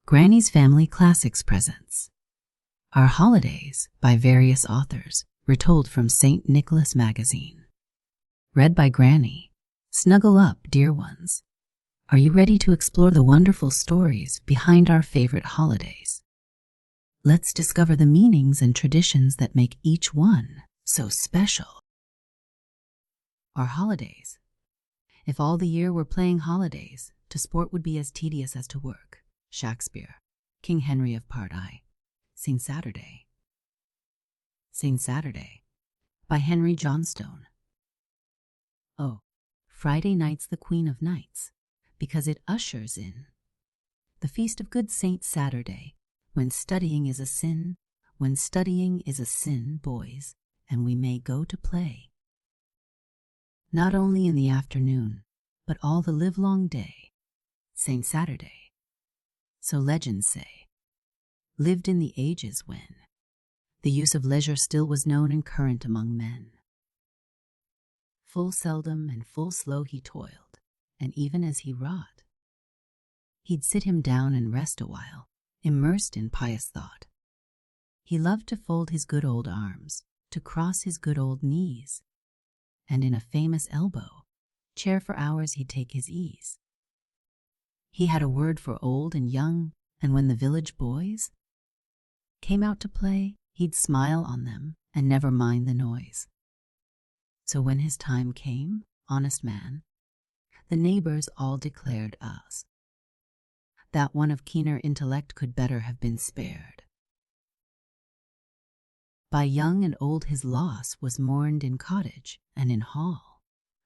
Granny's Family Classics presents Our Holidays by various authors, retold from St. Nicholas Magazine. Read by Granny. Snuggle up, dear ones. Are you ready to explore the wonderful stories behind our favorite holidays? Let's discover the meanings and traditions that make each one so special. Our holidays. If all the year were playing holidays, to sport would be as tedious as to work. Shakespeare, King Henry of Part I. St. Saturday. St. Saturday by Henry Johnstone. Oh, Friday night's the Queen of Nights, because it ushers in the feast of good Saint Saturday, when studying is a sin, boys, and we may go to play. Not only in the afternoon, but all the livelong day. Saint Saturday, so legends say, lived in the ages when the use of leisure still was known and current among men. Full seldom and full slow he toiled, and even as he wrought, he'd sit him down and rest a while, immersed in pious thought. He loved to fold his good old arms, to cross his good old knees, and in a famous elbow chair for hours he'd take his ease. He had a word for old and young, and when the village boys came out to play, he'd smile on them and never mind the noise. So when his time came, honest man, the neighbors all declared us that one of keener intellect could better have been spared. By young and old his loss was mourned in cottage and in hall,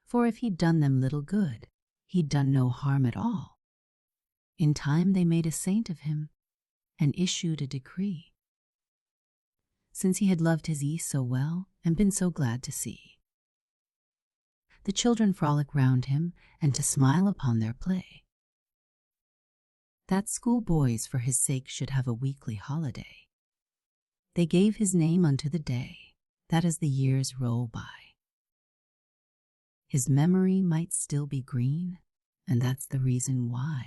for if he'd done them little good, he'd done no harm at all. In time they made a saint of him, and issued a decree, since he had loved his ease so well, and been so glad to see the children frolic round him, and to smile upon their play, that schoolboys for his sake should have a weekly holiday. They gave his name unto the day, that as the years roll by, his memory might still be green, and that's the reason why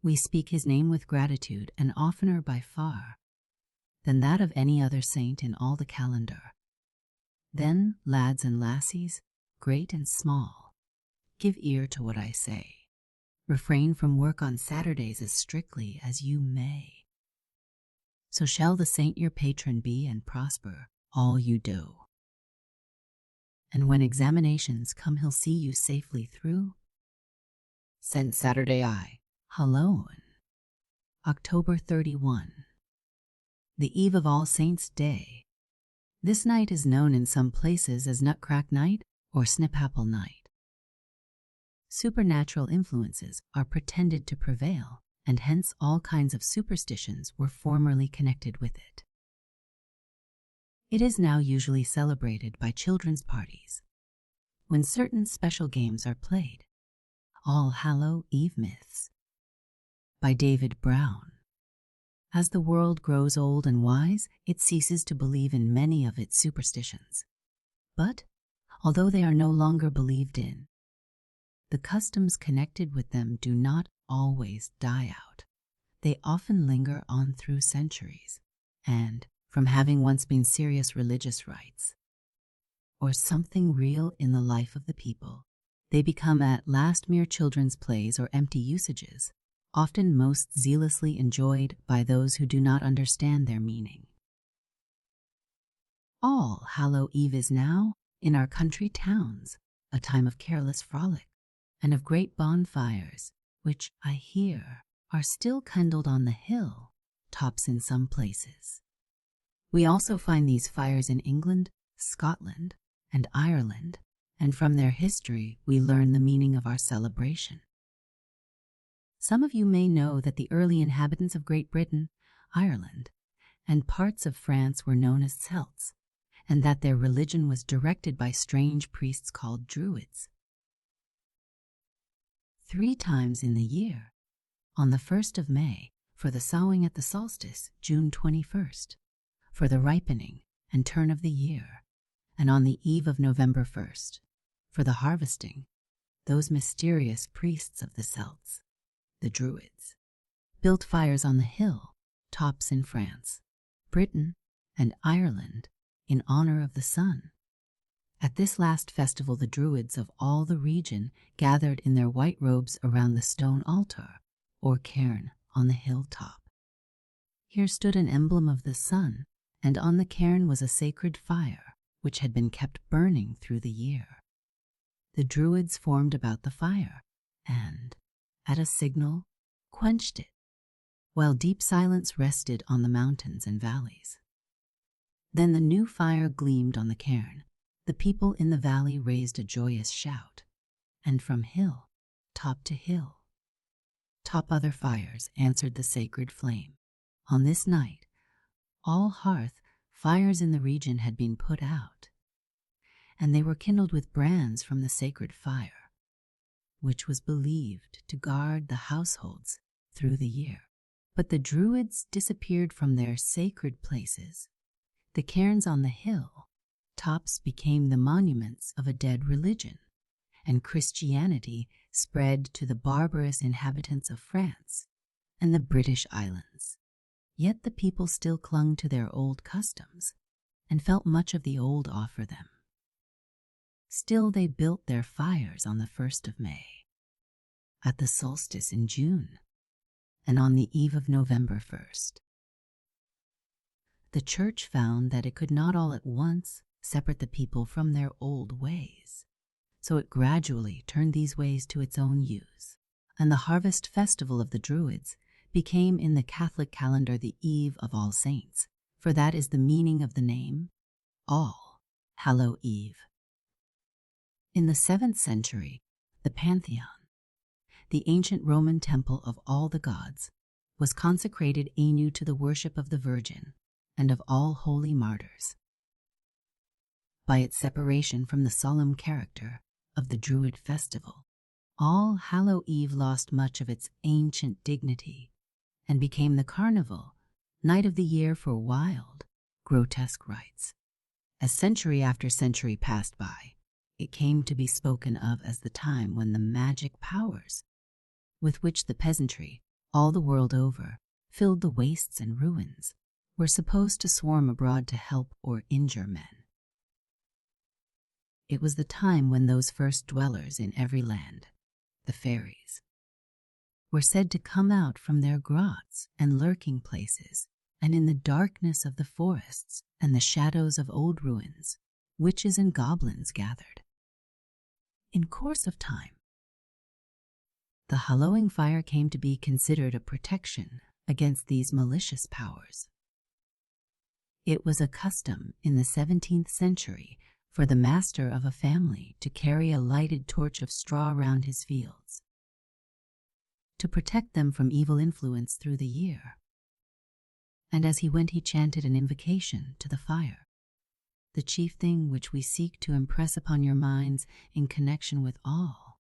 we speak his name with gratitude, and oftener by far than that of any other saint in all the calendar. Then, lads and lassies, great and small, give ear to what I say. Refrain from work on Saturdays as strictly as you may. So shall the saint your patron be, and prosper all you do. And when examinations come, he'll see you safely through. Saint Saturday I. Hallowe'en, October 31, the eve of All Saints' Day. This night is known in some places as Nutcrack Night or Snip-Apple Night. Supernatural influences are pretended to prevail, and hence all kinds of superstitions were formerly connected with it. It is now usually celebrated by children's parties, when certain special games are played. All Hallow Eve Myths by David Brown. As the world grows old and wise, it ceases to believe in many of its superstitions. But, although they are no longer believed in, the customs connected with them do not always die out. They often linger on through centuries, and, from having once been serious religious rites, or something real in the life of the people, they become at last mere children's plays or empty usages, often most zealously enjoyed by those who do not understand their meaning. All Hallow Eve is now, in our country towns, a time of careless frolic, and of great bonfires, which, I hear, are still kindled on the hill tops in some places. We also find these fires in England, Scotland, and Ireland, and from their history we learn the meaning of our celebration. Some of you may know that the early inhabitants of Great Britain, Ireland, and parts of France were known as Celts, and that their religion was directed by strange priests called Druids. 3 times in the year, on the 1st of May, for the sowing at the solstice, June 21st, for the ripening and turn of the year, and on the eve of November 1st, for the harvesting, those mysterious priests of the Celts, the Druids, built fires on the hill tops in France, Britain, and Ireland in honor of the sun. At this last festival, the Druids of all the region gathered in their white robes around the stone altar, or cairn, on the hilltop. Here stood an emblem of the sun, and on the cairn was a sacred fire, which had been kept burning through the year. The Druids formed about the fire, and, at a signal, quenched it, while deep silence rested on the mountains and valleys. Then the new fire gleamed on the cairn. The people in the valley raised a joyous shout, and from hill, top to hill, top other fires answered the sacred flame. On this night, all hearth fires in the region had been put out, and they were kindled with brands from the sacred fire, which was believed to guard the households through the year. But the Druids disappeared from their sacred places. The cairns on the hill tops became the monuments of a dead religion, and Christianity spread to the barbarous inhabitants of France and the British Islands. Yet the people still clung to their old customs and felt much of the old offer them. Still they built their fires on the 1st of May, at the solstice in June, and on the eve of November 1st. The church found that it could not all at once separate the people from their old ways, so it gradually turned these ways to its own use, and the harvest festival of the Druids became in the Catholic calendar the Eve of All Saints, for that is the meaning of the name, All Hallow Eve. In the 7th century, the Pantheon, the ancient Roman temple of all the gods, was consecrated anew to the worship of the Virgin and of all holy martyrs. By its separation from the solemn character of the Druid festival, All Hallow Eve lost much of its ancient dignity and became the carnival, night of the year for wild, grotesque rites. As century after century passed by, it came to be spoken of as the time when the magic powers, with which the peasantry, all the world over, filled the wastes and ruins, were supposed to swarm abroad to help or injure men. It was the time when those first dwellers in every land, the fairies, were said to come out from their grots and lurking places, and in the darkness of the forests and the shadows of old ruins, witches and goblins gathered. In course of time, the hallowing fire came to be considered a protection against these malicious powers. It was a custom in the 17th century for the master of a family to carry a lighted torch of straw round his fields, to protect them from evil influence through the year. And as he went, he chanted an invocation to the fire, the chief thing which we seek to impress upon your minds in connection with all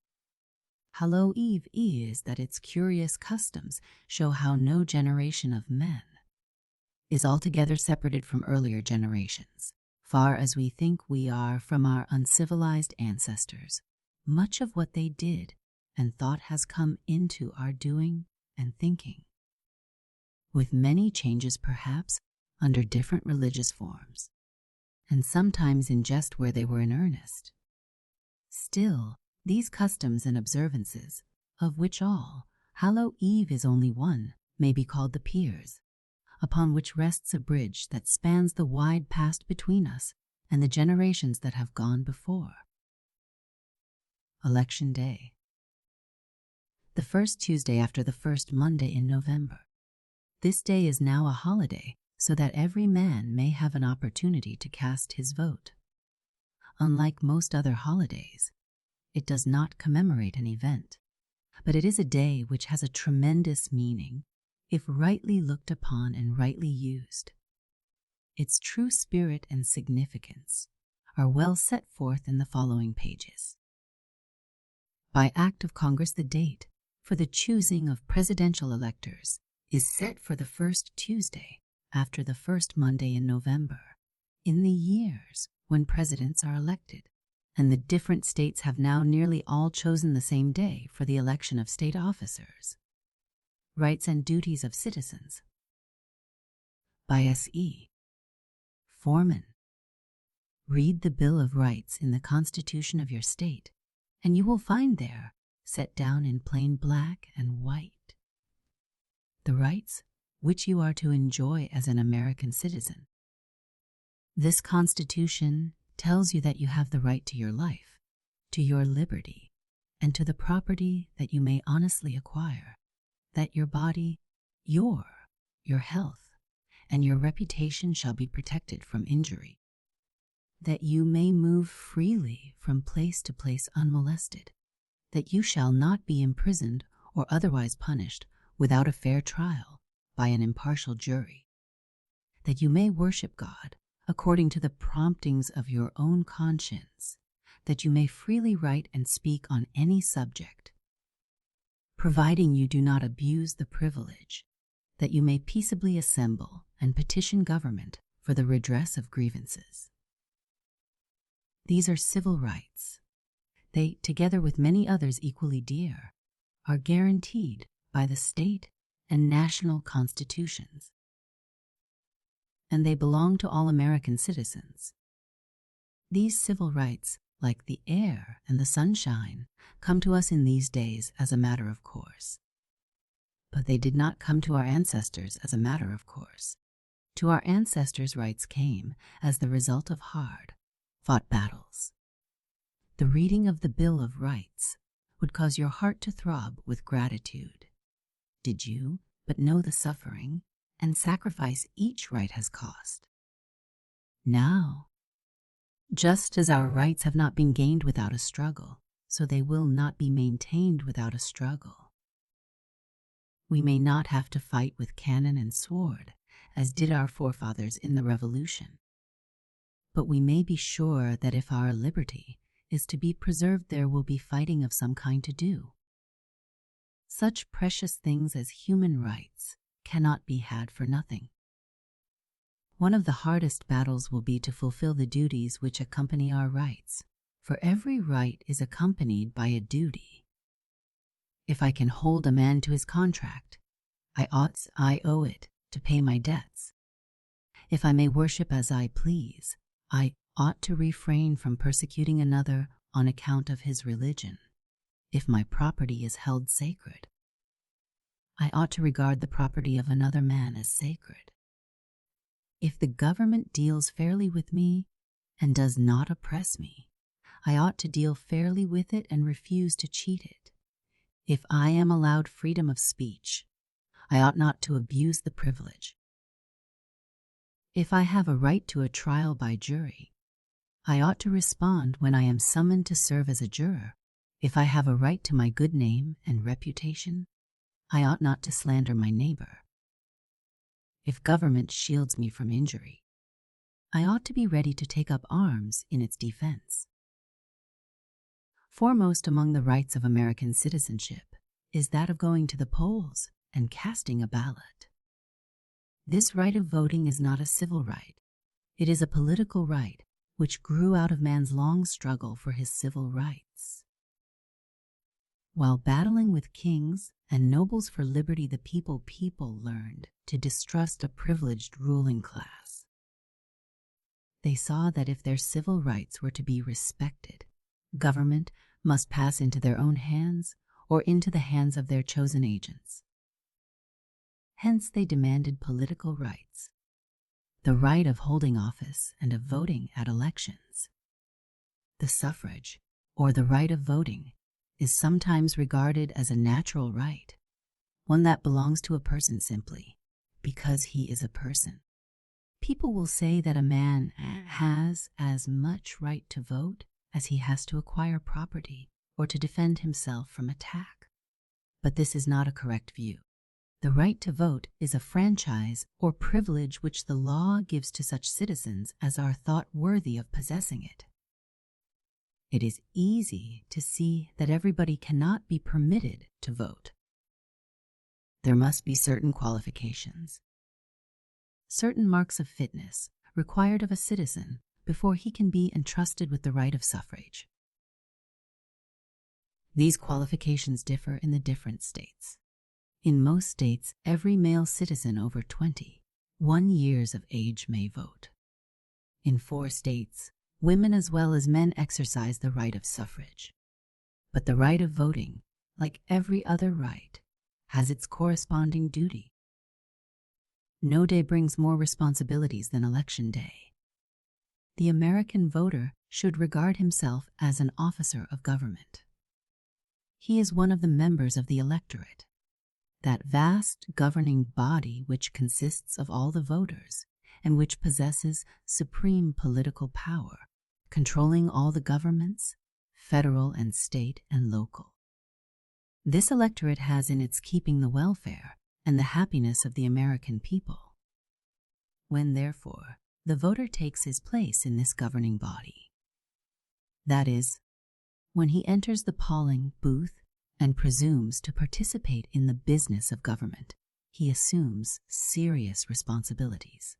Hallow Eve is that its curious customs show how no generation of men is altogether separated from earlier generations. Far as we think we are from our uncivilized ancestors, much of what they did and thought has come into our doing and thinking, with many changes perhaps under different religious forms, and sometimes in jest where they were in earnest. Still, these customs and observances, of which all Hallow Eve is only one, may be called the piers, upon which rests a bridge that spans the wide past between us and the generations that have gone before. Election Day. The first Tuesday after the first Monday in November. This day is now a holiday, so that every man may have an opportunity to cast his vote. Unlike most other holidays, it does not commemorate an event, but it is a day which has a tremendous meaning if rightly looked upon and rightly used. Its true spirit and significance are well set forth in the following pages. By Act of Congress, the date for the choosing of presidential electors is set for the first Tuesday after the first Monday in November, in the years when presidents are elected, and the different states have now nearly all chosen the same day for the election of state officers. Rights and Duties of Citizens by S.E. Foreman. Read the Bill of Rights in the Constitution of your state, and you will find there, set down in plain black and white, the rights which you are to enjoy as an American citizen. This Constitution tells you that you have the right to your life, to your liberty, and to the property that you may honestly acquire, that your body, your health, and your reputation shall be protected from injury, that you may move freely from place to place unmolested, that you shall not be imprisoned or otherwise punished without a fair trial by an impartial jury, that you may worship God according to the promptings of your own conscience, that you may freely write and speak on any subject, providing you do not abuse the privilege, that you may peaceably assemble and petition government for the redress of grievances. These are civil rights. They, together with many others equally dear, are guaranteed by the state and national constitutions, and they belong to all American citizens. These civil rights, like the air and the sunshine, come to us in these days as a matter of course. But they did not come to our ancestors as a matter of course. To our ancestors, rights came as the result of hard, fought battles. The reading of the Bill of Rights would cause your heart to throb with gratitude, did you but know the suffering and sacrifice each right has cost. Now, just as our rights have not been gained without a struggle, so they will not be maintained without a struggle. We may not have to fight with cannon and sword, as did our forefathers in the Revolution. But we may be sure that if our liberty is to be preserved, there will be fighting of some kind to do. Such precious things as human rights cannot be had for nothing. One of the hardest battles will be to fulfill the duties which accompany our rights, for every right is accompanied by a duty. If I can hold a man to his contract, I owe it to pay my debts. If I may worship as I please, I ought to refrain from persecuting another on account of his religion. If my property is held sacred, I ought to regard the property of another man as sacred. If the government deals fairly with me and does not oppress me, I ought to deal fairly with it and refuse to cheat it. If I am allowed freedom of speech, I ought not to abuse the privilege. If I have a right to a trial by jury, I ought to respond when I am summoned to serve as a juror. If I have a right to my good name and reputation, I ought not to slander my neighbor. If government shields me from injury, I ought to be ready to take up arms in its defense. Foremost among the rights of American citizenship is that of going to the polls and casting a ballot. This right of voting is not a civil right. It is a political right which grew out of man's long struggle for his civil rights. While battling with kings and nobles for liberty, the people learned to distrust a privileged ruling class. They saw that if their civil rights were to be respected, government must pass into their own hands or into the hands of their chosen agents. Hence they demanded political rights, the right of holding office and of voting at elections. The suffrage, or the right of voting, is sometimes regarded as a natural right, one that belongs to a person simply because he is a person. People will say that a man has as much right to vote as he has to acquire property or to defend himself from attack. But this is not a correct view. The right to vote is a franchise or privilege which the law gives to such citizens as are thought worthy of possessing it. It is easy to see that everybody cannot be permitted to vote. There must be certain qualifications, certain marks of fitness required of a citizen before he can be entrusted with the right of suffrage. These qualifications differ in the different states. In most states, every male citizen over 21 years of age may vote. In 4 states, women as well as men exercise the right of suffrage. But the right of voting, like every other right, has its corresponding duty. No day brings more responsibilities than Election Day. The American voter should regard himself as an officer of government. He is one of the members of the electorate, that vast governing body which consists of all the voters and which possesses supreme political power, controlling all the governments, federal and state and local. This electorate has in its keeping the welfare and the happiness of the American people. When, therefore, the voter takes his place in this governing body, that is, when he enters the polling booth and presumes to participate in the business of government, he assumes serious responsibilities.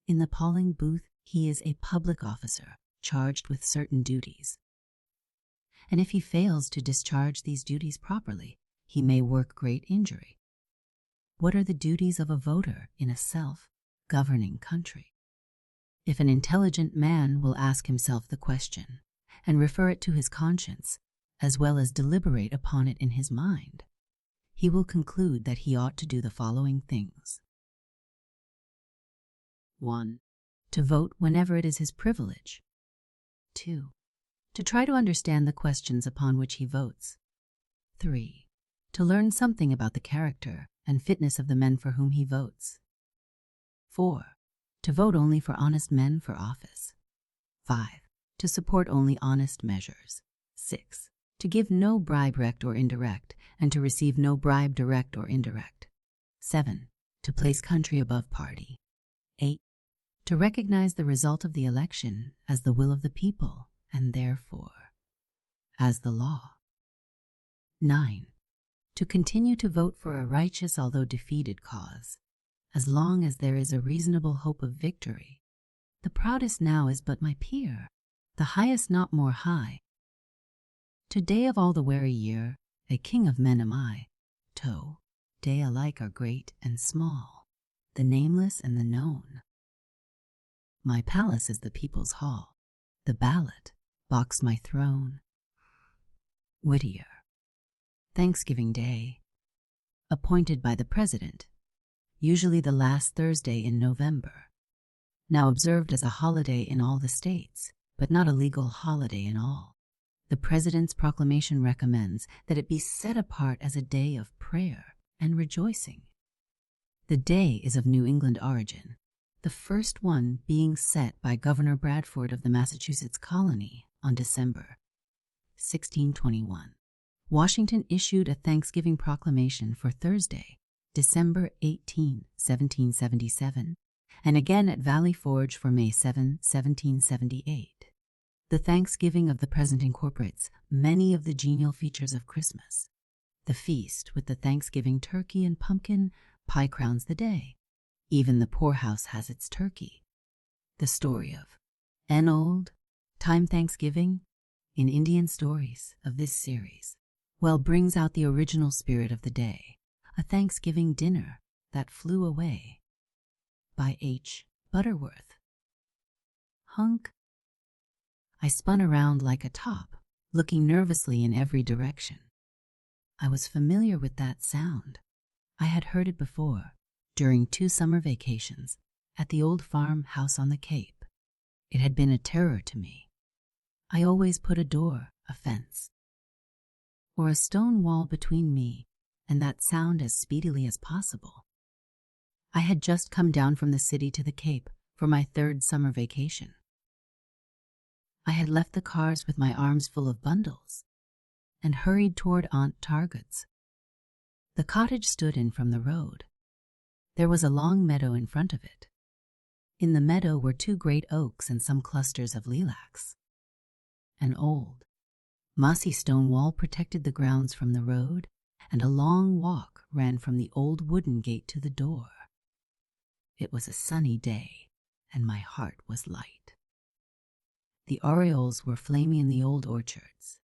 In the polling booth, he is a public officer charged with certain duties. And if he fails to discharge these duties properly, he may work great injury. What are the duties of a voter in a self-governing country? If an intelligent man will ask himself the question and refer it to his conscience, as well as deliberate upon it in his mind, he will conclude that he ought to do the following things. 1. To vote whenever it is his privilege. 2. To try to understand the questions upon which he votes. 3. To learn something about the character and fitness of the men for whom he votes. 4. To vote only for honest men for office. 5. To support only honest measures. 6. To give no bribe direct or indirect, and to receive no bribe direct or indirect. 7. To place country above party. 8. To recognize the result of the election as the will of the people, and therefore as the law. 9. To continue to vote for a righteous although defeated cause, as long as there is a reasonable hope of victory. The proudest now is but my peer, the highest not more high. Today of all the weary year, a king of men am I. Day alike are great and small, the nameless and the known. My palace is the people's hall, the ballot box my throne. Whittier. Thanksgiving Day. Appointed by the President, usually the last Thursday in November. Now observed as a holiday in all the states, but not a legal holiday in all. The President's proclamation recommends that it be set apart as a day of prayer and rejoicing. The day is of New England origin, the first one being set by Governor Bradford of the Massachusetts colony on December 1621. Washington issued a Thanksgiving proclamation for Thursday, December 18, 1777, and again at Valley Forge for May 7, 1778. The Thanksgiving of the present incorporates many of the genial features of Christmas. The feast with the Thanksgiving turkey and pumpkin pie crowns the day. Even the poorhouse has its turkey. The story of an old time Thanksgiving in Indian stories of this series brings out the original spirit of the day, a Thanksgiving dinner that flew away. By H. Butterworth. Hunk. I spun around like a top, looking nervously in every direction. I was familiar with that sound. I had heard it before, during 2 summer vacations, at the old farmhouse on the Cape. It had been a terror to me. I always put a door, a fence, or a stone wall between me and that sound as speedily as possible. I had just come down from the city to the Cape for my 3rd summer vacation. I had left the cars with my arms full of bundles and hurried toward Aunt Targood's. The cottage stood in from the road. There was a long meadow in front of it. In the meadow were 2 great oaks and some clusters of lilacs. An old, mossy stone wall protected the grounds from the road, and a long walk ran from the old wooden gate to the door. It was a sunny day, and my heart was light. The orioles were flaming in the old orchards.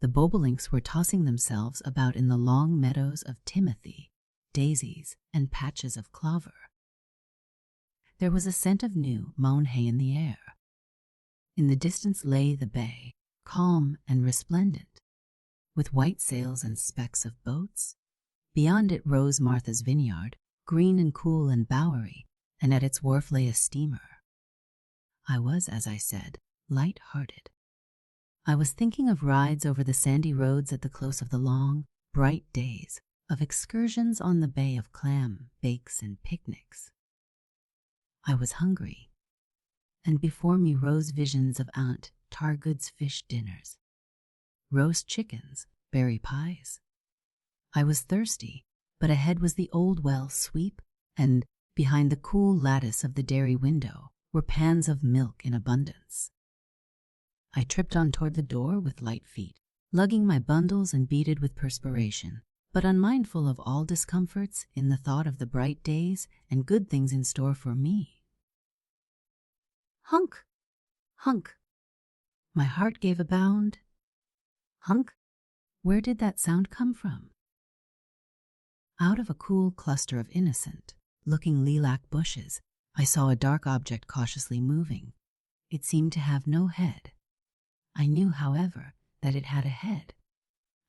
The bobolinks were tossing themselves about in the long meadows of timothy, daisies, and patches of clover. There was a scent of new mown hay in the air. In the distance lay the bay, calm and resplendent, with white sails and specks of boats. Beyond it rose Martha's vineyard, green and cool and bowery, and at its wharf lay a steamer. I was, as I said, light-hearted. I was thinking of rides over the sandy roads at the close of the long, bright days, of excursions on the bay of clam, bakes, and picnics. I was hungry, and before me rose visions of Aunt Targood's fish dinners, roast chickens, berry pies. I was thirsty, but ahead was the old well sweep, and behind the cool lattice of the dairy window were pans of milk in abundance. I tripped on toward the door with light feet, lugging my bundles and beaded with perspiration, but unmindful of all discomforts in the thought of the bright days and good things in store for me. Hunk! Hunk! My heart gave a bound. Hunk! Where did that sound come from? Out of a cool cluster of innocent-looking lilac bushes, I saw a dark object cautiously moving. It seemed to have no head. I knew, however, that it had a head.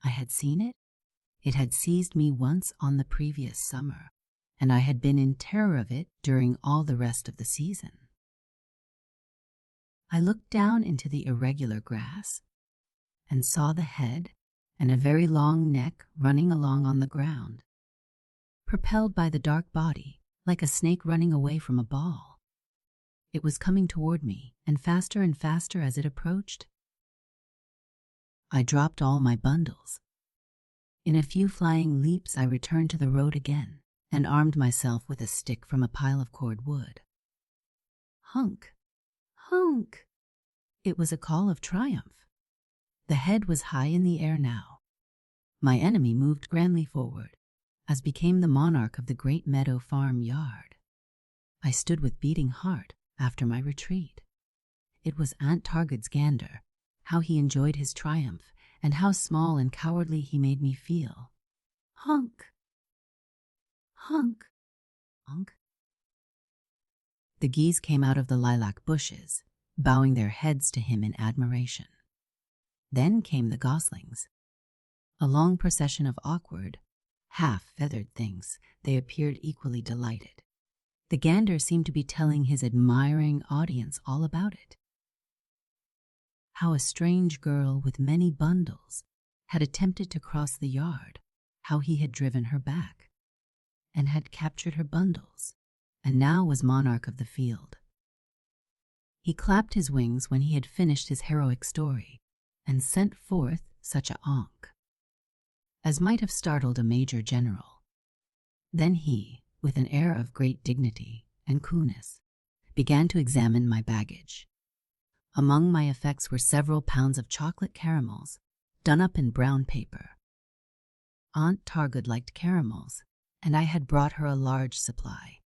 I had seen it. It had seized me once on the previous summer, and I had been in terror of it during all the rest of the season. I looked down into the irregular grass and saw the head and a very long neck running along on the ground, propelled by the dark body, like a snake running away from a ball. It was coming toward me, and faster as it approached. I dropped all my bundles. In a few flying leaps I returned to the road again, and armed myself with a stick from a pile of cord wood. Hunk! Hunk! It was a call of triumph. The head was high in the air now. My enemy moved grandly forward, as became the monarch of the great meadow farm yard. I stood with beating heart after my retreat. It was Aunt Targood's gander, how he enjoyed his triumph, and how small and cowardly he made me feel. Hunk! Hunk! Hunk! The geese came out of the lilac bushes, bowing their heads to him in admiration. Then came the goslings. A long procession of awkward, half-feathered things, they appeared equally delighted. The gander seemed to be telling his admiring audience all about it. How a strange girl with many bundles had attempted to cross the yard, how he had driven her back, and had captured her bundles, and now was monarch of the field. He clapped his wings when he had finished his heroic story, and sent forth such a honk as might have startled a major general. Then he, with an air of great dignity and coolness, began to examine my baggage. Among my effects were several pounds of chocolate caramels, done up in brown paper. Aunt Targood liked caramels, and I had brought her a large supply.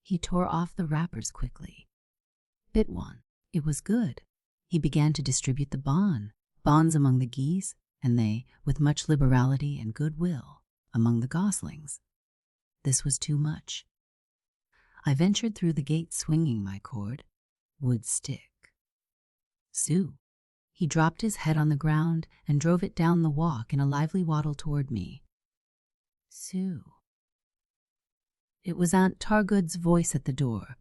He tore off the wrappers quickly, bit one. It was good. He began to distribute the bonds among the geese, and they, with much liberality and goodwill, among the goslings. This was too much. I ventured through the gate swinging my cord, wood stick. Sue! He dropped his head on the ground and drove it down the walk in a lively waddle toward me. Sue! It was Aunt Targood's voice at the door.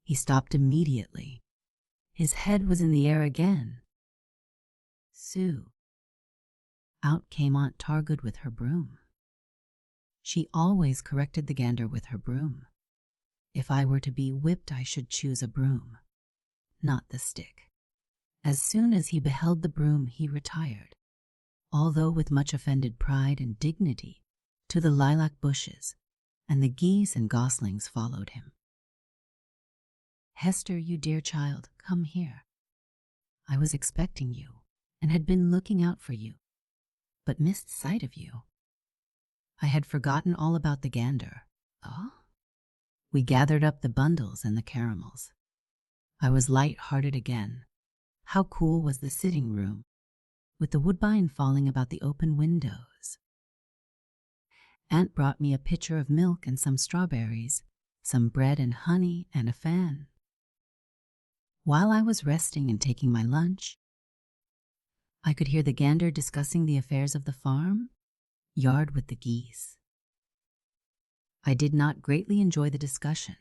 He stopped immediately. His head was in the air again. Sue! Out came Aunt Targood with her broom. She always corrected the gander with her broom. If I were to be whipped, I should choose a broom, not the stick. As soon as he beheld the broom, he retired, although with much offended pride and dignity, to the lilac bushes, and the geese and goslings followed him. Hester, you dear child, come here. I was expecting you, and had been looking out for you, but missed sight of you. I had forgotten all about the gander. Oh? We gathered up the bundles and the caramels. I was light-hearted again. How cool was the sitting room, with the woodbine falling about the open windows. Aunt brought me a pitcher of milk and some strawberries, some bread and honey, and a fan. While I was resting and taking my lunch, I could hear the gander discussing the affairs of the farm, yard with the geese. I did not greatly enjoy the discussion.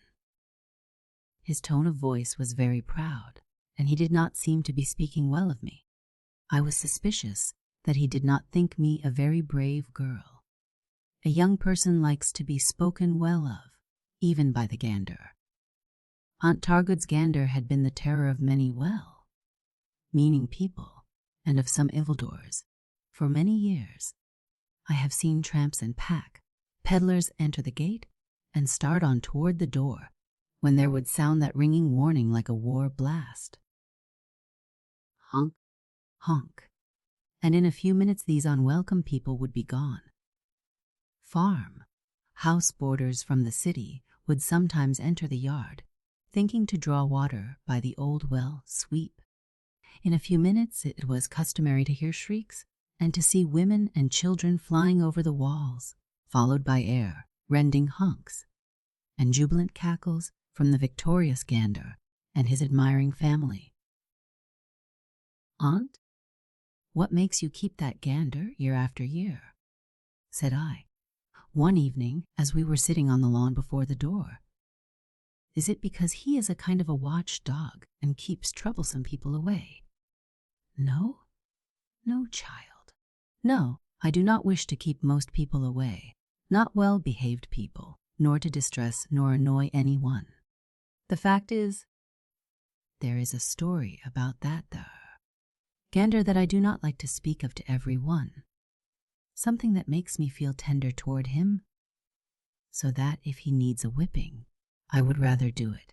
His tone of voice was very proud, and he did not seem to be speaking well of me. I was suspicious that he did not think me a very brave girl. A young person likes to be spoken well of, even by the gander. Aunt Targood's gander had been the terror of many well-meaning people, and of some evildoers. For many years, I have seen tramps and peddlers enter the gate and start on toward the door, when there would sound that ringing warning like a war blast. Honk, honk, and in a few minutes these unwelcome people would be gone. House boarders from the city would sometimes enter the yard, thinking to draw water by the old well sweep. In a few minutes it was customary to hear shrieks and to see women and children flying over the walls, followed by air-rending honks and jubilant cackles from the victorious gander and his admiring family. "Aunt, what makes you keep that gander year after year?" said I, one evening as we were sitting on the lawn before the door. "Is it because he is a kind of a watchdog and keeps troublesome people away?" "No, no, child. No, I do not wish to keep most people away, not well-behaved people, nor to distress nor annoy anyone. The fact is, there is a story about that gander that I do not like to speak of to every one, something that makes me feel tender toward him, so that if he needs a whipping, I would rather do it.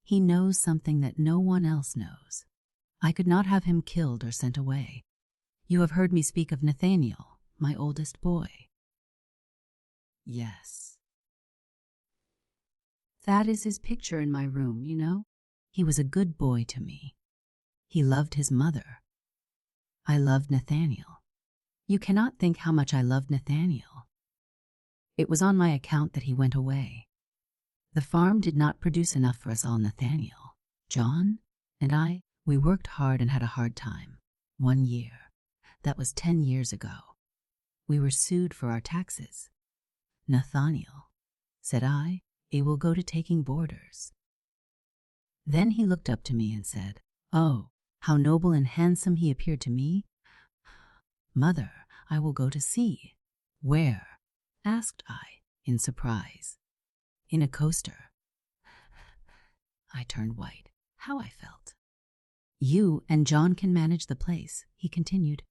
He knows something that no one else knows. I could not have him killed or sent away. You have heard me speak of Nathaniel, my oldest boy." "Yes." "That is his picture in my room, you know. He was a good boy to me. He loved his mother. I loved Nathaniel. You cannot think how much I loved Nathaniel. It was on my account that he went away. The farm did not produce enough for us all. Nathaniel, John, and I, we worked hard and had a hard time. 1 year. That was 10 years ago. We were sued for our taxes. Nathaniel, said I will go to taking boarders. Then he looked up to me and said, "Oh, how noble and handsome he appeared to me. Mother, I will go to sea." "Where?" asked I, in surprise. "In a coaster." I turned white. How I felt. "You and John can manage the place," he continued.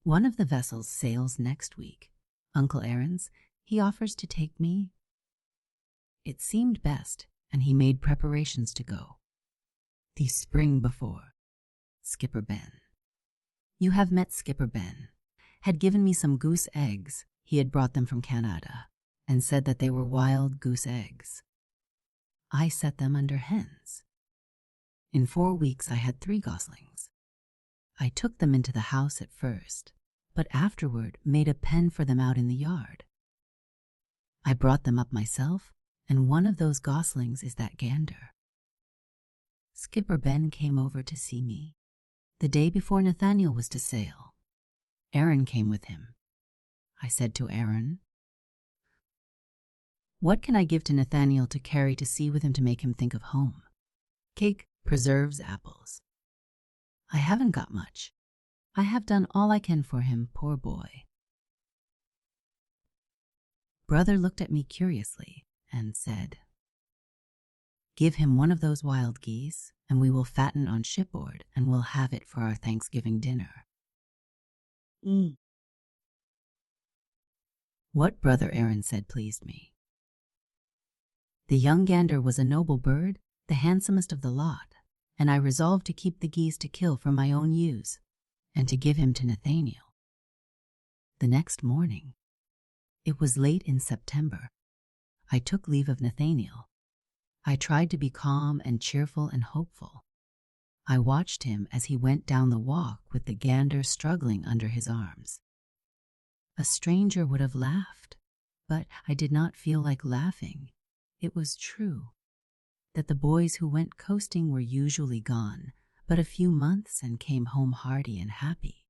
"One of the vessels sails next week. Uncle Aaron's. He offers to take me." It seemed best, and he made preparations to go. The spring before, Skipper Ben. You have met Skipper Ben. Had given me some goose eggs. He had brought them from Canada, and said that they were wild goose eggs. I set them under hens. In 4 weeks I had 3 goslings. I took them into the house at first, but afterward made a pen for them out in the yard. I brought them up myself, and one of those goslings is that gander. Skipper Ben came over to see me the day before Nathaniel was to sail. Aaron came with him. I said to Aaron, "What can I give to Nathaniel to carry to sea with him to make him think of home?" "Cake, preserves, apples." "I haven't got much. I have done all I can for him, poor boy." Brother looked at me curiously and said, "Give him one of those wild geese, and we will fatten on shipboard, and we'll have it for our Thanksgiving dinner." What Brother Aaron said pleased me. The young gander was a noble bird, the handsomest of the lot, and I resolved to keep the geese to kill for my own use, and to give him to Nathaniel. The next morning, it was late in September, I took leave of Nathaniel. I tried to be calm and cheerful and hopeful. I watched him as he went down the walk with the gander struggling under his arms. A stranger would have laughed, but I did not feel like laughing. It was true that the boys who went coasting were usually gone but a few months and came home hearty and happy.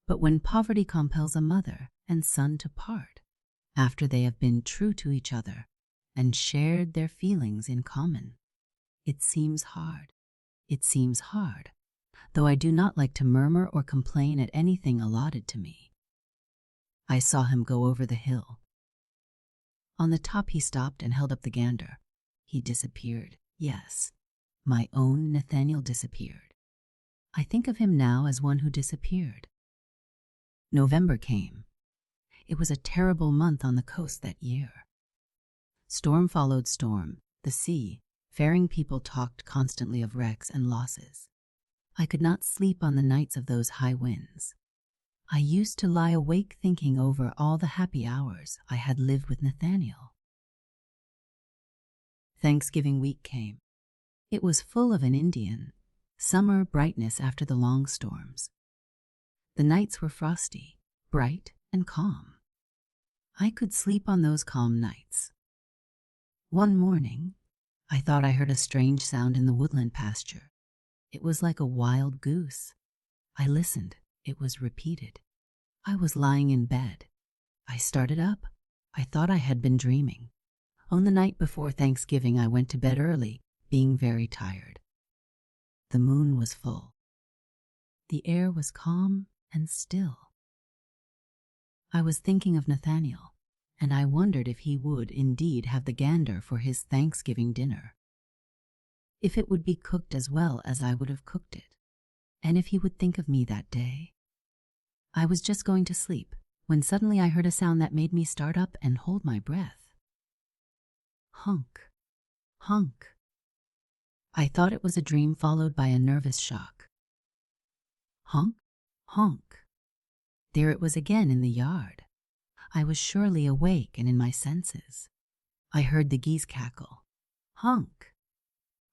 But when poverty compels a mother and son to part, after they have been true to each other and shared their feelings in common, it seems hard. It seems hard, though I do not like to murmur or complain at anything allotted to me. I saw him go over the hill. On the top he stopped and held up the gander. He disappeared. Yes, my own Nathaniel disappeared. I think of him now as one who disappeared. November came. It was a terrible month on the coast that year. Storm followed storm. The sea, faring people talked constantly of wrecks and losses. I could not sleep on the nights of those high winds. I used to lie awake thinking over all the happy hours I had lived with Nathaniel. Thanksgiving week came. It was full of an Indian, summer brightness after the long storms. The nights were frosty, bright, and calm. I could sleep on those calm nights. One morning, I thought I heard a strange sound in the woodland pasture. It was like a wild goose. I listened. It was repeated. I was lying in bed. I started up. I thought I had been dreaming. On the night before Thanksgiving, I went to bed early, being very tired. The moon was full. The air was calm and still. I was thinking of Nathaniel, and I wondered if he would indeed have the gander for his Thanksgiving dinner, if it would be cooked as well as I would have cooked it, and if he would think of me that day. I was just going to sleep when suddenly I heard a sound that made me start up and hold my breath. Honk, honk. I thought it was a dream followed by a nervous shock. Honk, honk. There it was again in the yard. I was surely awake and in my senses. I heard the geese cackle. Honk,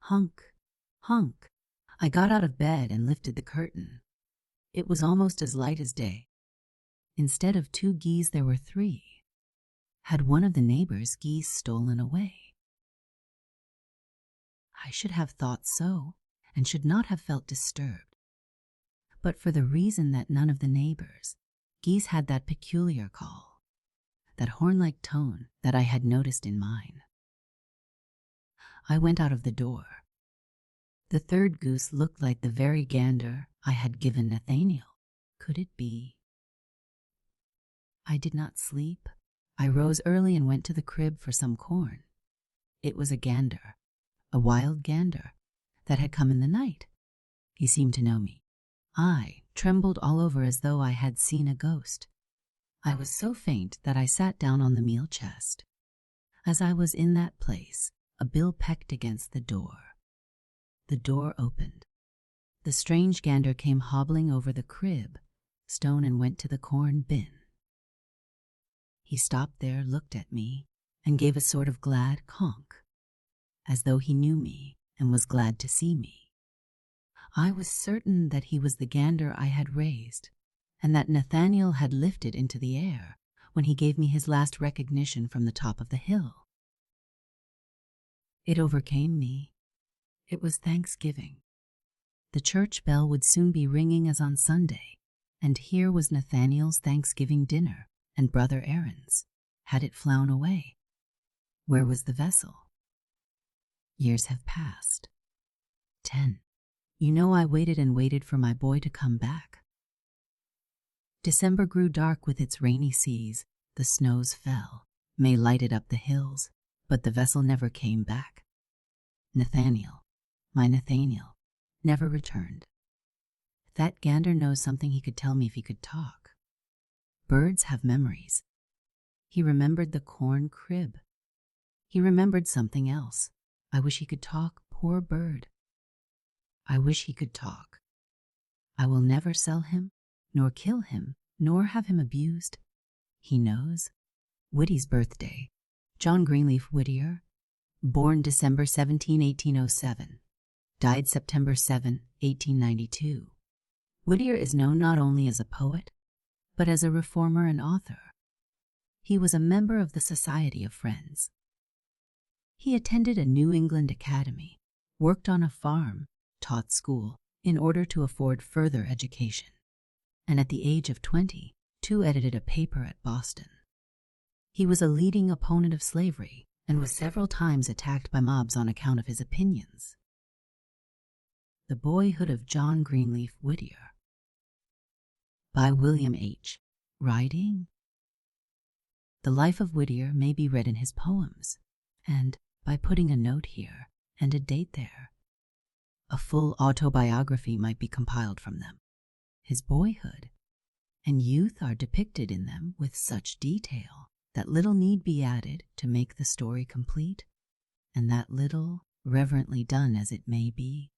honk, honk. I got out of bed and lifted the curtain. It was almost as light as day. Instead of 2 geese, there were 3. Had one of the neighbors' geese stolen away? I should have thought so, and should not have felt disturbed. But for the reason that none of the neighbors' geese had that peculiar call, that horn-like tone that I had noticed in mine. I went out of the door. The 3rd goose looked like the very gander I had given Nathaniel. Could it be? I did not sleep. I rose early and went to the crib for some corn. It was a gander, a wild gander, that had come in the night. He seemed to know me. I trembled all over as though I had seen a ghost. I was so faint that I sat down on the meal chest. As I was in that place, a bill pecked against the door. The door opened. The strange gander came hobbling over the crib stone and went to the corn bin. He stopped there, looked at me, and gave a sort of glad conk, as though he knew me and was glad to see me. I was certain that he was the gander I had raised, and that Nathaniel had lifted into the air when he gave me his last recognition from the top of the hill. It overcame me. It was Thanksgiving. The church bell would soon be ringing as on Sunday, and here was Nathaniel's Thanksgiving dinner and Brother Aaron's. Had it flown away? Where was the vessel? Years have passed. 10. You know, I waited and waited for my boy to come back. December grew dark with its rainy seas. The snows fell. May lighted up the hills, but the vessel never came back. Nathaniel, my Nathaniel, never returned. That gander knows something he could tell me if he could talk. Birds have memories. He remembered the corn crib. He remembered something else. I wish he could talk, poor bird. I wish he could talk. I will never sell him, nor kill him, nor have him abused. He knows. Whittier's birthday. John Greenleaf Whittier, born December 17, 1807. died September 7, 1892. Whittier is known not only as a poet, but as a reformer and author. He was a member of the Society of Friends. He attended a New England academy, worked on a farm, taught school in order to afford further education, and at the age of 20, edited a paper at Boston. He was a leading opponent of slavery and was several times attacked by mobs on account of his opinions. The Boyhood of John Greenleaf Whittier by William H. Writing. The life of Whittier may be read in his poems, and by putting a note here and a date there, a full autobiography might be compiled from them. His boyhood and youth are depicted in them with such detail that little need be added to make the story complete, and that little, reverently done as it may be,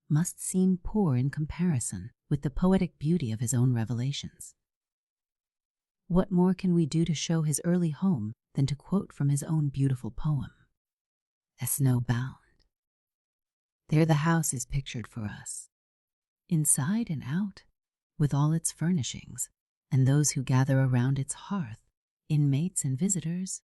must seem poor in comparison with the poetic beauty of his own revelations. What more can we do to show his early home than to quote from his own beautiful poem, "A Snow Bound"? There the house is pictured for us, inside and out, with all its furnishings, and those who gather around its hearth, inmates and visitors,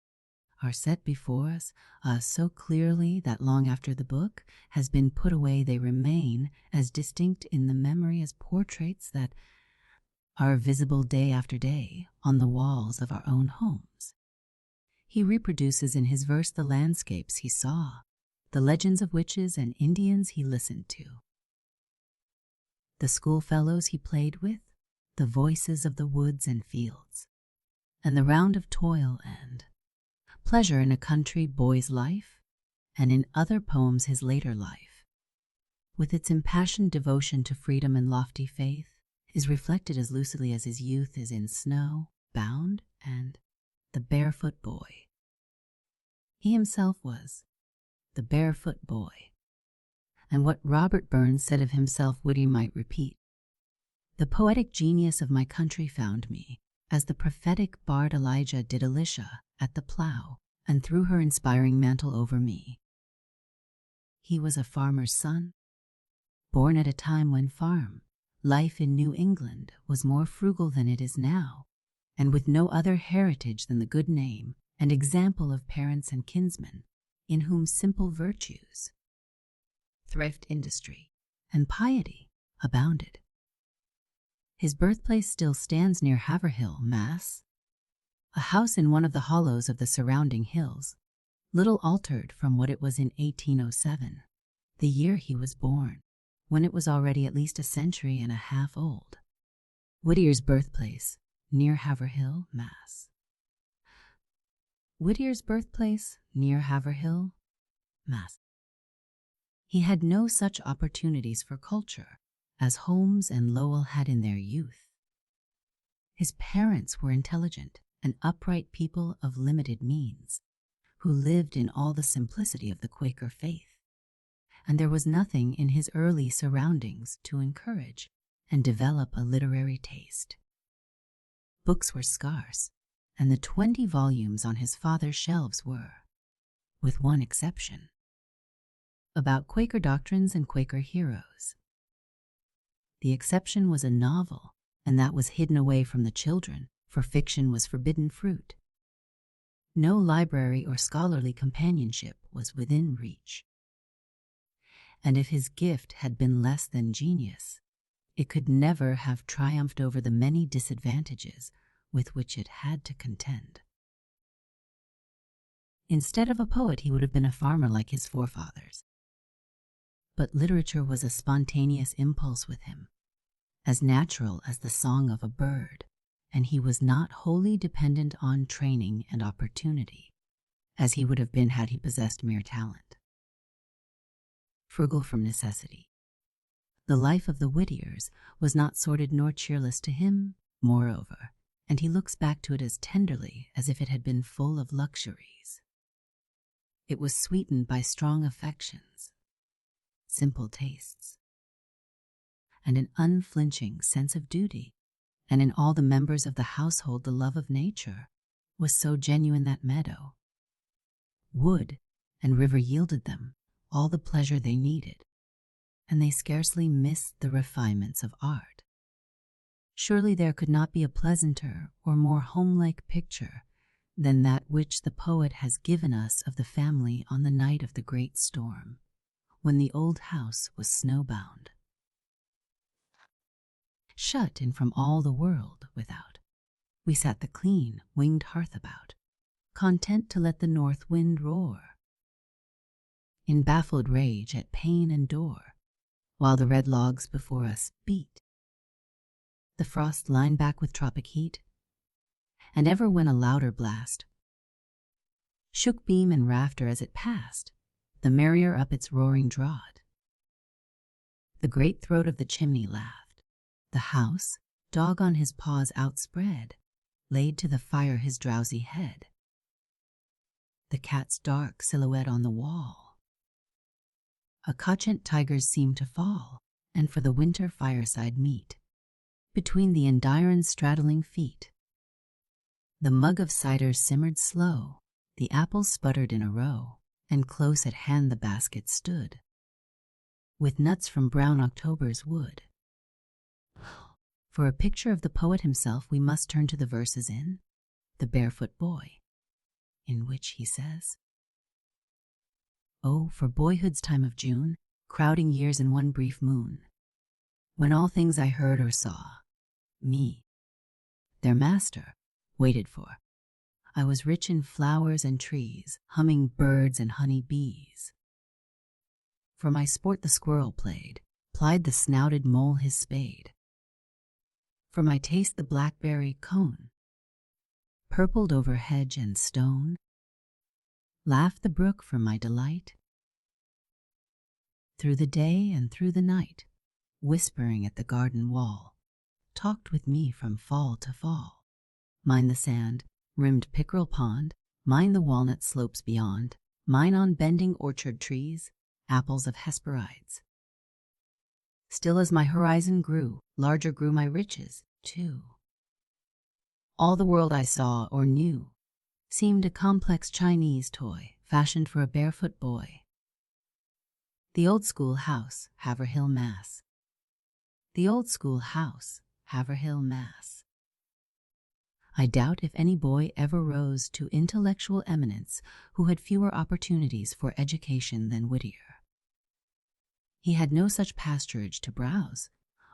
are set before us so clearly that long after the book has been put away they remain as distinct in the memory as portraits that are visible day after day on the walls of our own homes. He reproduces in his verse the landscapes he saw, the legends of witches and Indians he listened to, the schoolfellows he played with, the voices of the woods and fields, and the round of toil and pleasure in a country boy's life, and in other poems his later life, with its impassioned devotion to freedom and lofty faith, is reflected as lucidly as his youth is in Snow Bound and The Barefoot Boy. He himself was the barefoot boy, and what Robert Burns said of himself Whittier might repeat: "The poetic genius of my country found me, as the prophetic bard Elijah did Elisha, at the plow, and threw her inspiring mantle over me." He was a farmer's son, born at a time when farm life in New England was more frugal than it is now, and with no other heritage than the good name and example of parents and kinsmen, in whom simple virtues, thrift, industry, and piety abounded. His birthplace still stands near Haverhill, Mass., a house in one of the hollows of the surrounding hills, little altered from what it was in 1807, the year he was born, when it was already at least a century and a half old. Whittier's birthplace, near Haverhill, Mass. Whittier's birthplace, near Haverhill, Mass. He had no such opportunities for culture as Holmes and Lowell had in their youth. His parents were intelligent and upright people of limited means, who lived in all the simplicity of the Quaker faith, and there was nothing in his early surroundings to encourage and develop a literary taste. Books were scarce, and the 20 volumes on his father's shelves were, with one exception, about Quaker doctrines and Quaker heroes. The exception was a novel, and that was hidden away from the children, for fiction was forbidden fruit. No library or scholarly companionship was within reach. And if his gift had been less than genius, it could never have triumphed over the many disadvantages with which it had to contend. Instead of a poet, he would have been a farmer like his forefathers. But literature was a spontaneous impulse with him, as natural as the song of a bird, and he was not wholly dependent on training and opportunity, as he would have been had he possessed mere talent. Frugal from necessity, the life of the Whittiers was not sordid nor cheerless to him, moreover, and he looks back to it as tenderly as if it had been full of luxuries. It was sweetened by strong affections, simple tastes, and an unflinching sense of duty, and in all the members of the household the love of nature was so genuine that meadow, wood, and river yielded them all the pleasure they needed, and they scarcely missed the refinements of art. Surely there could not be a pleasanter or more homelike picture than that which the poet has given us of the family on the night of the great storm, when the old house was snowbound. Shut in from all the world without, we sat the clean, winged hearth about, content to let the north wind roar, in baffled rage at pane and door, while the red logs before us beat. The frost lined back with tropic heat, and ever when a louder blast shook beam and rafter as it passed, the merrier up its roaring draught. The great throat of the chimney laughed. The house, dog on his paws outspread, laid to the fire his drowsy head. The cat's dark silhouette on the wall. A couchant tiger's seemed to fall, and for the winter fireside meet, between the endiron's straddling feet. The mug of cider simmered slow, the apples sputtered in a row, and close at hand the basket stood, with nuts from brown October's wood. For a picture of the poet himself we must turn to the verses in The Barefoot Boy, in which he says, "Oh, for boyhood's time of June, crowding years in one brief moon, when all things I heard or saw, me, their master, waited for. I was rich in flowers and trees, humming birds and honey bees. For my sport the squirrel played, plied the snouted mole his spade. For my taste the blackberry cone, purpled over hedge and stone, laughed the brook for my delight. Through the day and through the night, whispering at the garden wall, talked with me from fall to fall. Mine the sand, rimmed pickerel pond, mine the walnut slopes beyond, mine on bending orchard trees, apples of Hesperides. Still as my horizon grew, larger grew my riches, too. All the world I saw or knew seemed a complex Chinese toy fashioned for a barefoot boy. The old school house, Haverhill, Mass. The old school house, Haverhill, Mass. I doubt if any boy ever rose to intellectual eminence who had fewer opportunities for education than Whittier. He had no such pasturage to browse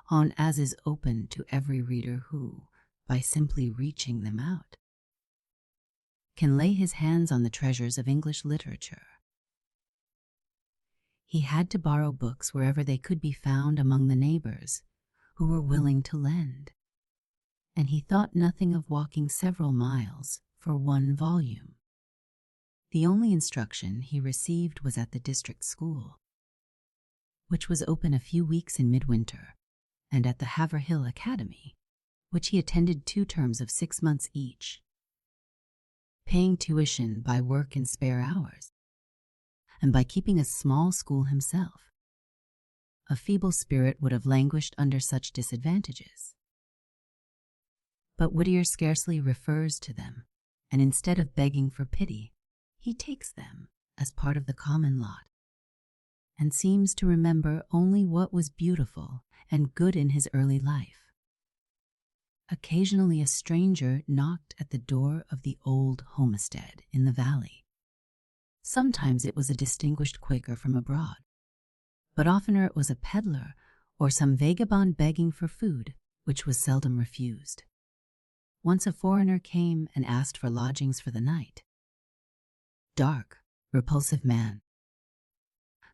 on as is open to every reader who, by simply reaching them out, can lay his hands on the treasures of English literature. He had to borrow books wherever they could be found among the neighbors who were willing to lend, and he thought nothing of walking several miles for one volume. The only instruction he received was at the district school, which was open a few weeks in midwinter, and at the Haverhill Academy, which he attended 2 terms of 6 months each, paying tuition by work in spare hours, and by keeping a small school himself. A feeble spirit would have languished under such disadvantages. But Whittier scarcely refers to them, and instead of begging for pity, he takes them as part of the common lot, and seems to remember only what was beautiful and good in his early life. Occasionally a stranger knocked at the door of the old homestead in the valley. Sometimes it was a distinguished Quaker from abroad, but oftener it was a peddler or some vagabond begging for food, which was seldom refused. Once a foreigner came and asked for lodgings for the night. Dark, repulsive man,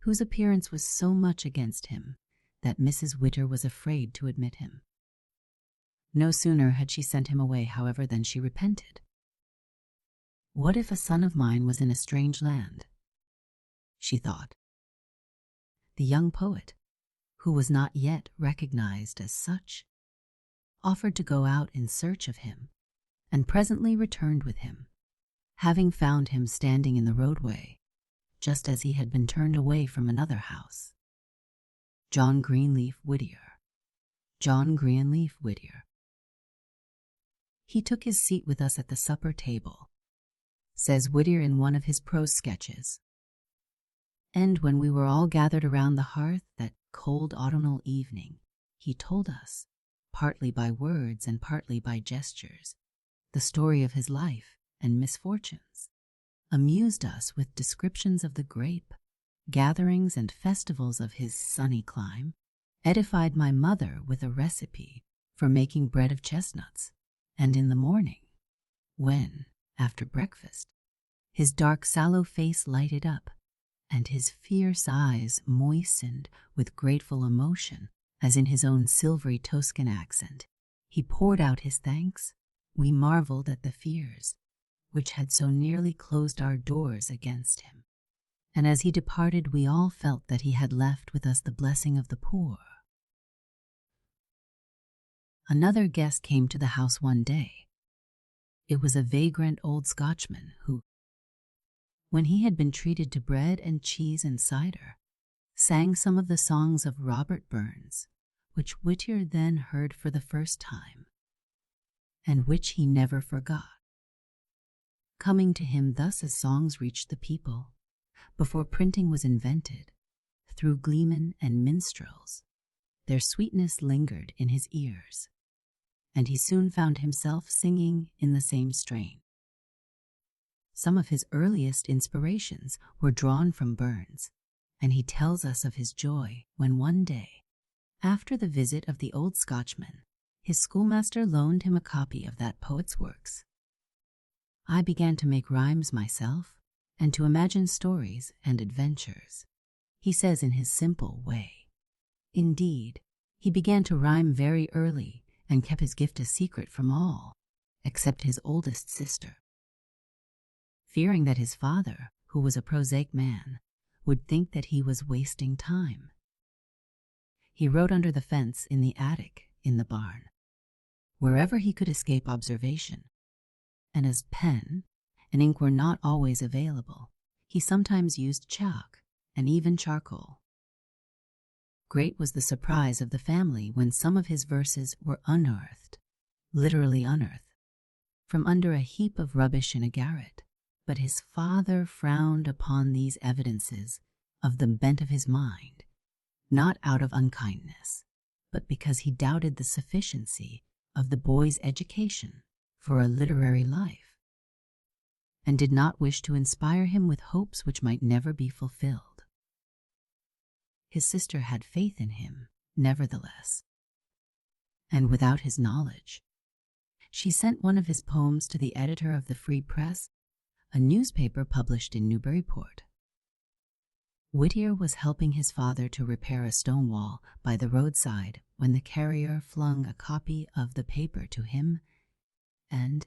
whose appearance was so much against him that Mrs. Whittier was afraid to admit him. No sooner had she sent him away, however, than she repented. What if a son of mine was in a strange land? She thought. The young poet, who was not yet recognized as such, offered to go out in search of him, and presently returned with him, having found him standing in the roadway, just as he had been turned away from another house. John Greenleaf Whittier. John Greenleaf Whittier. He took his seat with us at the supper table, says Whittier in one of his prose sketches. And when we were all gathered around the hearth that cold autumnal evening, he told us, partly by words and partly by gestures, the story of his life and misfortunes, amused us with descriptions of the grape, gatherings and festivals of his sunny clime, edified my mother with a recipe for making bread of chestnuts, and in the morning, when, after breakfast, his dark sallow face lighted up, and his fierce eyes moistened with grateful emotion, as in his own silvery Toscan accent, he poured out his thanks, we marveled at the fears which had so nearly closed our doors against him. And as he departed, we all felt that he had left with us the blessing of the poor. Another guest came to the house one day. It was a vagrant old Scotchman who, when he had been treated to bread and cheese and cider, sang some of the songs of Robert Burns, which Whittier then heard for the first time, and which he never forgot. Coming to him thus as songs reached the people, before printing was invented, through gleemen and minstrels, their sweetness lingered in his ears, and he soon found himself singing in the same strain. Some of his earliest inspirations were drawn from Burns, and he tells us of his joy when one day, after the visit of the old Scotchman, his schoolmaster loaned him a copy of that poet's works. I began to make rhymes myself and to imagine stories and adventures, he says in his simple way. Indeed, he began to rhyme very early and kept his gift a secret from all, except his oldest sister, fearing that his father, who was a prosaic man, would think that he was wasting time. He wrote under the fence, in the attic, in the barn, wherever he could escape observation, and as pen and ink were not always available, he sometimes used chalk and even charcoal. Great was the surprise of the family when some of his verses were unearthed, literally unearthed, from under a heap of rubbish in a garret. But his father frowned upon these evidences of the bent of his mind, not out of unkindness, but because he doubted the sufficiency of the boy's education for a literary life, and did not wish to inspire him with hopes which might never be fulfilled. His sister had faith in him, nevertheless, and without his knowledge, she sent one of his poems to the editor of the Free Press, a newspaper published in Newburyport. Whittier was helping his father to repair a stone wall by the roadside when the carrier flung a copy of the paper to him, and,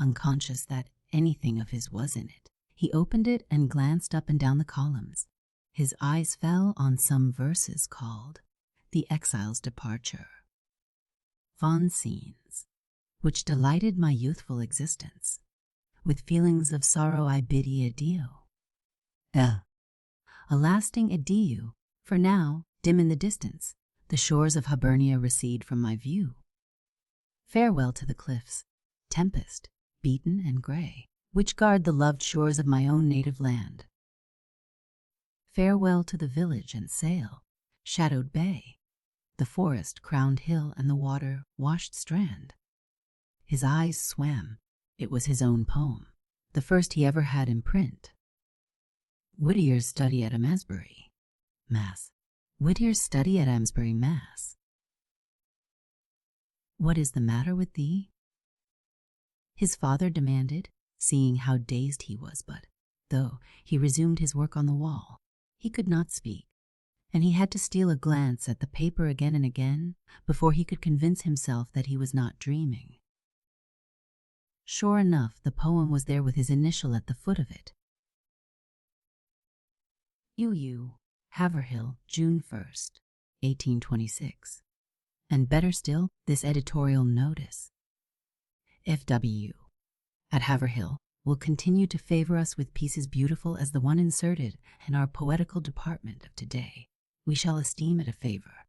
unconscious that anything of his was in it, he opened it and glanced up and down the columns. His eyes fell on some verses called The Exile's Departure. Fond scenes, which delighted my youthful existence. With feelings of sorrow I bid ye adieu. A lasting adieu, for now, dim in the distance, the shores of Hibernia recede from my view. Farewell to the cliffs, tempest, beaten and grey, which guard the loved shores of my own native land. Farewell to the village and sail, shadowed bay, the forest-crowned hill and the water-washed strand. His eyes swam. It was his own poem, the first he ever had in print. Whittier's study at Amesbury, Mass. Whittier's study at Amesbury, Mass. What is the matter with thee? His father demanded, seeing how dazed he was, but, though he resumed his work on the wall, he could not speak, and he had to steal a glance at the paper again and again before he could convince himself that he was not dreaming. Sure enough, the poem was there with his initial at the foot of it. UU, Haverhill, June 1st, 1826. And better still, this editorial notice. FW, at Haverhill, will continue to favor us with pieces beautiful as the one inserted in our poetical department of today. We shall esteem it a favor.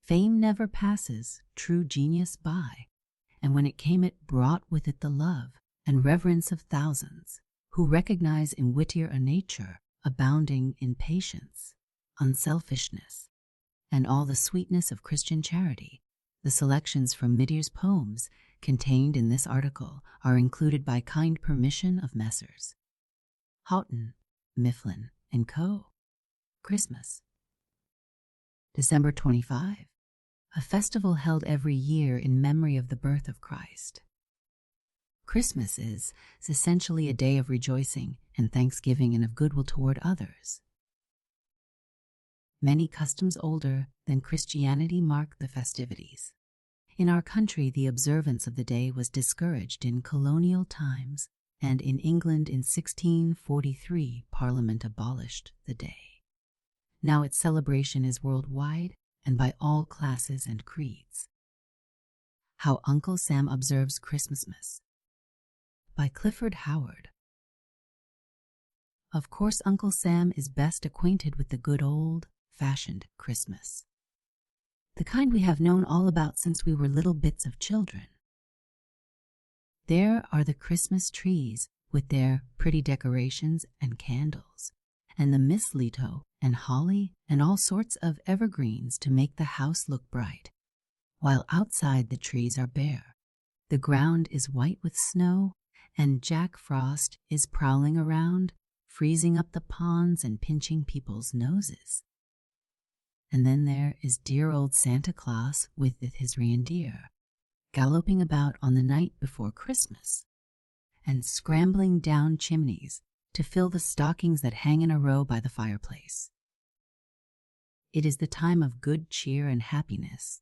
Fame never passes true genius by, and when it came it brought with it the love and reverence of thousands, who recognize in Whittier a nature abounding in patience, unselfishness, and all the sweetness of Christian charity. The selections from Whittier's poems contained in this article are included by kind permission of Messrs. Houghton, Mifflin and Co. Christmas. December 25. A festival held every year in memory of the birth of Christ. Christmas is essentially a day of rejoicing and thanksgiving and of goodwill toward others. Many customs older than Christianity mark the festivities. In our country, the observance of the day was discouraged in colonial times, and in England in 1643, Parliament abolished the day. Now its celebration is worldwide and by all classes and creeds. How Uncle Sam Observes Christmasmas by Clifford Howard. Of course, Uncle Sam is best acquainted with the good old-fashioned Christmas, the kind we have known all about since we were little bits of children. There are the Christmas trees with their pretty decorations and candles, and the mistletoe and holly and all sorts of evergreens to make the house look bright, while outside the trees are bare. The ground is white with snow, and Jack Frost is prowling around, freezing up the ponds and pinching people's noses. And then there is dear old Santa Claus with his reindeer, galloping about on the night before Christmas, and scrambling down chimneys to fill the stockings that hang in a row by the fireplace. It is the time of good cheer and happiness,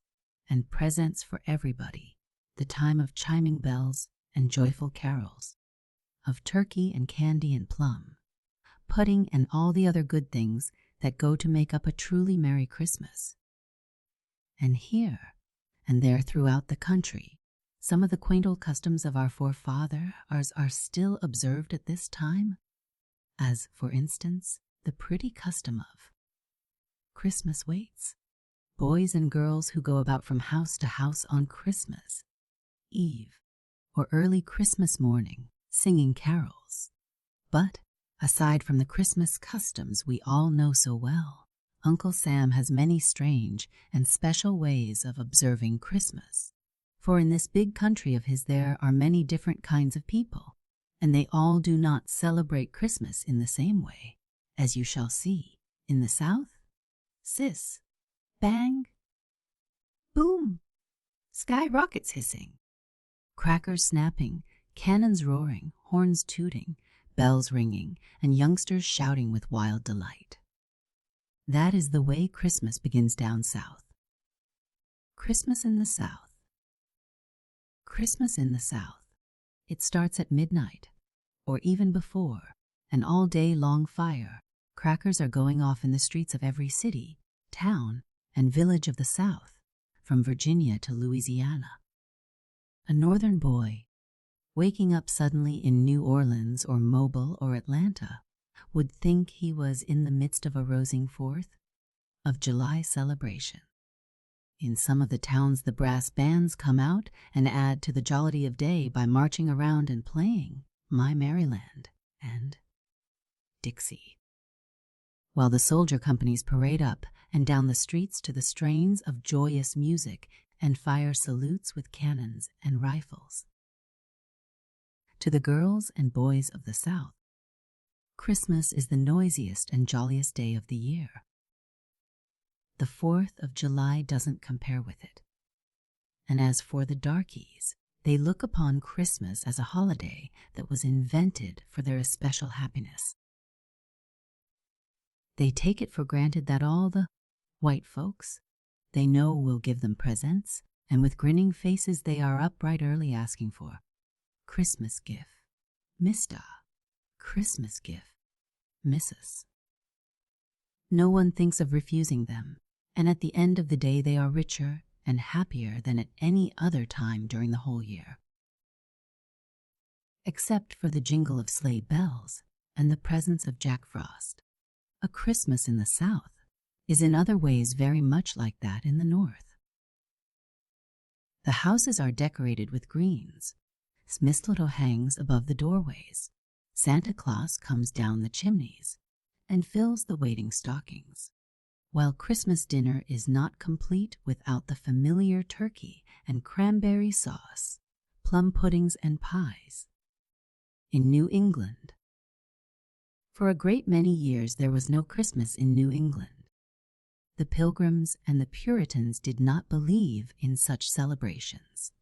and presents for everybody, the time of chiming bells and joyful carols, of turkey and candy and plum, pudding and all the other good things that go to make up a truly merry Christmas. And here and there throughout the country, some of the quaint old customs of our forefathers are still observed at this time, as, for instance, the pretty custom of Christmas waits, boys and girls who go about from house to house on Christmas Eve or early Christmas morning singing carols. But aside from the Christmas customs we all know so well, Uncle Sam has many strange and special ways of observing Christmas. For in this big country of his there are many different kinds of people, and they all do not celebrate Christmas in the same way, as you shall see. In the South, sis, bang, boom, skyrockets hissing, crackers snapping, cannons roaring, horns tooting, bells ringing, and youngsters shouting with wild delight. That is the way Christmas begins down south. Christmas in the South. Christmas in the South. It starts at midnight, or even before, an all-day-long fire. Crackers are going off in the streets of every city, town, and village of the South, from Virginia to Louisiana. A northern boy, waking up suddenly in New Orleans or Mobile or Atlanta, would think he was in the midst of a rosing 4th of July celebration. In some of the towns, the brass bands come out and add to the jollity of day by marching around and playing My Maryland and Dixie, while the soldier companies parade up and down the streets to the strains of joyous music and fire salutes with cannons and rifles. To the girls and boys of the South, Christmas is the noisiest and jolliest day of the year. The 4th of July doesn't compare with it. And as for the darkies, they look upon Christmas as a holiday that was invented for their especial happiness. They take it for granted that all the white folks they know will give them presents, and with grinning faces they are up bright early asking for Christmas gift, Mr. Christmas gift, Mrs. No one thinks of refusing them, and at the end of the day they are richer and happier than at any other time during the whole year. Except for the jingle of sleigh bells and the presence of Jack Frost, a Christmas in the South is in other ways very much like that in the North. The houses are decorated with greens. Mistletoe hangs above the doorways. Santa Claus comes down the chimneys and fills the waiting stockings. while Christmas dinner is not complete without the familiar turkey and cranberry sauce, plum puddings and pies. In New England. For a great many years there was no Christmas in New England. The Pilgrims and the Puritans did not believe in such celebrations.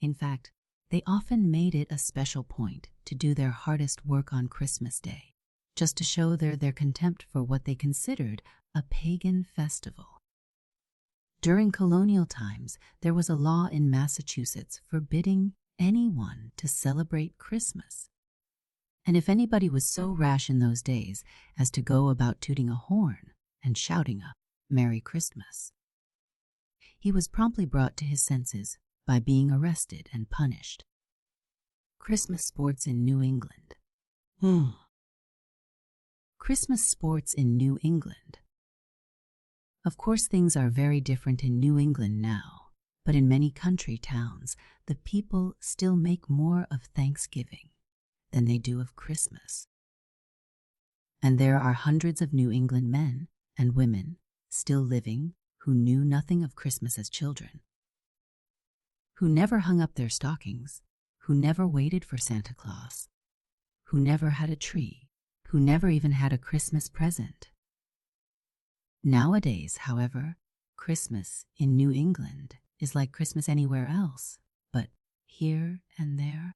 In fact, they often made it a special point to do their hardest work on Christmas Day, just to show their contempt for what they considered a pagan festival. During colonial times, there was a law in Massachusetts forbidding anyone to celebrate Christmas. And if anybody was so rash in those days as to go about tooting a horn and shouting a Merry Christmas, he was promptly brought to his senses by being arrested and punished. Christmas sports in New England. Christmas sports in New England. Of course, things are very different in New England now, but in many country towns, the people still make more of Thanksgiving than they do of Christmas. And there are hundreds of New England men and women still living who knew nothing of Christmas as children, who never hung up their stockings, who never waited for Santa Claus, who never had a tree, who never even had a Christmas present. Nowadays, however, Christmas in New England is like Christmas anywhere else, but here and there,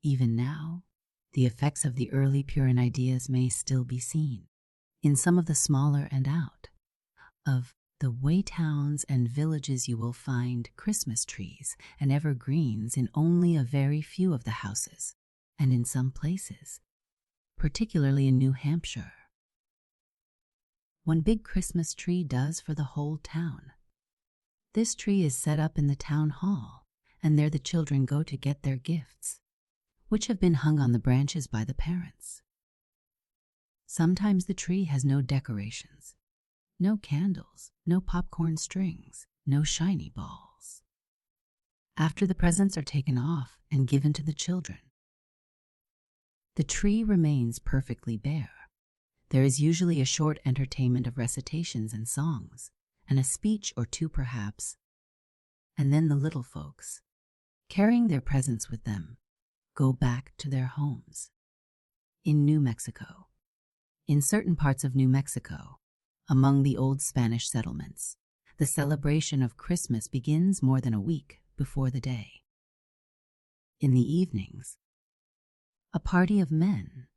even now, the effects of the early Puritan ideas may still be seen in some of the smaller and out of the way towns and villages. You will find Christmas trees and evergreens in only a very few of the houses, and in some places, particularly in New Hampshire, one big Christmas tree does for the whole town. This tree is set up in the town hall, and there the children go to get their gifts, which have been hung on the branches by the parents. Sometimes the tree has no decorations, no candles, no popcorn strings, no shiny balls. After the presents are taken off and given to the children, the tree remains perfectly bare. There is usually a short entertainment of recitations and songs, and a speech or two perhaps, and then the little folks, carrying their presents with them, go back to their homes. In New Mexico. In certain parts of New Mexico, among the old Spanish settlements, the celebration of Christmas begins more than a week before the day. In the evenings, a party of men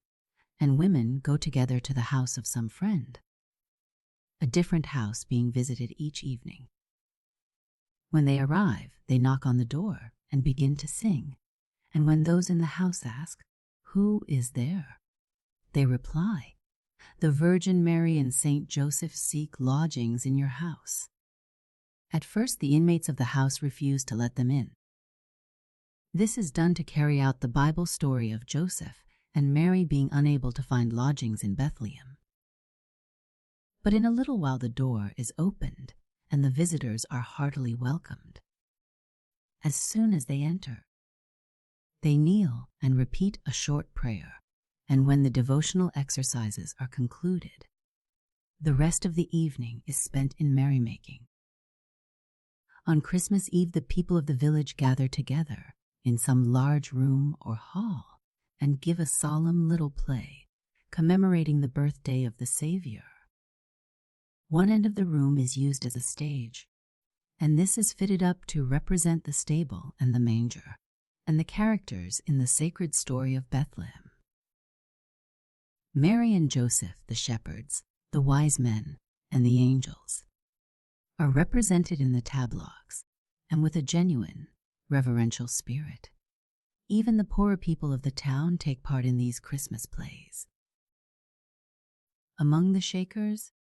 and women go together to the house of some friend, a different house being visited each evening. When they arrive, they knock on the door and begin to sing, and when those in the house ask, "Who is there?" they reply, "The Virgin Mary and Saint Joseph seek lodgings in your house." At first, the inmates of the house refuse to let them in. This is done to carry out the Bible story of Joseph and Mary being unable to find lodgings in Bethlehem. But in a little while the door is opened and the visitors are heartily welcomed. As soon as they enter, they kneel and repeat a short prayer, and when the devotional exercises are concluded, the rest of the evening is spent in merrymaking. On Christmas Eve, the people of the village gather together in some large room or hall and give a solemn little play commemorating the birthday of the Savior. One end of the room is used as a stage, and this is fitted up to represent the stable and the manger, and the characters in the sacred story of Bethlehem. Mary and Joseph, the shepherds, the wise men, and the angels are represented in the tableaux, and with a genuine, reverential spirit. Even the poorer people of the town take part in these Christmas plays. Among the Shakers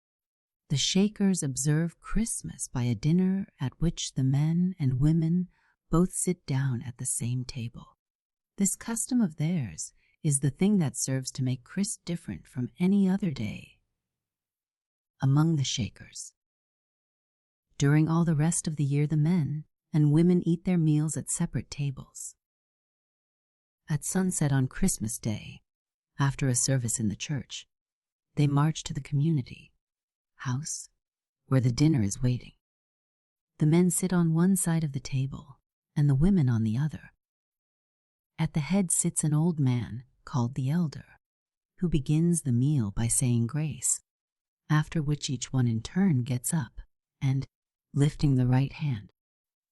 observe Christmas by a dinner at which the men and women both sit down at the same table. This custom of theirs is the thing that serves to make Christ different from any other day. Among the Shakers. During all the rest of the year, the men and women eat their meals at separate tables. At sunset on Christmas Day, after a service in the church, they march to the community, house where the dinner is waiting. The men sit on one side of the table and the women on the other. At the head sits an old man called the elder, who begins the meal by saying grace, after which each one in turn gets up and, lifting the right hand,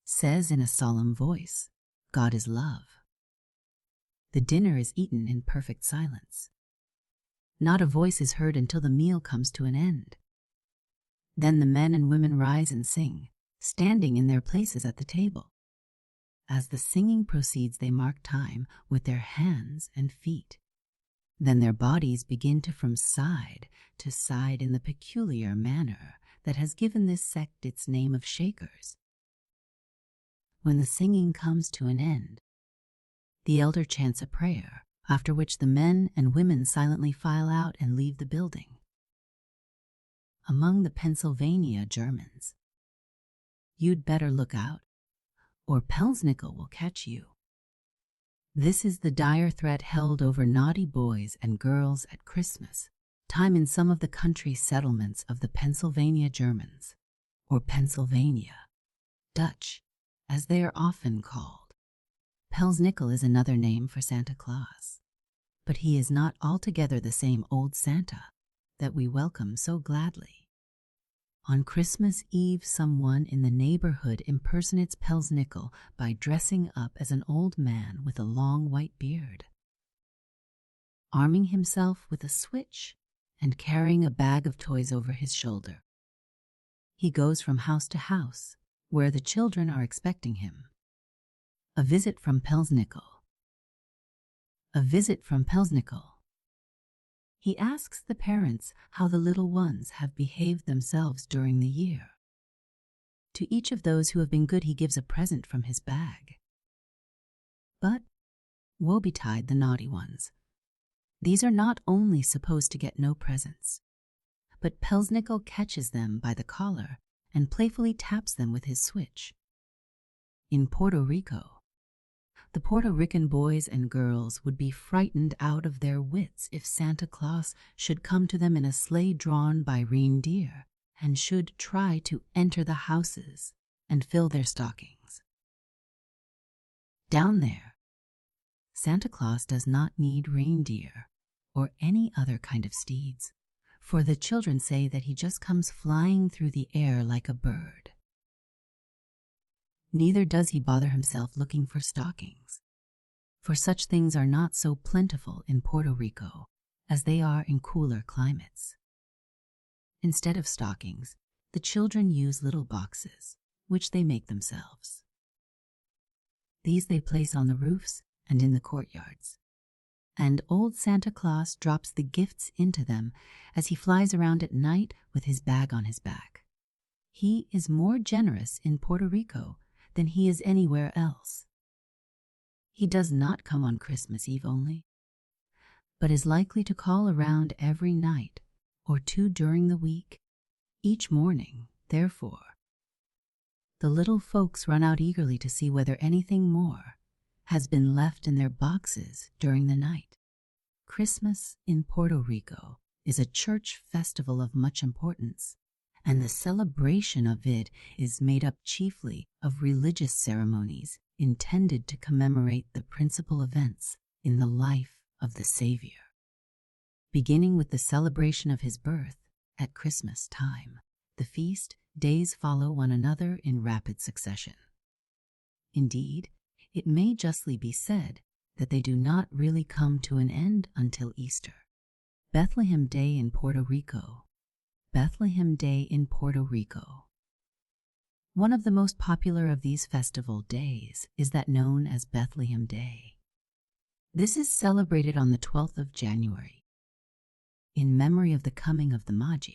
says in a solemn voice, "God is love." The dinner is eaten in perfect silence. Not a voice is heard until the meal comes to an end. Then the men and women rise and sing, standing in their places at the table. As the singing proceeds, they mark time with their hands and feet. Then their bodies begin to from side to side in the peculiar manner that has given this sect its name of Shakers. When the singing comes to an end, the elder chants a prayer, after which the men and women silently file out and leave the building. Among the Pennsylvania Germans, you'd better look out, or Pelsnickel will catch you. This is the dire threat held over naughty boys and girls at Christmas time in some of the country settlements of the Pennsylvania Germans, or Pennsylvania Dutch, as they are often called. Pelsnickel is another name for Santa Claus, but he is not altogether the same old Santa that we welcome so gladly. On Christmas Eve, someone in the neighborhood impersonates Pelsnickel by dressing up as an old man with a long white beard, arming himself with a switch and carrying a bag of toys over his shoulder. He goes from house to house where the children are expecting him. A visit from Pelsnickel. A visit from Pelsnickel. He asks the parents how the little ones have behaved themselves during the year. To each of those who have been good he gives a present from his bag. But woe betide the naughty ones. These are not only supposed to get no presents, but Pelsnickel catches them by the collar and playfully taps them with his switch. In Puerto Rico, the Puerto Rican boys and girls would be frightened out of their wits if Santa Claus should come to them in a sleigh drawn by reindeer and should try to enter the houses and fill their stockings. Down there, Santa Claus does not need reindeer or any other kind of steeds, for the children say that he just comes flying through the air like a bird. Neither does he bother himself looking for stockings, for such things are not so plentiful in Puerto Rico as they are in cooler climates. Instead of stockings, the children use little boxes, which they make themselves. These they place on the roofs and in the courtyards, and old Santa Claus drops the gifts into them as he flies around at night with his bag on his back. He is more generous in Puerto Rico than he is anywhere else. He does not come on Christmas Eve only, but is likely to call around every night or two during the week, each morning, therefore. The little folks run out eagerly to see whether anything more has been left in their boxes during the night. Christmas in Puerto Rico is a church festival of much importance, and the celebration of it is made up chiefly of religious ceremonies intended to commemorate the principal events in the life of the Savior, beginning with the celebration of his birth at Christmas time. The feast days follow one another in rapid succession. Indeed, it may justly be said that they do not really come to an end until Easter. Bethlehem Day in Puerto Rico. Bethlehem Day in Puerto Rico. One of the most popular of these festival days is that known as Bethlehem Day. This is celebrated on the 12th of January, in memory of the coming of the Magi.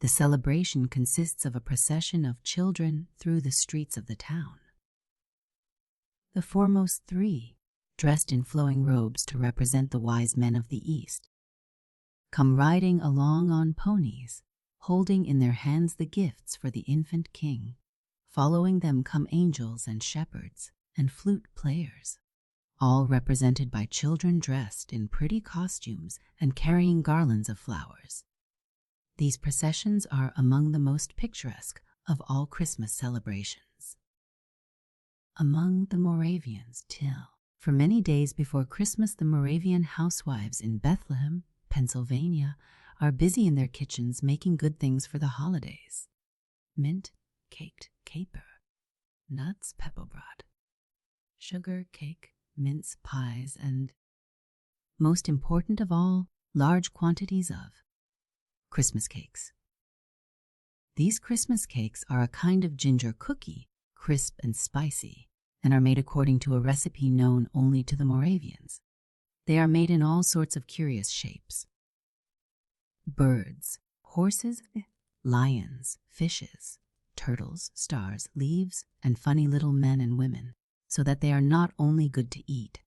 The celebration consists of a procession of children through the streets of the town. The foremost three, dressed in flowing robes to represent the wise men of the East, come riding along on ponies, holding in their hands the gifts for the infant king. Following them come angels and shepherds and flute players, all represented by children dressed in pretty costumes and carrying garlands of flowers. These processions are among the most picturesque of all Christmas celebrations. Among the Moravians, till for many days before Christmas, the Moravian housewives in Bethlehem, Pennsylvania, are busy in their kitchens making good things for the holidays. Mint, caked caper, nuts, pepperbrod, sugar, cake, mince pies, and, most important of all, large quantities of Christmas cakes. These Christmas cakes are a kind of ginger cookie, crisp and spicy, and are made according to a recipe known only to the Moravians. They are made in all sorts of curious shapes: birds, horses, lions, fishes, turtles, stars, leaves, and funny little men and women, so that they are not only good to eat,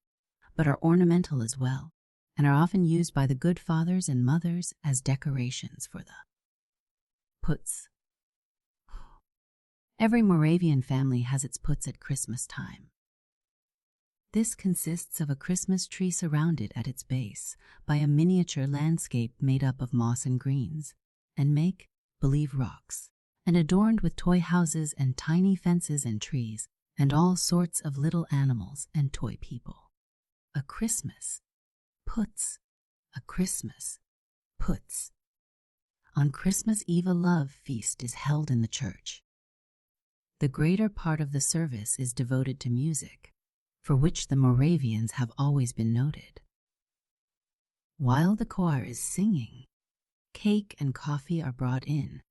but are ornamental as well, and are often used by the good fathers and mothers as decorations for the puts. Every Moravian family has its puts at Christmas time. This consists of a Christmas tree surrounded at its base by a miniature landscape made up of moss and greens, and make-believe rocks, and adorned with toy houses and tiny fences and trees, and all sorts of little animals and toy people. A Christmas puts. A Christmas puts. On Christmas Eve, a love feast is held in the church. The greater part of the service is devoted to music, for which the Moravians have always been noted. While the choir is singing, cake and coffee are brought in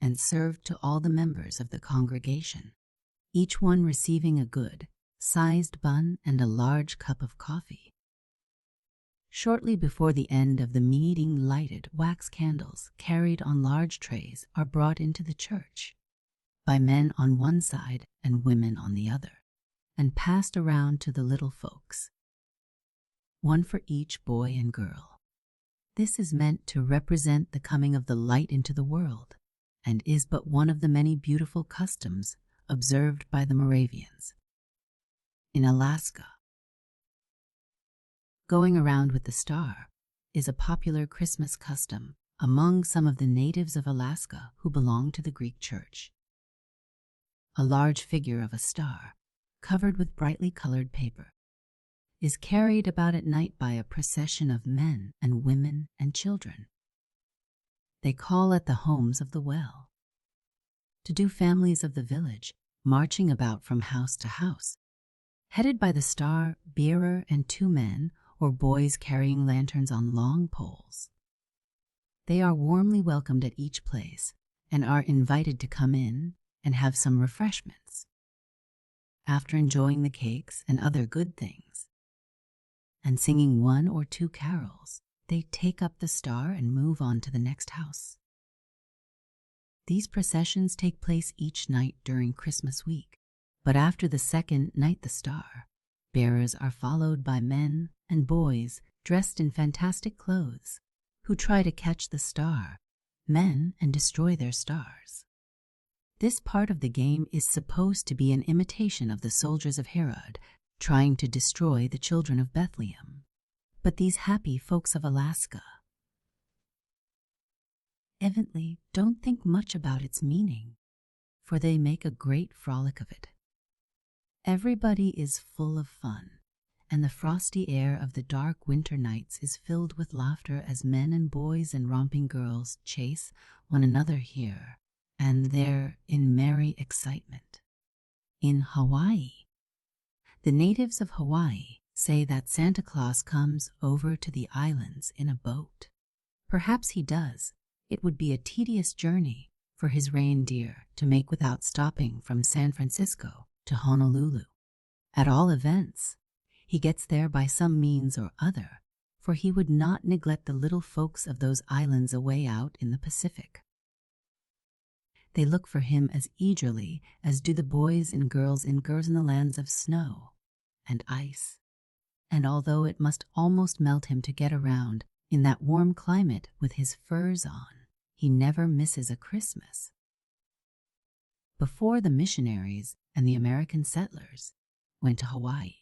and served to all the members of the congregation, each one receiving a good-sized bun and a large cup of coffee. Shortly before the end of the meeting, lighted wax candles carried on large trays are brought into the church by men on one side and women on the other, and passed around to the little folks, one for each boy and girl. This is meant to represent the coming of the light into the world, and is but one of the many beautiful customs observed by the Moravians. In Alaska, going around with the star is a popular Christmas custom among some of the natives of Alaska who belong to the Greek Church. A large figure of a star, covered with brightly colored paper, is carried about at night by a procession of men and women and children. They call at the homes of the well, to do families of the village, marching about from house to house, headed by the star bearer and 2 men or boys carrying lanterns on long poles. They are warmly welcomed at each place and are invited to come in and have some refreshments. After enjoying the cakes and other good things, and singing 1 or 2 carols, they take up the star and move on to the next house. These processions take place each night during Christmas week, but after the second night the star bearers are followed by men and boys dressed in fantastic clothes who try to catch the star men and destroy their stars. This part of the game is supposed to be an imitation of the soldiers of Herod trying to destroy the children of Bethlehem. But these happy folks of Alaska evidently don't think much about its meaning, for they make a great frolic of it. Everybody is full of fun, and the frosty air of the dark winter nights is filled with laughter as men and boys and romping girls chase one another here and there in merry excitement. In Hawaii, the natives of Hawaii say that Santa Claus comes over to the islands in a boat. Perhaps he does. It would be a tedious journey for his reindeer to make without stopping from San Francisco to Honolulu. At all events, he gets there by some means or other, for he would not neglect the little folks of those islands away out in the Pacific. They look for him as eagerly as do the boys and girls in the lands of snow and ice. And although it must almost melt him to get around in that warm climate with his furs on, he never misses a Christmas. Before the missionaries and the American settlers went to Hawaii,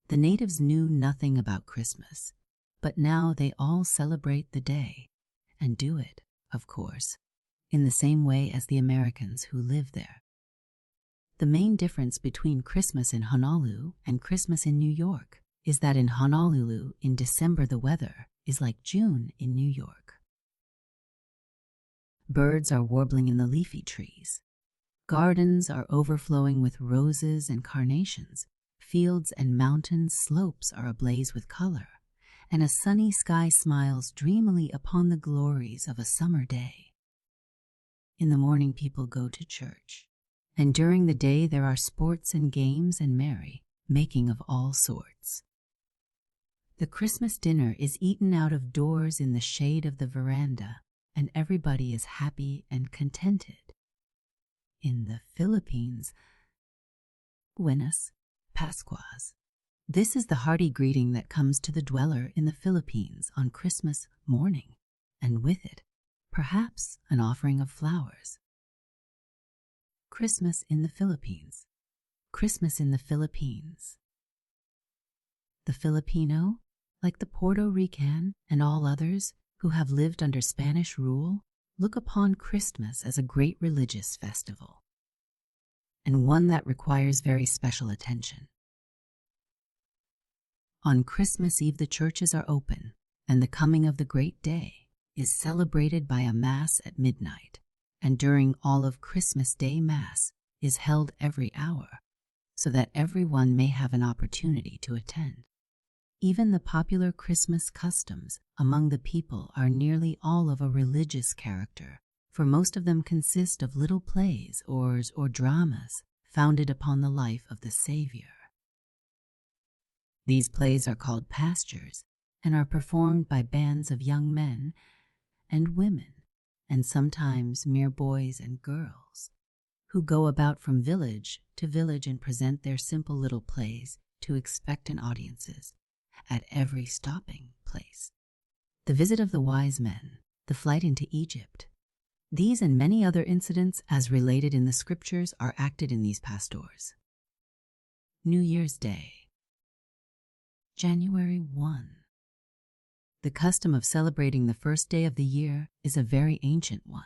the natives knew nothing about Christmas, but now they all celebrate the day and do it of course, in the same way as the Americans who live there. The main difference between Christmas in Honolulu and Christmas in New York is that in Honolulu, in December, the weather is like June in New York. Birds are warbling in the leafy trees. Gardens are overflowing with roses and carnations. Fields and mountain slopes are ablaze with color, and a sunny sky smiles dreamily upon the glories of a summer day. In the morning, people go to church, and during the day there are sports and games and merry making of all sorts. The Christmas dinner is eaten out of doors in the shade of the veranda, and everybody is happy and contented. In the Philippines, Buenas Pascuas. This is the hearty greeting that comes to the dweller in the Philippines on Christmas morning, and with it, perhaps an offering of flowers. Christmas in the Philippines. Christmas in the Philippines. The Filipino, like the Puerto Rican and all others who have lived under Spanish rule, look upon Christmas as a great religious festival, and one that requires very special attention. On Christmas Eve, the churches are open, and the coming of the great day is celebrated by a Mass at midnight, and during all of Christmas Day, Mass is held every hour, so that everyone may have an opportunity to attend. Even the popular Christmas customs among the people are nearly all of a religious character, for most of them consist of little plays or dramas founded upon the life of the Savior. These plays are called pastures and are performed by bands of young men and women, and sometimes mere boys and girls, who go about from village to village and present their simple little plays to expectant audiences at every stopping place. The visit of the wise men, the flight into Egypt, these and many other incidents as related in the scriptures are acted in these pastors. New Year's Day. January 1. The custom of celebrating the first day of the year is a very ancient one.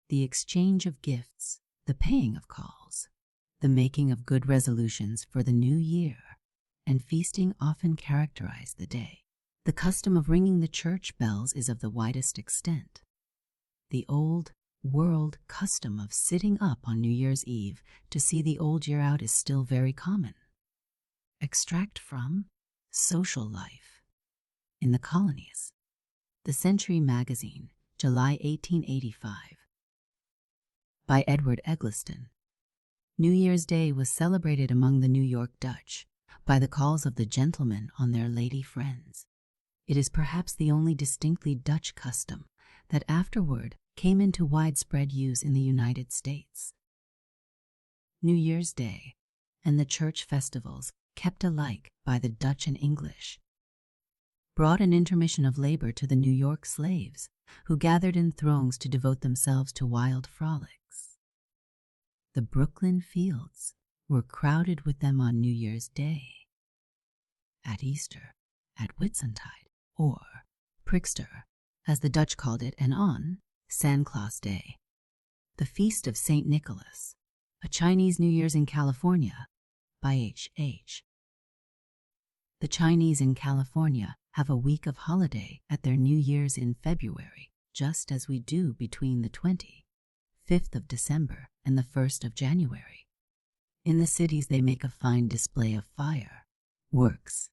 The exchange of gifts, the paying of calls, the making of good resolutions for the new year, and feasting often characterize the day. The custom of ringing the church bells is of the widest extent. The old world custom of sitting up on New Year's Eve to see the old year out is still very common. Extract from Social Life in the Colonies. The Century Magazine, July 1885. By Edward Eggleston. New Year's Day was celebrated among the New York Dutch by the calls of the gentlemen on their lady friends. It is perhaps the only distinctly Dutch custom that afterward came into widespread use in the United States. New Year's Day and the church festivals, kept alike by the Dutch and English, brought an intermission of labor to the New York slaves, who gathered in throngs to devote themselves to wild frolics. The Brooklyn fields were crowded with them on New Year's Day, at Easter, at Whitsuntide, or Prickster, as the Dutch called it, and on Sandclaus Day, the feast of St. Nicholas, a Chinese New Year's in California, by H.H. The Chinese in California have a week of holiday at their New Year's in February, just as we do between the 25th of December and the 1st of January. In the cities they make a fine display of fireworks.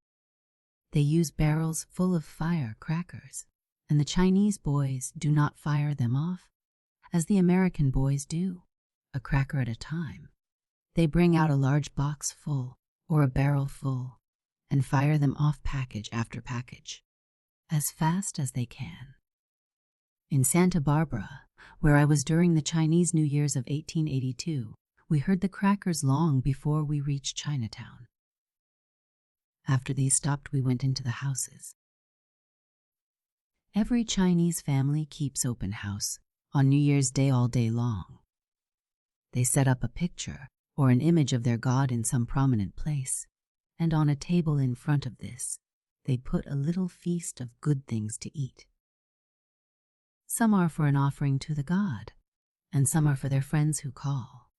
They use barrels full of firecrackers, and the Chinese boys do not fire them off, as the American boys do, a cracker at a time. They bring out a large box full, or a barrel full, and fire them off package after package, as fast as they can. In Santa Barbara, where I was during the Chinese New Year's of 1882, we heard the crackers long before we reached Chinatown. After these stopped, we went into the houses. Every Chinese family keeps open house on New Year's Day all day long. They set up a picture or an image of their god in some prominent place, and on a table in front of this, they put a little feast of good things to eat. Some are for an offering to the god, and some are for their friends who call.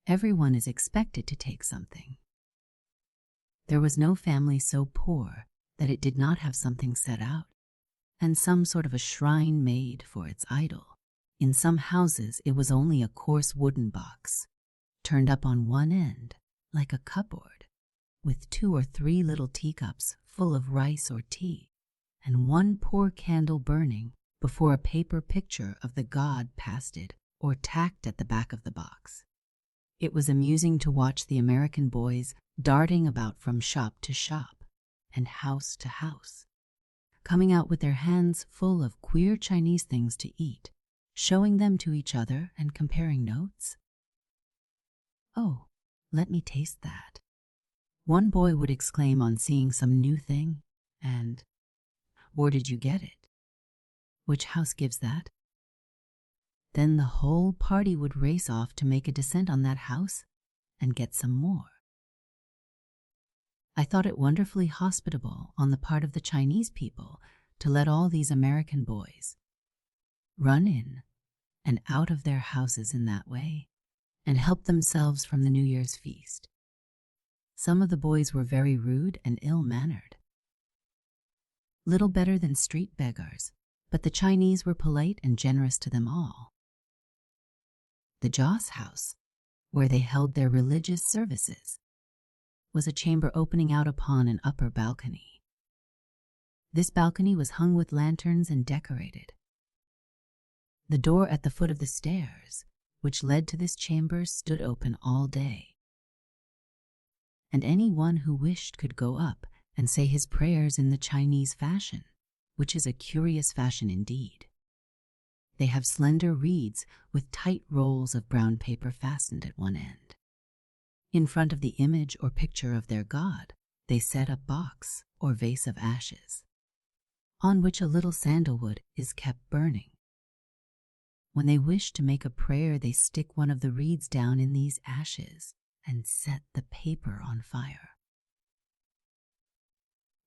Everyone is expected to take something. There was no family so poor that it did not have something set out, and some sort of a shrine made for its idol. In some houses it was only a coarse wooden box, turned up on one end like a cupboard, with 2 or 3 little teacups full of rice or tea, and one poor candle burning before a paper picture of the god pasted or tacked at the back of the box. It was amusing to watch the American boys darting about from shop to shop and house to house, coming out with their hands full of queer Chinese things to eat, showing them to each other and comparing notes. "Oh, let me taste that," one boy would exclaim on seeing some new thing, and, "Where did you get it? Which house gives that?" Then the whole party would race off to make a descent on that house and get some more. I thought it wonderfully hospitable on the part of the Chinese people to let all these American boys run in and out of their houses in that way and help themselves from the New Year's feast. Some of the boys were very rude and ill-mannered, little better than street beggars, but the Chinese were polite and generous to them all. The Joss house, where they held their religious services, was a chamber opening out upon an upper balcony. This balcony was hung with lanterns and decorated. The door at the foot of the stairs, which led to this chamber, stood open all day, and any one who wished could go up and say his prayers in the Chinese fashion, which is a curious fashion indeed. They have slender reeds with tight rolls of brown paper fastened at one end. In front of the image or picture of their god, they set a box or vase of ashes, on which a little sandalwood is kept burning. When they wish to make a prayer, they stick one of the reeds down in these ashes and set the paper on fire.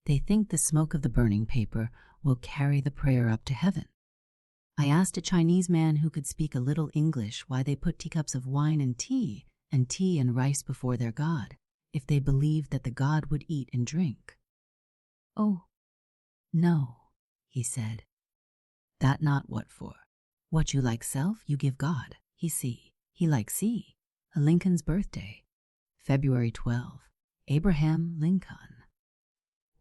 They think the smoke of the burning paper will carry the prayer up to heaven. I asked a Chinese man who could speak a little English why they put teacups of wine and tea and rice before their god, if they believed that the god would eat and drink. "Oh, no," he said, "that not what for. What you like self, you give God. He see, he like see." A Lincoln's birthday, February 12, Abraham Lincoln.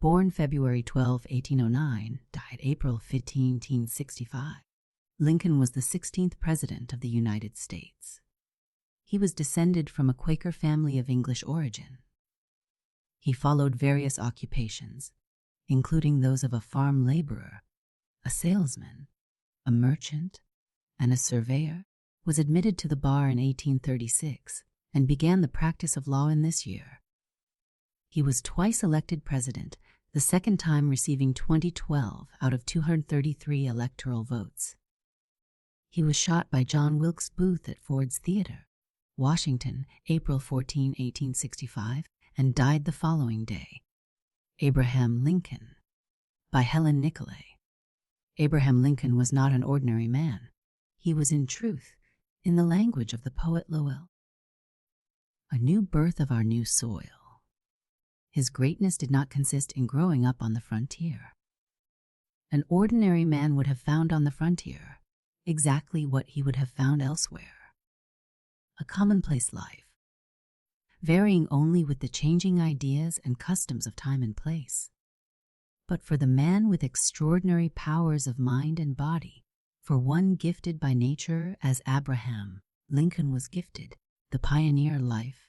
Born February 12, 1809, died April 15, 1865. Lincoln was the 16th President of the United States. He was descended from a Quaker family of English origin. He followed various occupations, including those of a farm laborer, a salesman, a merchant, and a surveyor, was admitted to the bar in 1836 and began the practice of law in this year. He was twice elected president, the second time receiving 2012 out of 233 electoral votes. He was shot by John Wilkes Booth at Ford's Theater, Washington, April 14, 1865, and died the following day. Abraham Lincoln, by Helen Nicolay. Abraham Lincoln was not an ordinary man. He was, in truth, in the language of the poet Lowell, a new birth of our new soil. His greatness did not consist in growing up on the frontier. An ordinary man would have found on the frontier exactly what he would have found elsewhere: a commonplace life, varying only with the changing ideas and customs of time and place. But for the man with extraordinary powers of mind and body, for one gifted by nature as Abraham Lincoln was gifted, the pioneer life,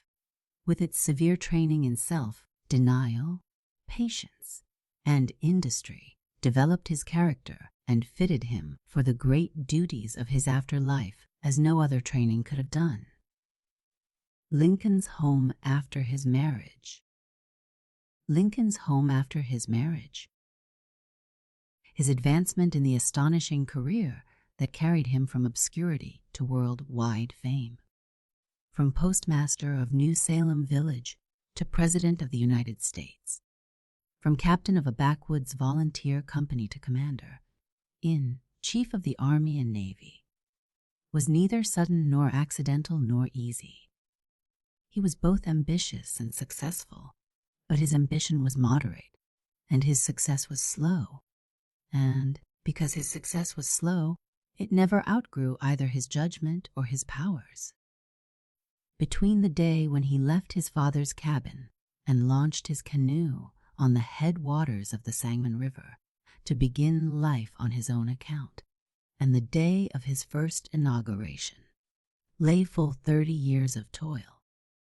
with its severe training in self-denial, patience, and industry, developed his character and fitted him for the great duties of his afterlife as no other training could have done. Lincoln's home after his marriage. Lincoln's home after his marriage. His advancement in the astonishing career that carried him from obscurity to worldwide fame. From postmaster of New Salem Village to President of the United States. From captain of a backwoods volunteer company to commander, in chief of the Army and Navy, was neither sudden nor accidental nor easy. He was both ambitious and successful, but his ambition was moderate, and his success was slow. And because his success was slow, it never outgrew either his judgment or his powers. Between the day when he left his father's cabin and launched his canoe on the headwaters of the Sangamon River to begin life on his own account, and the day of his first inauguration, lay full 30 years of toil,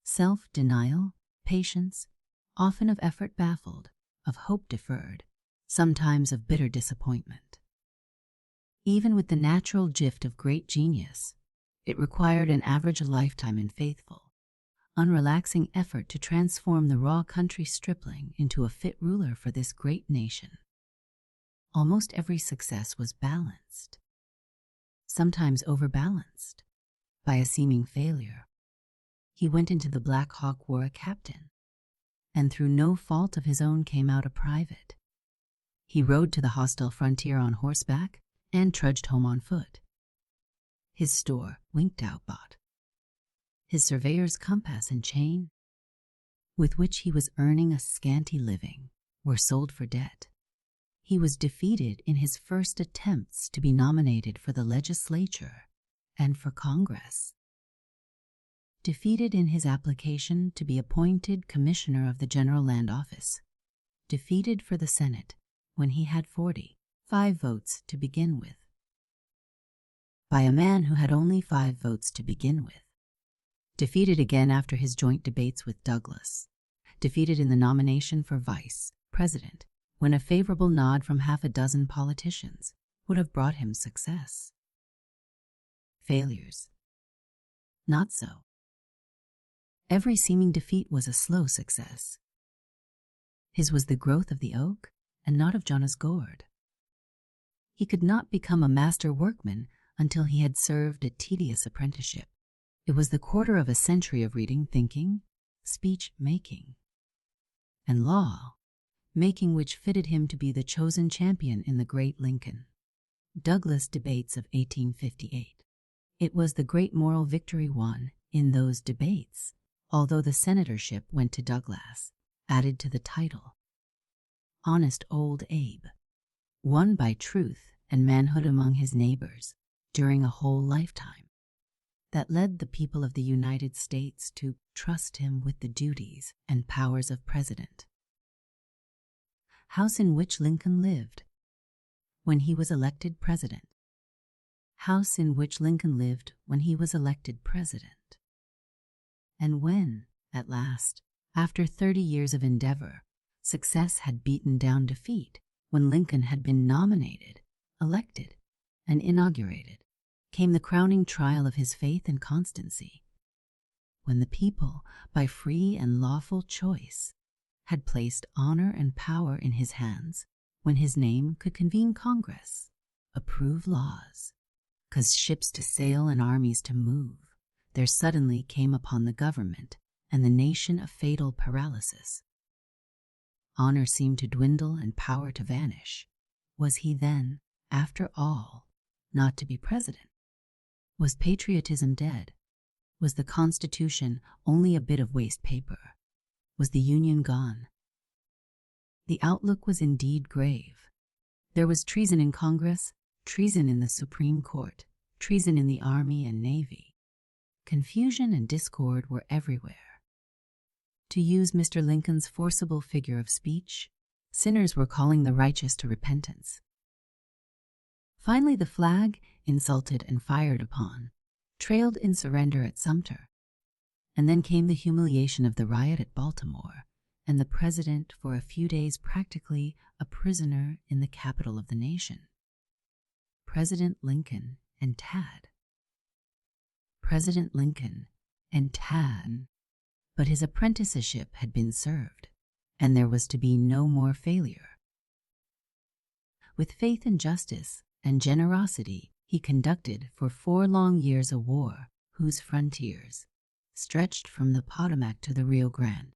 self-denial, patience, often of effort baffled, of hope deferred, sometimes of bitter disappointment. Even with the natural gift of great genius, it required an average lifetime in faithful, unrelaxing effort to transform the raw country stripling into a fit ruler for this great nation. Almost every success was balanced, sometimes overbalanced, by a seeming failure. He went into the Black Hawk War a captain, and through no fault of his own came out a private. He rode to the hostile frontier on horseback and trudged home on foot. His store winked out bought. His surveyor's compass and chain, with which he was earning a scanty living, were sold for debt. He was defeated in his first attempts to be nominated for the legislature and for Congress. Defeated in his application to be appointed Commissioner of the General Land Office. Defeated for the Senate when he had 45 votes to begin with. By a man who had only 5 votes to begin with. Defeated again after his joint debates with Douglas. Defeated in the nomination for vice president when a favorable nod from half a dozen politicians would have brought him success. Failures. Not so. Every seeming defeat was a slow success. His was the growth of the oak and not of Jonas Gourd. He could not become a master workman until he had served a tedious apprenticeship. It was the quarter of a century of reading, thinking, speech-making, and law-making which fitted him to be the chosen champion in the great Lincoln Douglas debates of 1858. It was the great moral victory won in those debates, although the senatorship went to Douglas, added to the title. Honest Old Abe, won by truth and manhood among his neighbors during a whole lifetime, that led the people of the United States to trust him with the duties and powers of president. House in which Lincoln lived when he was elected president. House in which Lincoln lived when he was elected president. And when, at last, after 30 years of endeavor, success had beaten down defeat, when Lincoln had been nominated, elected, and inaugurated, came the crowning trial of his faith and constancy, when the people, by free and lawful choice, had placed honor and power in his hands, when his name could convene Congress, approve laws, cause ships to sail and armies to move, there suddenly came upon the government and the nation a fatal paralysis. Honor seemed to dwindle and power to vanish. Was he then, after all, not to be president? Was patriotism dead? Was the Constitution only a bit of waste paper? Was the Union gone? The outlook was indeed grave. There was treason in Congress, treason in the Supreme Court, treason in the Army and Navy. Confusion and discord were everywhere. To use Mr. Lincoln's forcible figure of speech, sinners were calling the righteous to repentance. Finally, the flag, insulted and fired upon, trailed in surrender at Sumter. And then came the humiliation of the riot at Baltimore, and the president for a few days practically a prisoner in the capital of the nation. President Lincoln and Tad. President Lincoln and Tad. But his apprenticeship had been served, and there was to be no more failure. With faith and justice and generosity, he conducted for 4 long years a war whose frontiers stretched from the Potomac to the Rio Grande,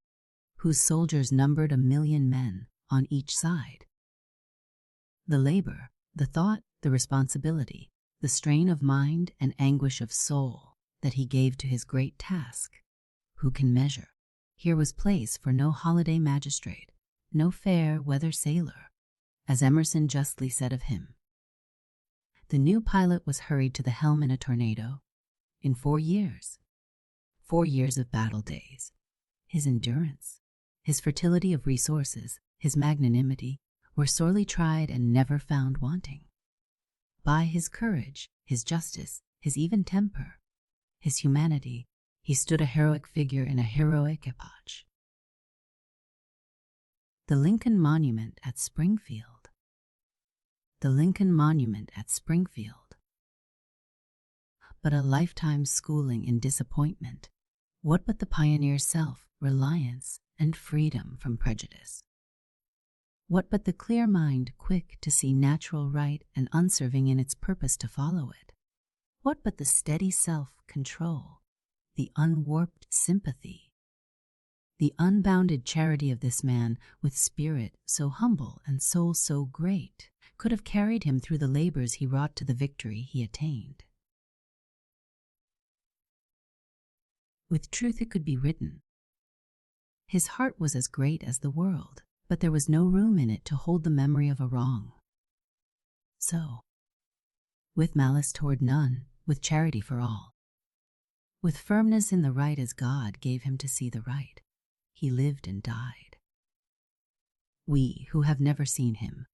whose soldiers numbered 1,000,000 men on each side. The labor The thought, the responsibility, the strain of mind and anguish of soul that he gave to his great task, who can measure? Here was place for no holiday magistrate, no fair weather sailor, as Emerson justly said of him. The new pilot was hurried to the helm in a tornado. In 4 years of battle days, his endurance, his fertility of resources, his magnanimity were sorely tried and never found wanting. By his courage, his justice, his even temper, his humanity, he stood a heroic figure in a heroic epoch. The Lincoln Monument at Springfield. The Lincoln Monument at Springfield. But a lifetime's schooling in disappointment. What but the pioneer's self-reliance and freedom from prejudice? What but the clear mind quick to see natural right and unswerving in its purpose to follow it? What but the steady self-control, the unwarped sympathy, the unbounded charity of this man with spirit so humble and soul so great could have carried him through the labors he wrought to the victory he attained? With truth it could be written, his heart was as great as the world, but there was no room in it to hold the memory of a wrong. So, with malice toward none, with charity for all, with firmness in the right as God gave him to see the right, he lived and died. We, who have never seen him,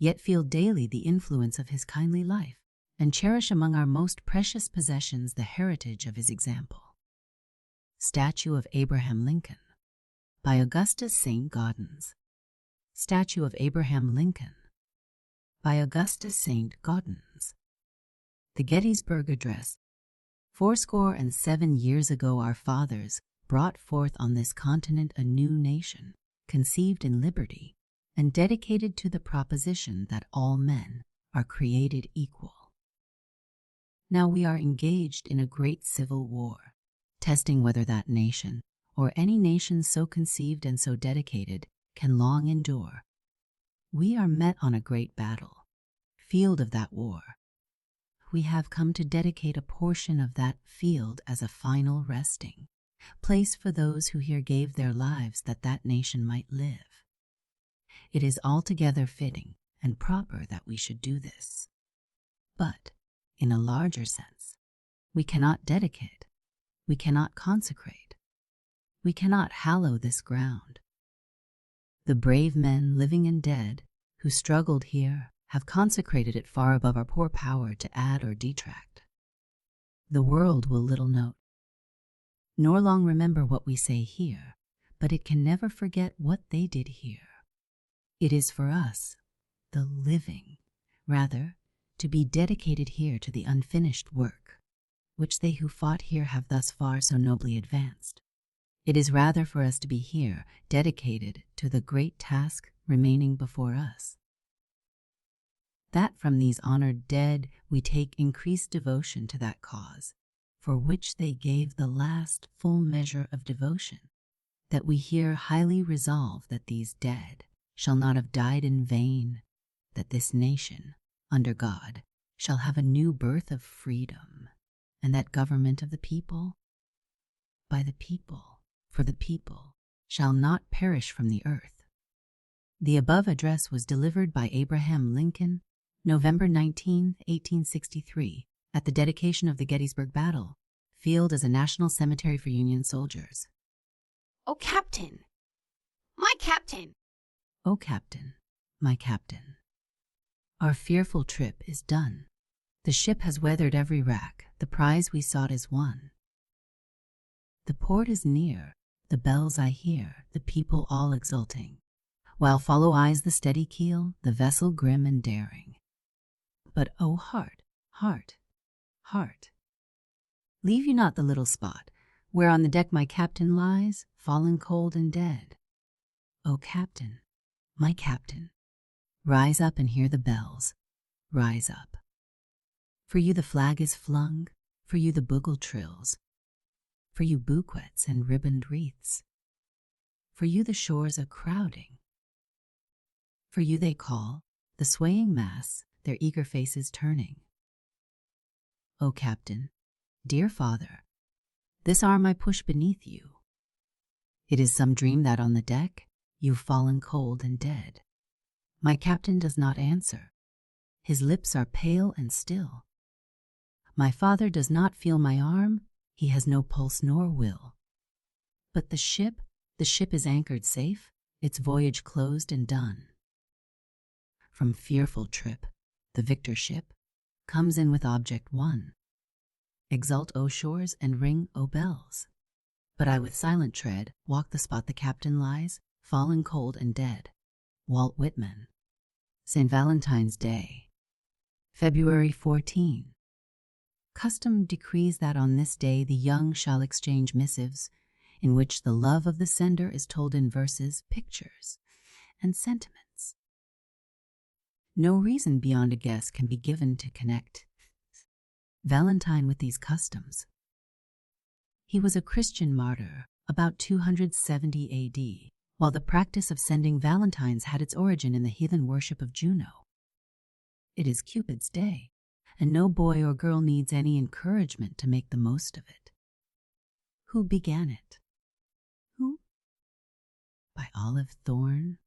yet feel daily the influence of his kindly life, and cherish among our most precious possessions the heritage of his example. Statue of Abraham Lincoln, by Augustus St. Gaudens. Statue of Abraham Lincoln, by Augustus St. Gaudens. The Gettysburg Address. 87 years ago our fathers brought forth on this continent a new nation, conceived in liberty, and dedicated to the proposition that all men are created equal. Now we are engaged in a great civil war, testing whether that nation, or any nation so conceived and so dedicated, can long endure. We are met on a great battle, field of that war. We have come to dedicate a portion of that field as a final resting place for those who here gave their lives that that nation might live. It is altogether fitting and proper that we should do this. But, in a larger sense, we cannot dedicate, we cannot consecrate, we cannot hallow this ground. The brave men, living and dead, who struggled here, have consecrated it far above our poor power to add or detract. The world will little note, nor long remember what we say here, but it can never forget what they did here. It is for us, the living, rather, to be dedicated here to the unfinished work, which they who fought here have thus far so nobly advanced. It is rather for us to be here, dedicated to the great task remaining before us. That from these honored dead we take increased devotion to that cause, for which they gave the last full measure of devotion, that we here highly resolve that these dead shall not have died in vain, that this nation, under God, shall have a new birth of freedom, and that government of the people, by the people, for the people, shall not perish from the earth. The above address was delivered by Abraham Lincoln, November 19, 1863, at the dedication of the Gettysburg Battle, field as a national cemetery for Union soldiers. "Oh, Captain! My Captain!" O Captain, my Captain, our fearful trip is done. The ship has weathered every wrack, the prize we sought is won. The port is near, the bells I hear, the people all exulting, while follow eyes the steady keel, the vessel grim and daring. But oh heart, heart, heart, leave you not the little spot, where on the deck my Captain lies, fallen cold and dead. O Captain, my Captain, rise up and hear the bells, rise up. For you the flag is flung, for you the bugle trills, for you bouquets and ribboned wreaths, for you the shores a crowding, for you they call, the swaying mass, their eager faces turning. "O Captain, dear father, this arm I push beneath you. It is some dream that on the deck you've fallen cold and dead." My captain does not answer. His lips are pale and still. My father does not feel my arm. He has no pulse nor will. But the ship is anchored safe, its voyage closed and done. From fearful trip, the victor ship comes in with object won. Exult, O shores, and ring, O bells. But I with silent tread walk the spot the captain lies, fallen cold and dead. Walt Whitman. St. Valentine's Day, February 14. Custom decrees that on this day the young shall exchange missives, in which the love of the sender is told in verses, pictures, and sentiments. No reason beyond a guess can be given to connect Valentine with these customs. He was a Christian martyr about 270 AD, while the practice of sending valentines had its origin in the heathen worship of Juno. It is Cupid's day, and no boy or girl needs any encouragement to make the most of it. Who began it? Who? By Olive Thorne?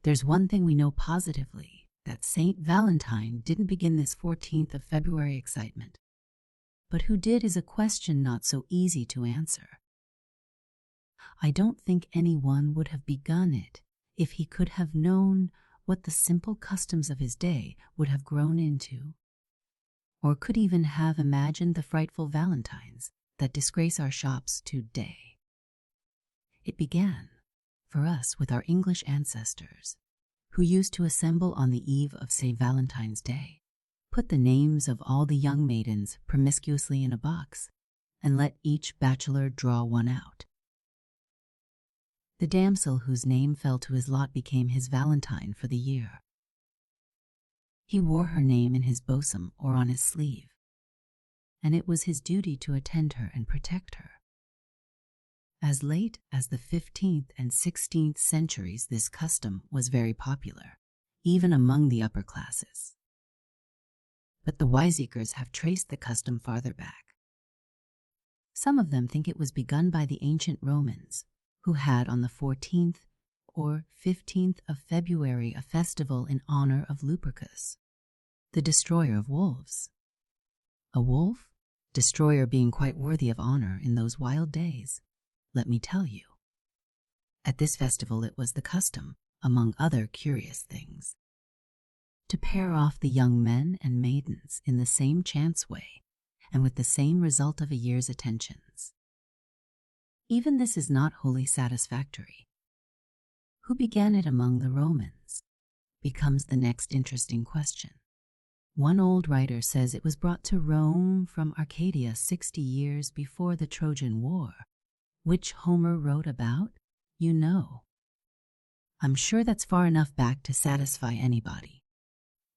There's one thing we know positively, that Saint Valentine didn't begin this 14th of February excitement. But who did is a question not so easy to answer. I don't think anyone would have begun it if he could have known what the simple customs of his day would have grown into, or could even have imagined the frightful valentines that disgrace our shops today. It began, for us, with our English ancestors, who used to assemble on the eve of St. Valentine's Day, put the names of all the young maidens promiscuously in a box, and let each bachelor draw one out. The damsel whose name fell to his lot became his Valentine for the year. He wore her name in his bosom or on his sleeve, and it was his duty to attend her and protect her. As late as the 15th and 16th centuries, this custom was very popular, even among the upper classes. But the wiseacres have traced the custom farther back. Some of them think it was begun by the ancient Romans, who had on the 14th or 15th of February a festival in honor of Lupercus, the destroyer of wolves. A wolf, destroyer being quite worthy of honor in those wild days, let me tell you. At this festival it was the custom, among other curious things, to pair off the young men and maidens in the same chance way and with the same result of a year's attentions. Even this is not wholly satisfactory. Who began it among the Romans becomes the next interesting question. One old writer says it was brought to Rome from Arcadia 60 years before the Trojan War, which Homer wrote about, you know. I'm sure that's far enough back to satisfy anybody.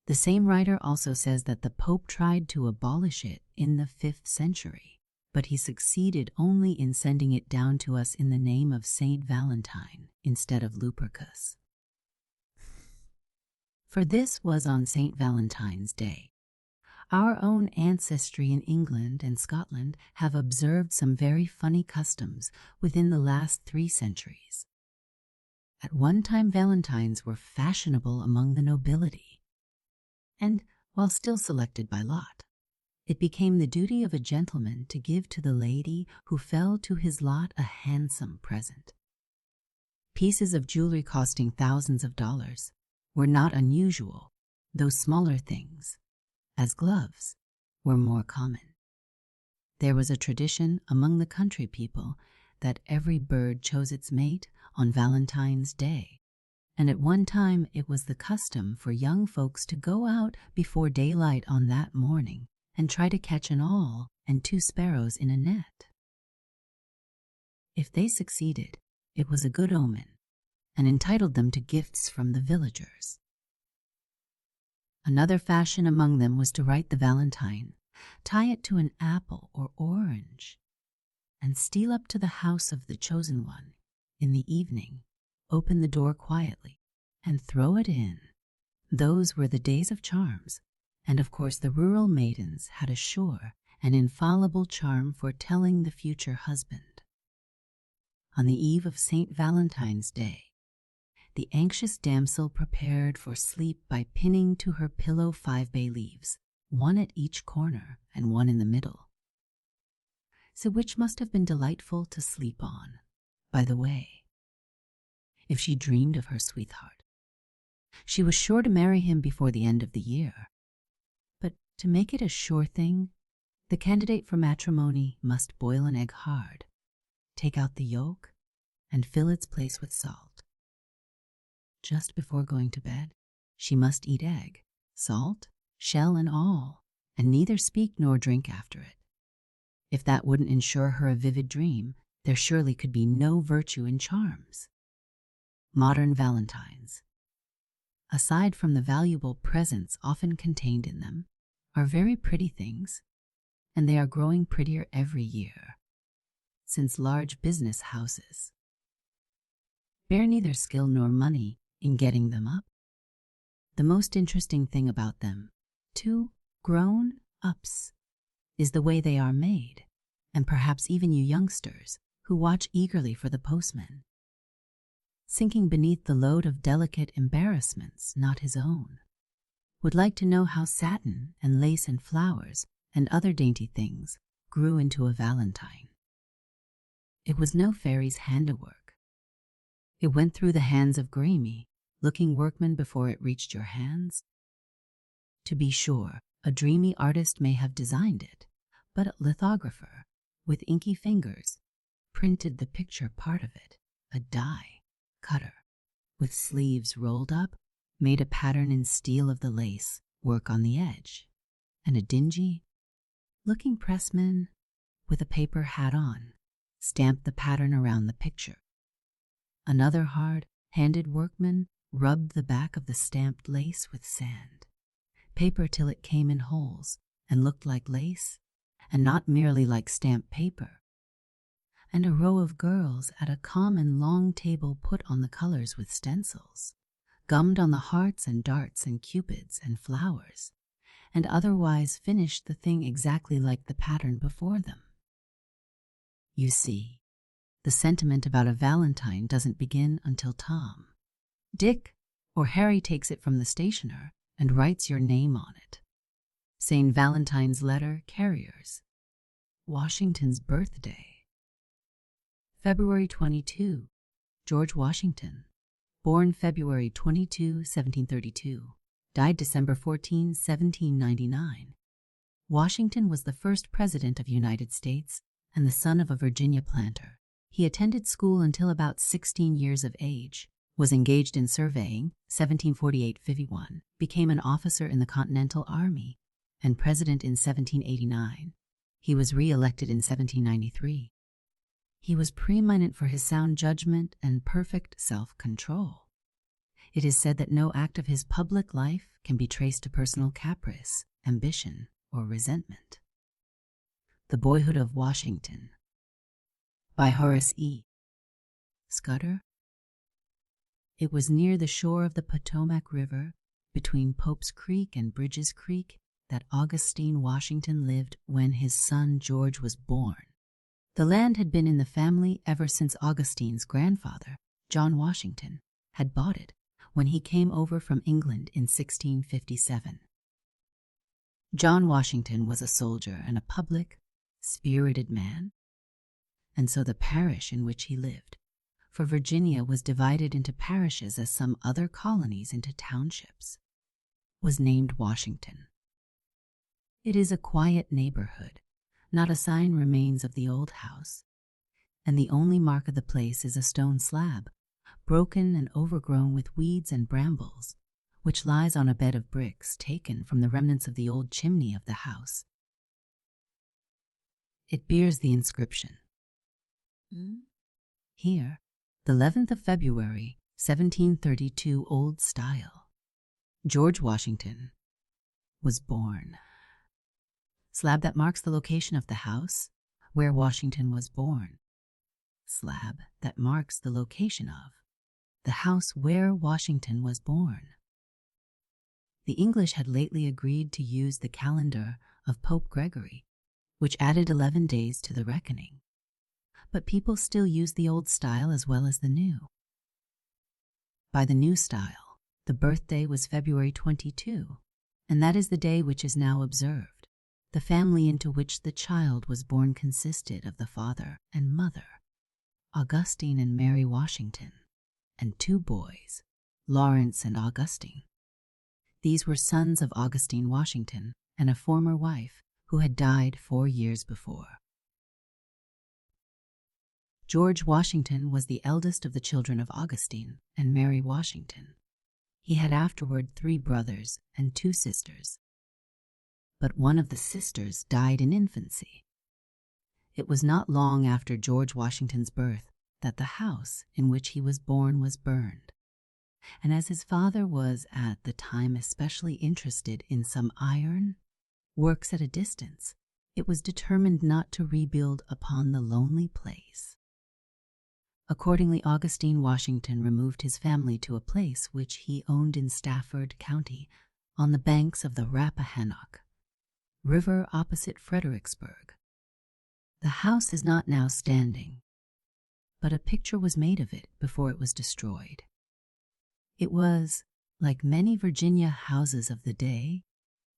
The same writer also says that the Pope tried to abolish it in the 5th century, but he succeeded only in sending it down to us in the name of Saint Valentine instead of Lupercus. For this was on St. Valentine's Day. Our own ancestry in England and Scotland have observed some very funny customs within the last 3 centuries. At one time, valentines were fashionable among the nobility, and, while still selected by lot, it became the duty of a gentleman to give to the lady who fell to his lot a handsome present. Pieces of jewelry costing thousands of dollars were not unusual, though smaller things, as gloves, were more common. There was a tradition among the country people that every bird chose its mate on Valentine's Day, and at one time it was the custom for young folks to go out before daylight on that morning and try to catch an awl and 2 sparrows in a net. If they succeeded, it was a good omen and entitled them to gifts from the villagers. Another fashion among them was to write the valentine, tie it to an apple or orange, and steal up to the house of the chosen one in the evening, open the door quietly, and throw it in, Those were the days of charms, and of course the rural maidens had a sure and infallible charm for telling the future husband. On the eve of St. Valentine's Day, the anxious damsel prepared for sleep by pinning to her pillow 5 bay leaves, one at each corner and one in the middle. So which must have been delightful to sleep on, by the way. If she dreamed of her sweetheart, she was sure to marry him before the end of the year. But to make it a sure thing, the candidate for matrimony must boil an egg hard, take out the yolk, and fill its place with salt. Just before going to bed, she must eat egg, salt, shell and all, and neither speak nor drink after it. If that wouldn't ensure her a vivid dream, there surely could be no virtue in charms. Modern valentines, aside from the valuable presents often contained in them, are very pretty things, and they are growing prettier every year, since large business houses bear neither skill nor money in getting them up. The most interesting thing about them, to grown-ups, is the way they are made, and perhaps even you youngsters who watch eagerly for the postman, sinking beneath the load of delicate embarrassments not his own, would like to know how satin and lace and flowers and other dainty things grew into a valentine. It was no fairy's handiwork. It went through the hands of grimy looking workmen before it reached your hands. To be sure, a dreamy artist may have designed it, but a lithographer, with inky fingers, printed the picture part of it. A die cutter, with sleeves rolled up, made a pattern in steel of the lace work on the edge, and a dingy-looking pressman, with a paper hat on, stamped the pattern around the picture. Another hard-handed workman rubbed the back of the stamped lace with sand, paper till it came in holes and looked like lace, and not merely like stamped paper. And a row of girls at a common long table put on the colors with stencils, gummed on the hearts and darts and cupids and flowers, and otherwise finished the thing exactly like the pattern before them. You see, the sentiment about a valentine doesn't begin until Tom, Dick, or Harry takes it from the stationer and writes your name on it. St. Valentine's letter carriers. Washington's birthday. February 22, George Washington, born February 22, 1732, died December 14, 1799. Washington was the first president of the United States and the son of a Virginia planter. He attended school until about 16 years of age, was engaged in surveying, 1748-51, became an officer in the Continental Army, and president in 1789. He was re-elected in 1793. He was preeminent for his sound judgment and perfect self-control. It is said that no act of his public life can be traced to personal caprice, ambition, or resentment. The Boyhood of Washington, by Horace E. Scudder. It was near the shore of the Potomac River, between Pope's Creek and Bridges Creek, that Augustine Washington lived when his son George was born. The land had been in the family ever since Augustine's grandfather, John Washington, had bought it when he came over from England in 1657. John Washington was a soldier and a public, spirited man, and so the parish in which he lived, for Virginia was divided into parishes as some other colonies into townships, was named Washington. It is a quiet neighborhood. Not a sign remains of the old house, and the only mark of the place is a stone slab, broken and overgrown with weeds and brambles, which lies on a bed of bricks taken from the remnants of the old chimney of the house. It bears the inscription, Here, the 11th of February, 1732, old style. George Washington was born. Slab that marks the location of the house where Washington was born. Slab that marks the location of the house where Washington was born. The English had lately agreed to use the calendar of Pope Gregory, which added 11 days to the reckoning. But people still used the old style as well as the new. By the new style, the birthday was February 22, and that is the day which is now observed. The family into which the child was born consisted of the father and mother, Augustine and Mary Washington, and 2 boys, Lawrence and Augustine. These were sons of Augustine Washington and a former wife who had died 4 years before. George Washington was the eldest of the children of Augustine and Mary Washington. He had afterward 3 brothers and 2 sisters. But one of the sisters died in infancy. It was not long after George Washington's birth that the house in which he was born was burned. And as his father was at the time especially interested in some iron works at a distance, it was determined not to rebuild upon the lonely place. Accordingly, Augustine Washington removed his family to a place which he owned in Stafford County on the banks of the Rappahannock River opposite Fredericksburg. The house is not now standing, but a picture was made of it before it was destroyed. It was, like many Virginia houses of the day,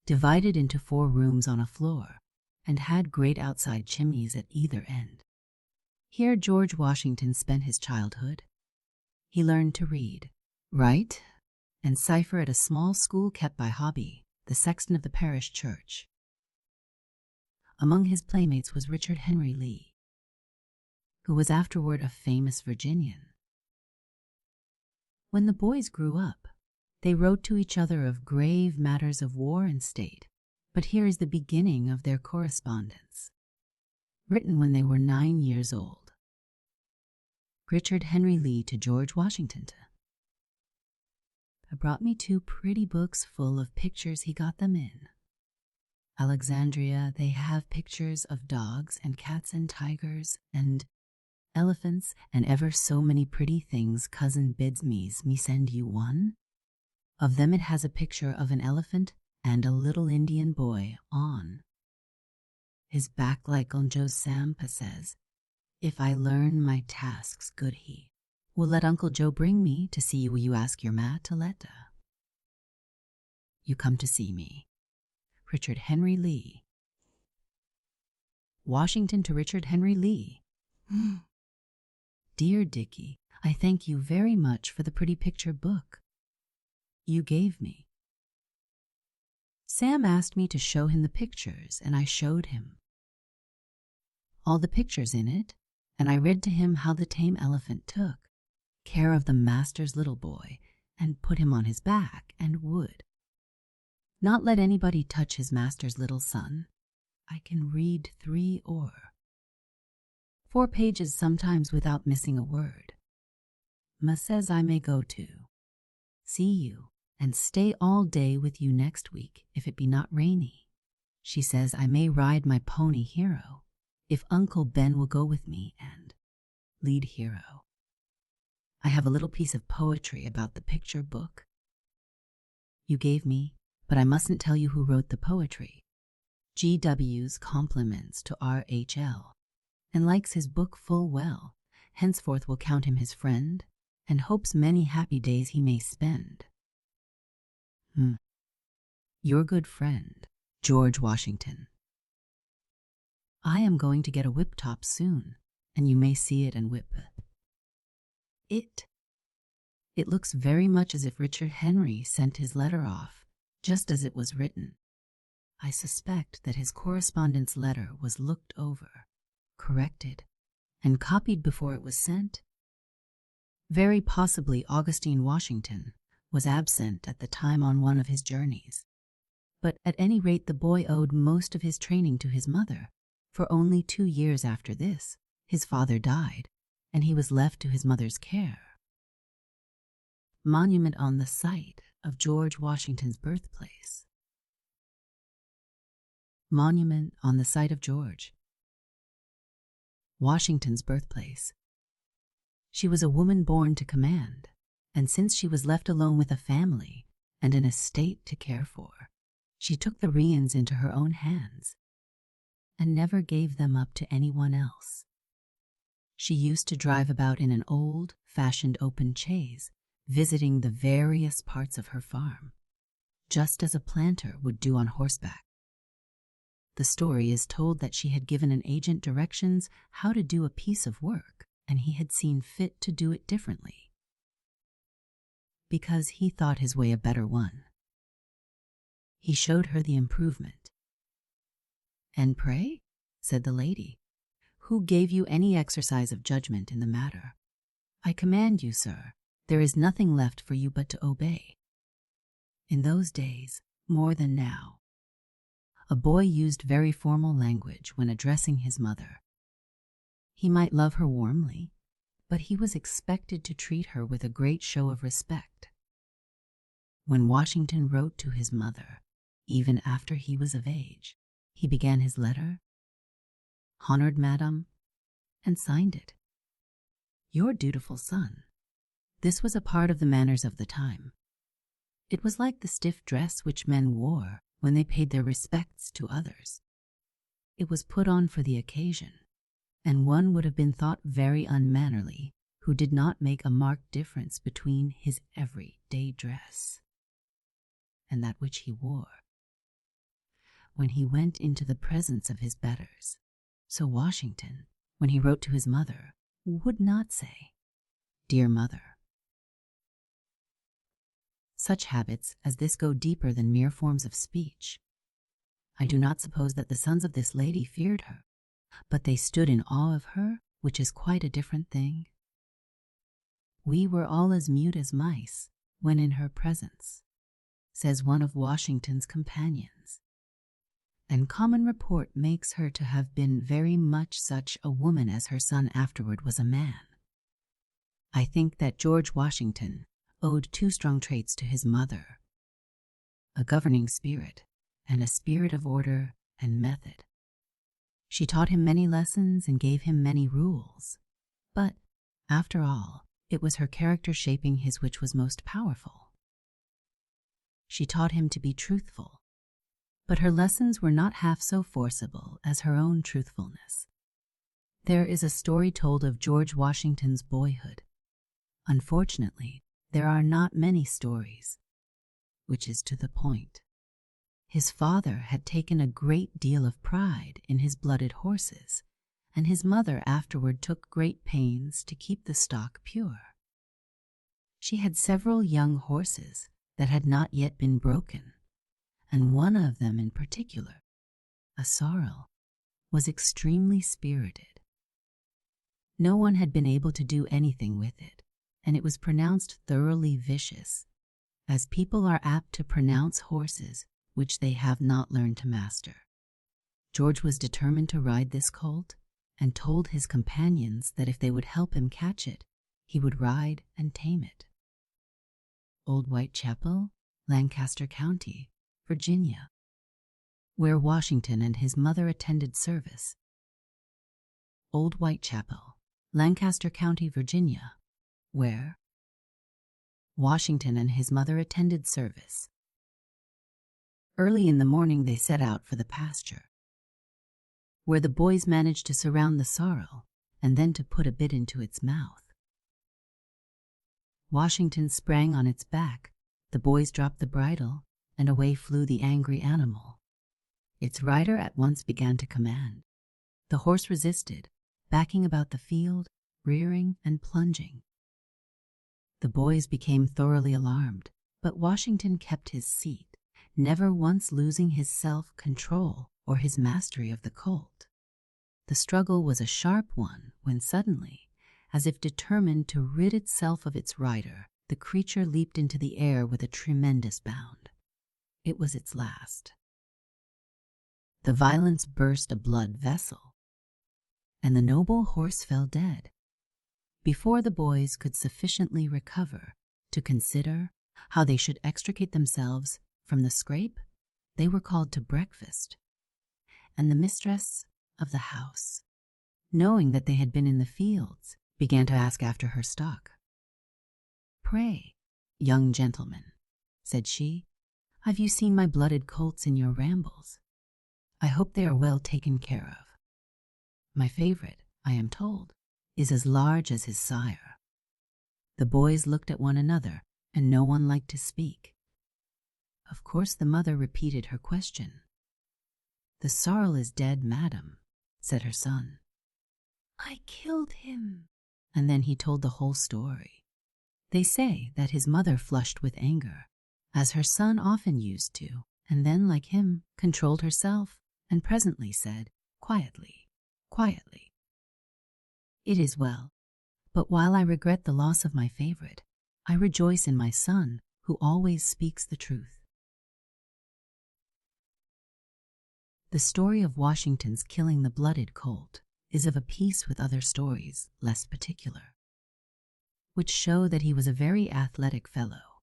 divided into 4 rooms on a floor and had great outside chimneys at either end. Here George Washington spent his childhood. He learned to read, write, and cipher at a small school kept by Hobby, the sexton of the parish church. Among his playmates was Richard Henry Lee, who was afterward a famous Virginian. When the boys grew up, they wrote to each other of grave matters of war and state, but here is the beginning of their correspondence, written when they were 9 years old. Richard Henry Lee to George Washington. I brought me 2 pretty books full of pictures he got them in. Alexandria, they have pictures of dogs and cats and tigers and elephants and ever so many pretty things. Cousin bids me send you one. Of them it has a picture of an elephant and a little Indian boy on his back like Uncle Sampa says, if I learn my tasks good he will let Uncle Joe bring me to see you ask your ma to let you come to see me. Richard Henry Lee. Washington to Richard Henry Lee. Dear Dickie, I thank you very much for the pretty picture book you gave me. Sam asked me to show him the pictures, and I showed him all the pictures in it, and I read to him how the tame elephant took care of the master's little boy and put him on his back and would not let anybody touch his master's little son. I can read 3 or 4 pages sometimes without missing a word. Ma says I may go to see you and stay all day with you next week if it be not rainy. She says I may ride my pony Hero if Uncle Ben will go with me and lead Hero. I have a little piece of poetry about the picture book you gave me, but I mustn't tell you who wrote the poetry. G.W.'s compliments to R.H.L. and likes his book full well, henceforth will count him his friend, and hopes many happy days he may spend. Your good friend, George Washington. I am going to get a whip top soon, and you may see it and whip it. It looks very much as if Richard Henry sent his letter off, just as it was written. I suspect that his correspondent's letter was looked over, corrected, and copied before it was sent. Very possibly Augustine Washington was absent at the time on one of his journeys, but at any rate the boy owed most of his training to his mother, for only 2 years after this his father died, and he was left to his mother's care. Monument on the site of George Washington's birthplace. Monument on the site of George Washington's birthplace. She was a woman born to command, and since she was left alone with a family, and an estate to care for, she took the reins into her own hands and never gave them up to anyone else. She used to drive about in an old-fashioned open chaise, visiting the various parts of her farm, just as a planter would do on horseback. The story is told that she had given an agent directions how to do a piece of work, and he had seen fit to do it differently, because he thought his way a better one. He showed her the improvement. "And pray," said the lady, "who gave you any exercise of judgment in the matter? I command you, sir, there is nothing left for you but to obey." In those days, more than now, a boy used very formal language when addressing his mother. He might love her warmly, but he was expected to treat her with a great show of respect. When Washington wrote to his mother, even after he was of age, he began his letter, "Honored Madam," and signed it, "Your dutiful son." This was a part of the manners of the time. It was like the stiff dress which men wore when they paid their respects to others. It was put on for the occasion, and one would have been thought very unmannerly who did not make a marked difference between his everyday dress and that which he wore when he went into the presence of his betters. So Washington, when he wrote to his mother, would not say, "Dear mother." Such habits as this go deeper than mere forms of speech. I do not suppose that the sons of this lady feared her, but they stood in awe of her, which is quite a different thing. "We were all as mute as mice when in her presence," says one of Washington's companions, and common report makes her to have been very much such a woman as her son afterward was a man. I think that George Washington owed two strong traits to his mother: a governing spirit and a spirit of order and method. She taught him many lessons and gave him many rules, but, after all, it was her character shaping his which was most powerful. She taught him to be truthful, but her lessons were not half so forcible as her own truthfulness. There is a story told of George Washington's boyhood. Unfortunately, there are not many stories, which is to the point. His father had taken a great deal of pride in his blooded horses, and his mother afterward took great pains to keep the stock pure. She had several young horses that had not yet been broken, and one of them in particular, a sorrel, was extremely spirited. No one had been able to do anything with it, and it was pronounced thoroughly vicious, as people are apt to pronounce horses which they have not learned to master. George was determined to ride this colt, and told his companions that if they would help him catch it, he would ride and tame it. Old Whitechapel, Lancaster County, Virginia, where Washington and his mother attended service. Old Whitechapel, Lancaster County, Virginia, where Washington and his mother attended service. Early in the morning they set out for the pasture, where the boys managed to surround the sorrel and then to put a bit into its mouth. Washington sprang on its back, the boys dropped the bridle, and away flew the angry animal. Its rider at once began to command. The horse resisted, backing about the field, rearing and plunging. The boys became thoroughly alarmed, but Washington kept his seat, never once losing his self-control or his mastery of the colt. The struggle was a sharp one when suddenly, as if determined to rid itself of its rider, the creature leaped into the air with a tremendous bound. It was its last. The violence burst a blood vessel, and the noble horse fell dead. Before the boys could sufficiently recover to consider how they should extricate themselves from the scrape, they were called to breakfast, and the mistress of the house, knowing that they had been in the fields, began to ask after her stock. "Pray, young gentlemen," said she. "Have you seen my blooded colts in your rambles? I hope they are well taken care of. My favorite, I am told, is as large as his sire." The boys looked at one another, and no one liked to speak. Of course the mother repeated her question. "The sorrel is dead, madam," said her son. "I killed him." And then he told the whole story. They say that his mother flushed with anger, as her son often used to, and then, like him, controlled herself, and presently said, quietly, "It is well, but while I regret the loss of my favorite, I rejoice in my son, who always speaks the truth." The story of Washington's killing the blooded colt is of a piece with other stories less particular, which show that he was a very athletic fellow.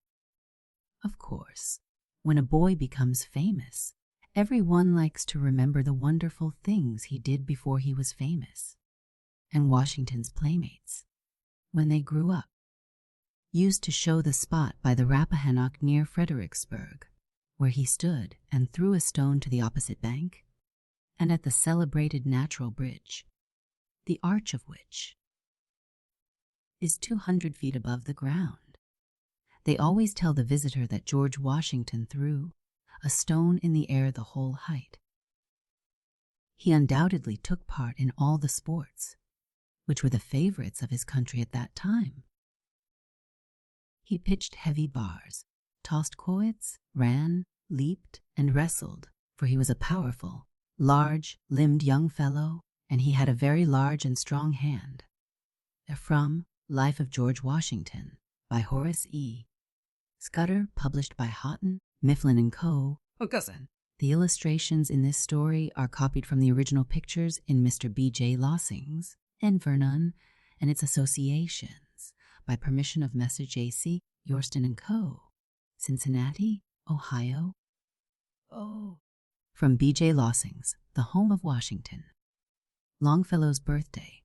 Of course, when a boy becomes famous, everyone likes to remember the wonderful things he did before he was famous. And Washington's playmates, when they grew up, used to show the spot by the Rappahannock near Fredericksburg, where he stood and threw a stone to the opposite bank, and at the celebrated Natural Bridge, the arch of which is 200 feet above the ground. They always tell the visitor that George Washington threw a stone in the air the whole height. He undoubtedly took part in all the sports, which were the favorites of his country at that time. He pitched heavy bars, tossed quoits, ran, leaped, and wrestled, for he was a powerful, large-limbed young fellow, and he had a very large and strong hand. From Life of George Washington by Horace E. Scudder, published by Houghton, Mifflin & Co. The illustrations in this story are copied from the original pictures in Mr. B.J. Lossing's and Vernon and its Associations by permission of Messrs. J.C. Yorston & Co., Cincinnati, Ohio. From B.J. Lossing's The Home of Washington. Longfellow's birthday.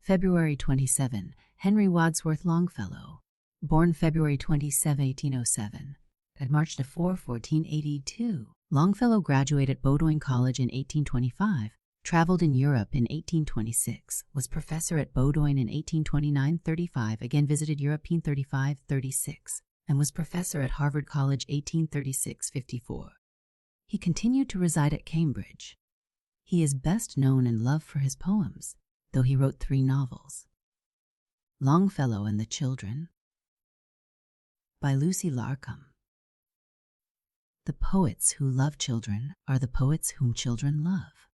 February 27, Henry Wadsworth Longfellow, born February 27, 1807, and March 4, 1482. Longfellow graduated at Bowdoin College in 1825, traveled in Europe in 1826, was professor at Bowdoin in 1829-35, again visited Europe 1835-36, and was professor at Harvard College 1836-54. He continued to reside at Cambridge. He is best known and loved for his poems, though he wrote 3 novels. Longfellow and the Children by Lucy Larcom. The poets who love children are the poets whom children love.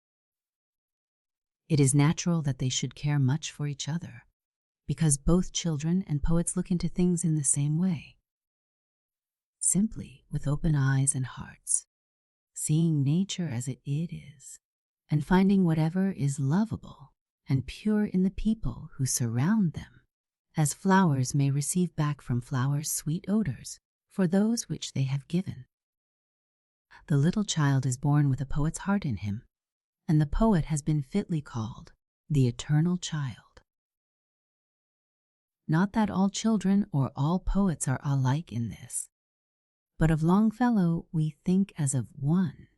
It is natural that they should care much for each other, because both children and poets look into things in the same way. Simply with open eyes and hearts, seeing nature as it is, and finding whatever is lovable and pure in the people who surround them, as flowers may receive back from flowers sweet odors for those which they have given. The little child is born with a poet's heart in him, and the poet has been fitly called the eternal child. Not that all children or all poets are alike in this, but of Longfellow we think as of one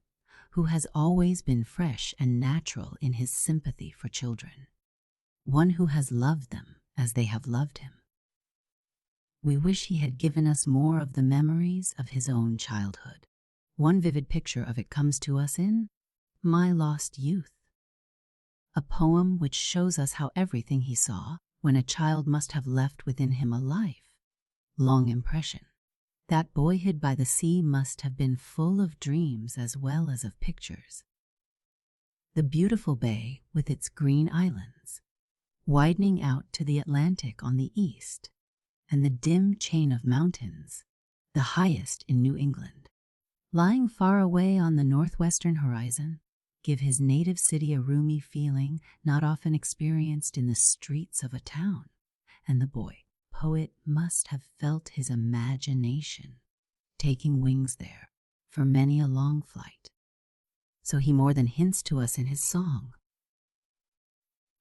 who has always been fresh and natural in his sympathy for children, one who has loved them as they have loved him. We wish he had given us more of the memories of his own childhood. One vivid picture of it comes to us in My Lost Youth, a poem which shows us how everything he saw when a child must have left within him a long impression. That boyhood by the sea must have been full of dreams as well as of pictures. The beautiful bay with its green islands, widening out to the Atlantic on the east, and the dim chain of mountains, the highest in New England, lying far away on the northwestern horizon, give his native city a roomy feeling not often experienced in the streets of a town, and the boy poet must have felt his imagination taking wings there for many a long flight. So he more than hints to us in his song.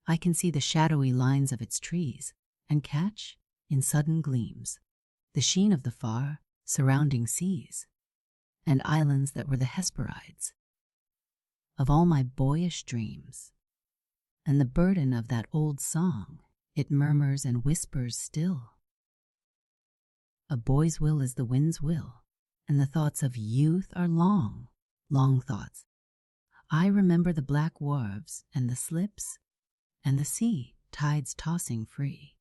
I can see the shadowy lines of its trees, and catch, in sudden gleams, the sheen of the far, surrounding seas, and islands that were the Hesperides of all my boyish dreams. And the burden of that old song, it murmurs and whispers still. A boy's will is the wind's will, and the thoughts of youth are long, long thoughts. I remember the black wharves and the slips, and the sea tides tossing free,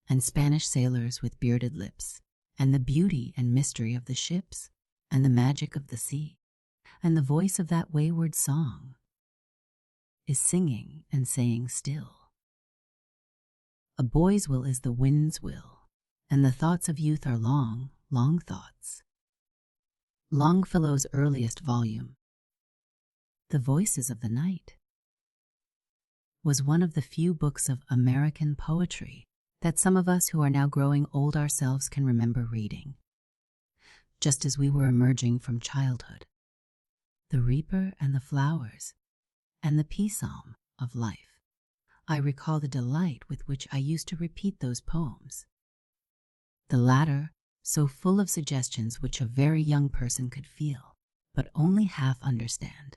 and Spanish sailors with bearded lips, and the beauty and mystery of the ships, and the magic of the sea, and the voice of that wayward song is singing and saying still. A boy's will is the wind's will, and the thoughts of youth are long, long thoughts. Longfellow's earliest volume, The Voices of the Night, was one of the few books of American poetry that some of us who are now growing old ourselves can remember reading, just as we were emerging from childhood. The reaper and the flowers, and the peace psalm of life. I recall the delight with which I used to repeat those poems. The latter, so full of suggestions which a very young person could feel, but only half understand,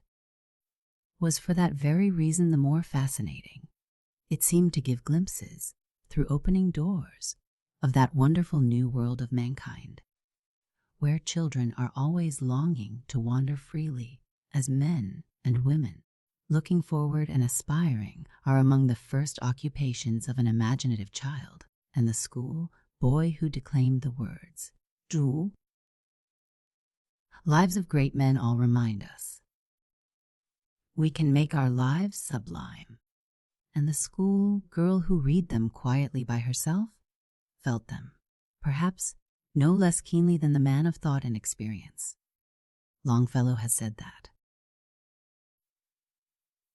was for that very reason the more fascinating. It seemed to give glimpses, through opening doors, of that wonderful new world of mankind, where children are always longing to wander freely, as men and women, looking forward and aspiring, are among the first occupations of an imaginative child, and the school boy who declaimed the words, "Zhu." Lives of great men all remind us we can make our lives sublime, and the school girl who read them quietly by herself felt them, perhaps no less keenly than the man of thought and experience. Longfellow has said that.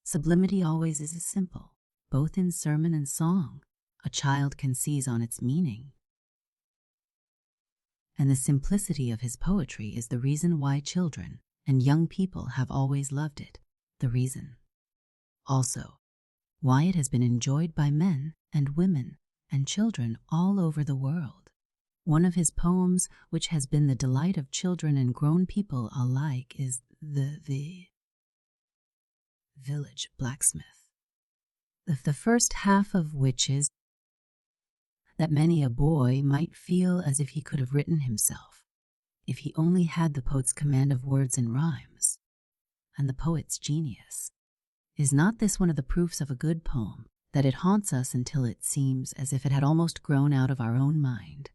Sublimity always is as simple, both in sermon and song, a child can seize on its meaning. And the simplicity of his poetry is the reason why children and young people have always loved it, the reason, also, why it has been enjoyed by men and women and children all over the world. One of his poems, which has been the delight of children and grown people alike, is the Village Blacksmith, the first half of which is that many a boy might feel as if he could have written himself, if he only had the poet's command of words and rhymes, and the poet's genius. Is not this one of the proofs of a good poem, that it haunts us until it seems as if it had almost grown out of our own mind?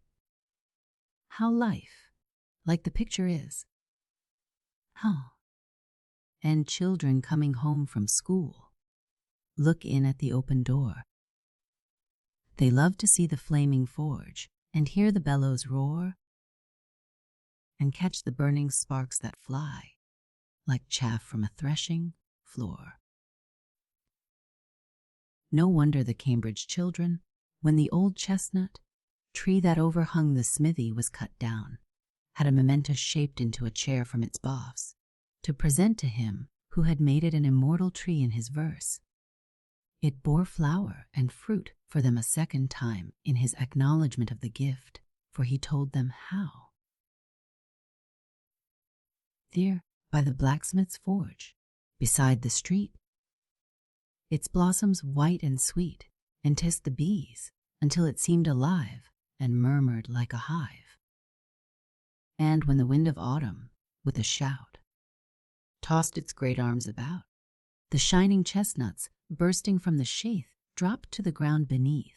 How life, like the picture is. How? And children coming home from school look in at the open door. They love to see the flaming forge and hear the bellows roar and catch the burning sparks that fly like chaff from a threshing floor. No wonder the Cambridge children, when the old chestnut tree that overhung the smithy was cut down, had a memento shaped into a chair from its boughs, to present to him who had made it an immortal tree in his verse. It bore flower and fruit for them a second time in his acknowledgment of the gift, for he told them how. There, by the blacksmith's forge, beside the street, its blossoms white and sweet, enticed the bees until it seemed alive and murmured like a hive. And when the wind of autumn, with a shout, tossed its great arms about, the shining chestnuts, bursting from the sheath, dropped to the ground beneath.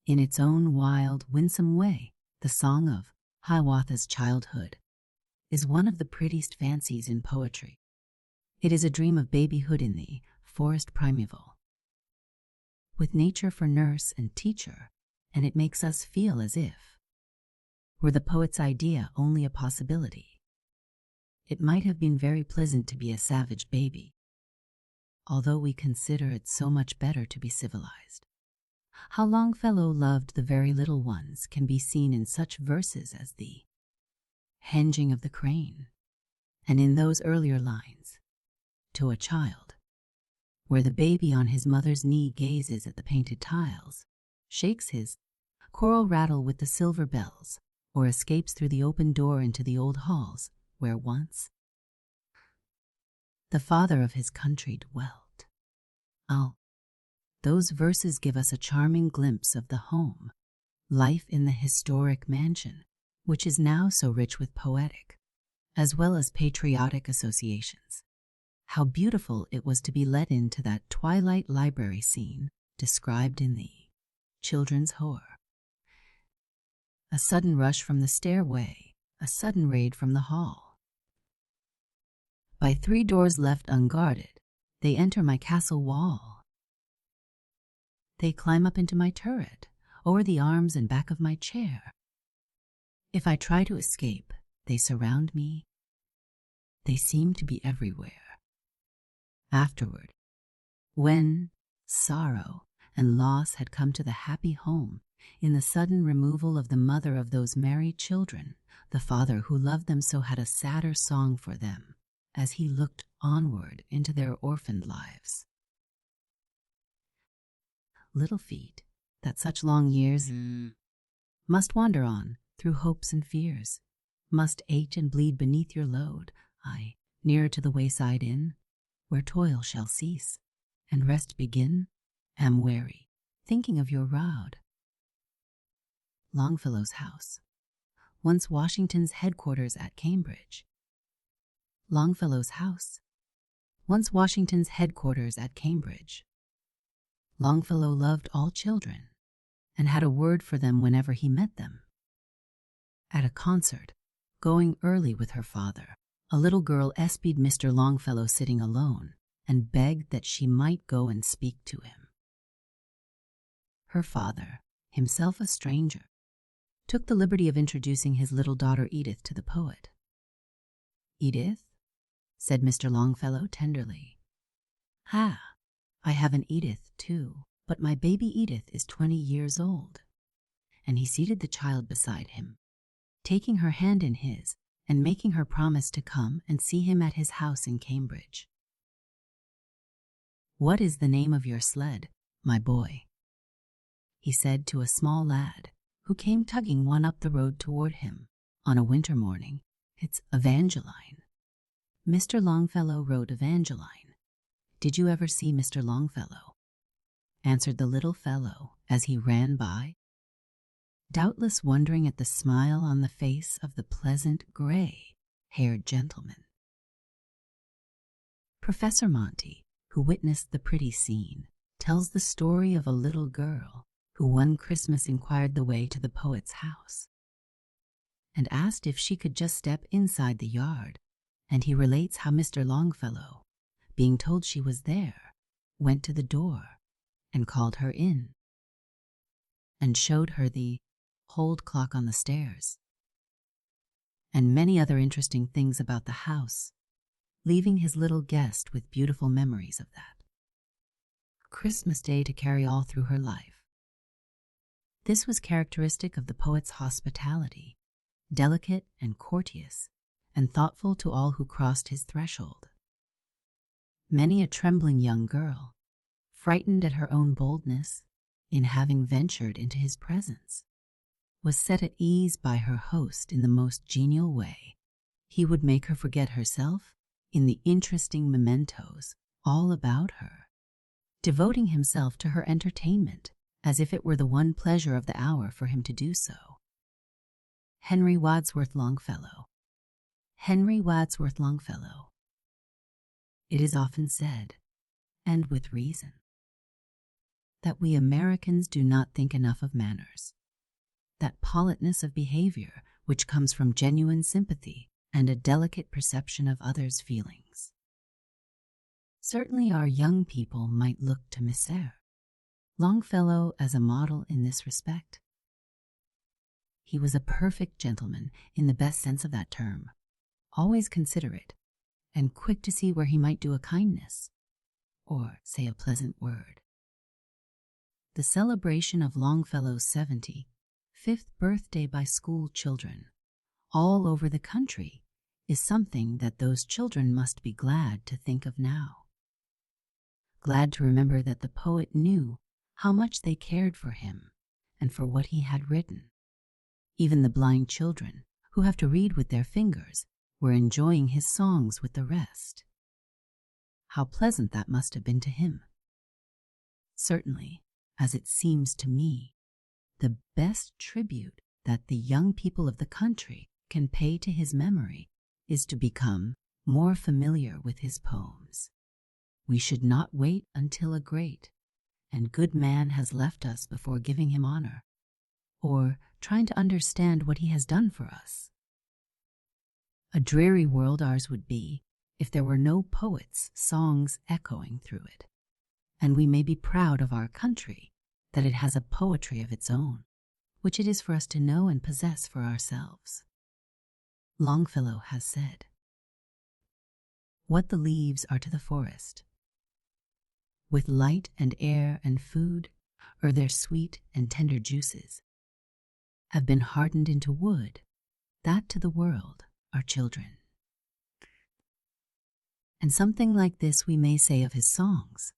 In its own wild, winsome way, the song of Hiawatha's childhood is one of the prettiest fancies in poetry. It is a dream of babyhood in the forest primeval, with nature for nurse and teacher, and it makes us feel as if, were the poet's idea only a possibility, it might have been very pleasant to be a savage baby, although we consider it so much better to be civilized. How Longfellow loved the very little ones can be seen in such verses as the henging of the crane, and in those earlier lines, to a child, where the baby on his mother's knee gazes at the painted tiles, shakes his choral rattle with the silver bells, or escapes through the open door into the old halls where once the father of his country dwelt. Oh, those verses give us a charming glimpse of the home, life in the historic mansion, which is now so rich with poetic, as well as patriotic associations. How beautiful it was to be let into that twilight library scene described in the children's horror. A sudden rush from the stairway, a sudden raid from the hall. By 3 doors left unguarded, they enter my castle wall. They climb up into my turret, over the arms and back of my chair. If I try to escape, they surround me. They seem to be everywhere. Afterward, when sorrow and loss had come to the happy home, in the sudden removal of the mother of those merry children, the father who loved them so had a sadder song for them, as he looked onward into their orphaned lives. Little feet, that such long years must wander on through hopes and fears, must ache and bleed beneath your load, aye, nearer to the wayside inn, where toil shall cease, and rest begin, am weary, thinking of your road. Longfellow's house, once Washington's headquarters at Cambridge. Longfellow's house, once Washington's headquarters at Cambridge. Longfellow loved all children, and had a word for them whenever he met them. At a concert, going early with her father, a little girl espied Mr. Longfellow sitting alone, and begged that she might go and speak to him. Her father, himself a stranger, took the liberty of introducing his little daughter Edith to the poet. "Edith," said Mr. Longfellow tenderly. "Ah, I have an Edith too, but my baby Edith is 20 years old." And he seated the child beside him, taking her hand in his and making her promise to come and see him at his house in Cambridge. "What is the name of your sled, my boy?" he said to a small lad who came tugging one up the road toward him on a winter morning. "It's Evangeline." Mr. Longfellow rode Evangeline. "Did you ever see Mr. Longfellow?" answered the little fellow as he ran by, doubtless wondering at the smile on the face of the pleasant gray-haired gentleman. Professor Monty, who witnessed the pretty scene, tells the story of a little girl who one Christmas inquired the way to the poet's house and asked if she could just step inside the yard, and he relates how Mr. Longfellow, being told she was there, went to the door and called her in and showed her the hold clock on the stairs and many other interesting things about the house, leaving his little guest with beautiful memories of that Christmas Day to carry all through her life. This was characteristic of the poet's hospitality, delicate and courteous, and thoughtful to all who crossed his threshold. Many a trembling young girl, frightened at her own boldness in having ventured into his presence, was set at ease by her host in the most genial way. He would make her forget herself in the interesting mementos all about her, devoting himself to her entertainment as if it were the one pleasure of the hour for him to do so. Henry Wadsworth Longfellow. Henry Wadsworth Longfellow. It is often said, and with reason, that we Americans do not think enough of manners, that politeness of behavior which comes from genuine sympathy and a delicate perception of others' feelings. Certainly our young people might look to Mr. Longfellow as a model in this respect. He was a perfect gentleman in the best sense of that term, always considerate, and quick to see where he might do a kindness, or say a pleasant word. The celebration of Longfellow's 75th birthday by school children all over the country is something that those children must be glad to think of now. Glad to remember that the poet knew how much they cared for him and for what he had written. Even the blind children, who have to read with their fingers, were enjoying his songs with the rest. How pleasant that must have been to him. Certainly, as it seems to me, the best tribute that the young people of the country can pay to his memory is to become more familiar with his poems. We should not wait until a great and good man has left us before giving him honor, or trying to understand what he has done for us. A dreary world ours would be if there were no poets' songs echoing through it, and we may be proud of our country that it has a poetry of its own, which it is for us to know and possess for ourselves. Longfellow has said, "What the leaves are to the forest, with light and air and food, or their sweet and tender juices, have been hardened into wood, that to the world are children." And something like this we may say of his songs.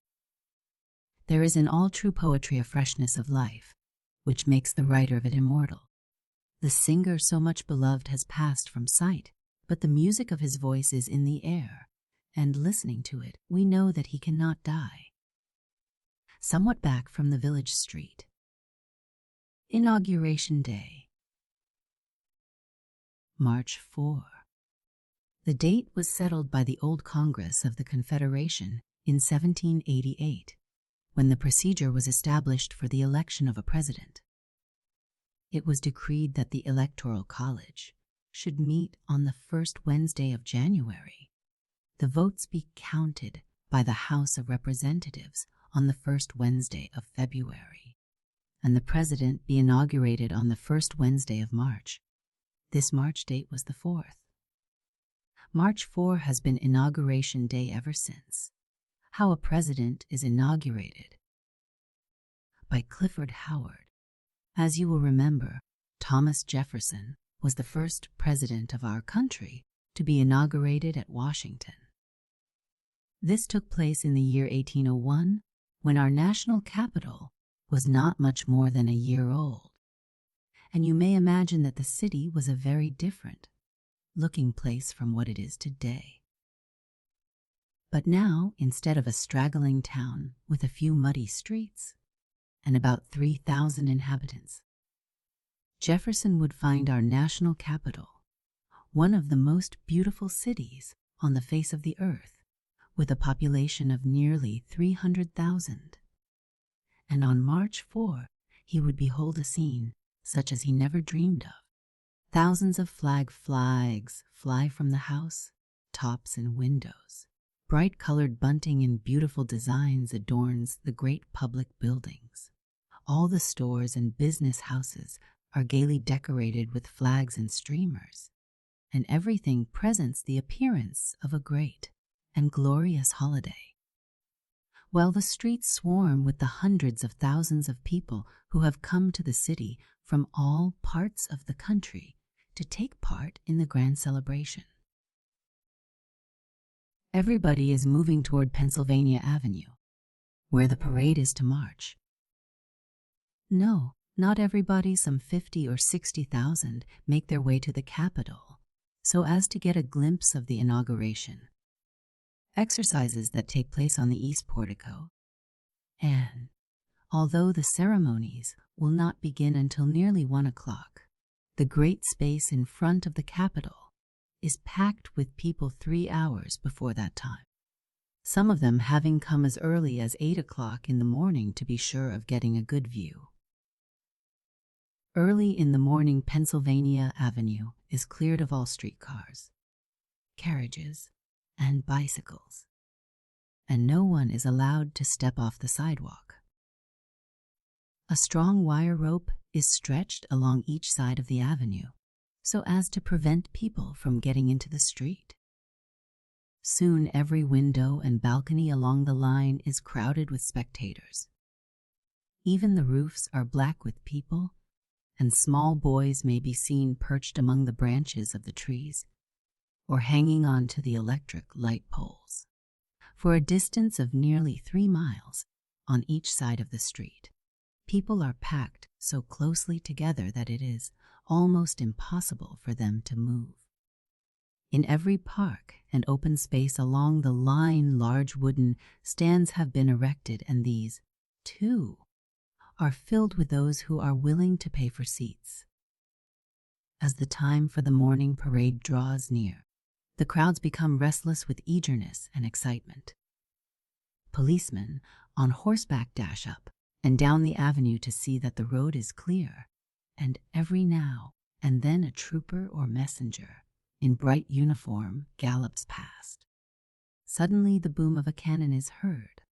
There is in all true poetry a freshness of life, which makes the writer of it immortal. The singer so much beloved has passed from sight, but the music of his voice is in the air, and listening to it, we know that he cannot die. Somewhat back from the village street. Inauguration Day, March 4. The date was settled by the Old Congress of the Confederation in 1788, when the procedure was established for the election of a president. It was decreed that the Electoral College should meet on the first Wednesday of January, the votes be counted by the House of Representatives on the first Wednesday of February, and the president be inaugurated on the first Wednesday of March. This March date was the 4th. March 4 has been Inauguration Day ever since. How a president is inaugurated. By Clifford Howard. As you will remember, Thomas Jefferson was the first president of our country to be inaugurated at Washington. This took place in the year 1801, when our national capital was not much more than a year old. And you may imagine that the city was a very different looking place from what it is today. But now, instead of a straggling town with a few muddy streets and about 3,000 inhabitants, Jefferson would find our national capital one of the most beautiful cities on the face of the earth, with a population of nearly 300,000. And on March 4, he would behold a scene such as he never dreamed of. Thousands of flags fly from the house, tops and windows. Bright-colored bunting and beautiful designs adorns the great public buildings. All the stores and business houses are gaily decorated with flags and streamers, and everything presents the appearance of a great and glorious holiday. While the streets swarm with the hundreds of thousands of people who have come to the city from all parts of the country to take part in the grand celebration. Everybody is moving toward Pennsylvania Avenue, where the parade is to march. No, not everybody, some 50 or 60,000, make their way to the Capitol so as to get a glimpse of the inauguration. Exercises that take place on the east portico, and although the ceremonies will not begin until nearly 1 o'clock, the great space in front of the Capitol is packed with people 3 hours before that time, some of them having come as early as 8 o'clock in the morning to be sure of getting a good view. Early in the morning, Pennsylvania Avenue is cleared of all streetcars, carriages, and bicycles, and no one is allowed to step off the sidewalk. A strong wire rope is stretched along each side of the avenue so as to prevent people from getting into the street. Soon every window and balcony along the line is crowded with spectators. Even the roofs are black with people, and small boys may be seen perched among the branches of the trees or hanging on to the electric light poles, for a distance of nearly 3 miles on each side of the street. People are packed so closely together that it is almost impossible for them to move. In every park and open space along the line, large wooden stands have been erected, and these, too, are filled with those who are willing to pay for seats. As the time for the morning parade draws near, the crowds become restless with eagerness and excitement. Policemen on horseback dash up and down the avenue to see that the road is clear, and every now and then a trooper or messenger in bright uniform gallops past. Suddenly the boom of a cannon is heard.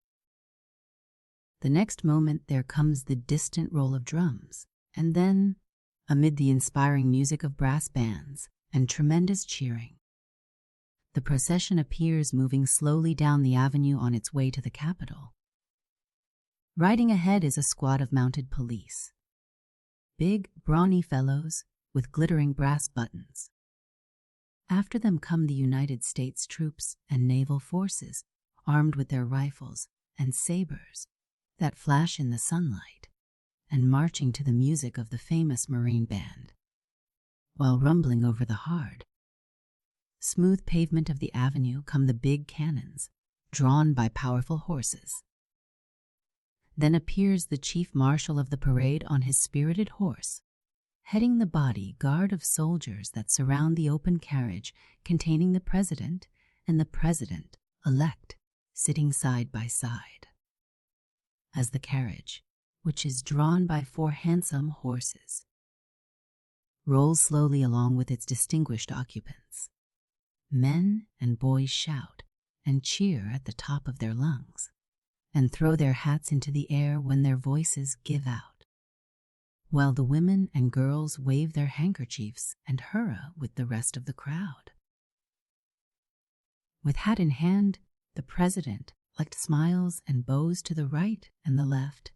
The next moment there comes the distant roll of drums, and then, amid the inspiring music of brass bands and tremendous cheering, the procession appears moving slowly down the avenue on its way to the Capitol. Riding ahead is a squad of mounted police, big, brawny fellows with glittering brass buttons. After them come the United States troops and naval forces, armed with their rifles and sabers that flash in the sunlight, and marching to the music of the famous Marine Band, while rumbling over the hard, smooth pavement of the avenue come the big cannons, drawn by powerful horses. Then appears the chief marshal of the parade on his spirited horse, heading the body guard of soldiers that surround the open carriage containing the president and the president-elect sitting side by side. As the carriage, which is drawn by 4 handsome horses, rolls slowly along with its distinguished occupants, men and boys shout and cheer at the top of their lungs, and throw their hats into the air when their voices give out, while the women and girls wave their handkerchiefs and hurrah with the rest of the crowd. With hat in hand, the president-elect smiles and bows to the right and the left,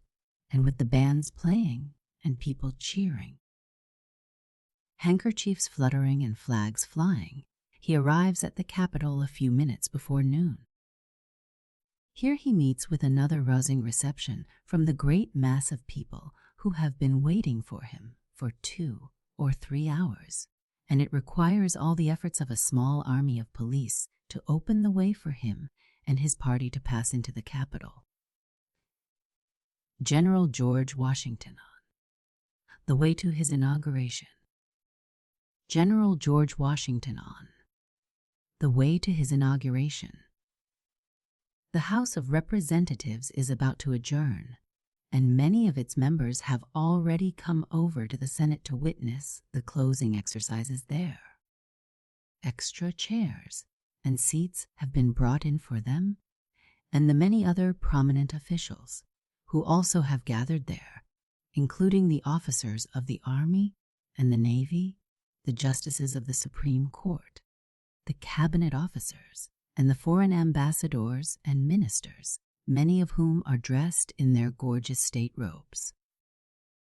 and with the bands playing and people cheering, handkerchiefs fluttering and flags flying, he arrives at the Capitol a few minutes before noon. Here he meets with another rousing reception from the great mass of people who have been waiting for him for 2 or 3 hours, and it requires all the efforts of a small army of police to open the way for him and his party to pass into the Capitol. General George Washington on the way to his inauguration. General George Washington on the way to his inauguration. The House of Representatives is about to adjourn, and many of its members have already come over to the Senate to witness the closing exercises there. Extra chairs and seats have been brought in for them, and the many other prominent officials who also have gathered there, including the officers of the Army and the Navy, the justices of the Supreme Court, the cabinet officers, and the foreign ambassadors and ministers, many of whom are dressed in their gorgeous state robes.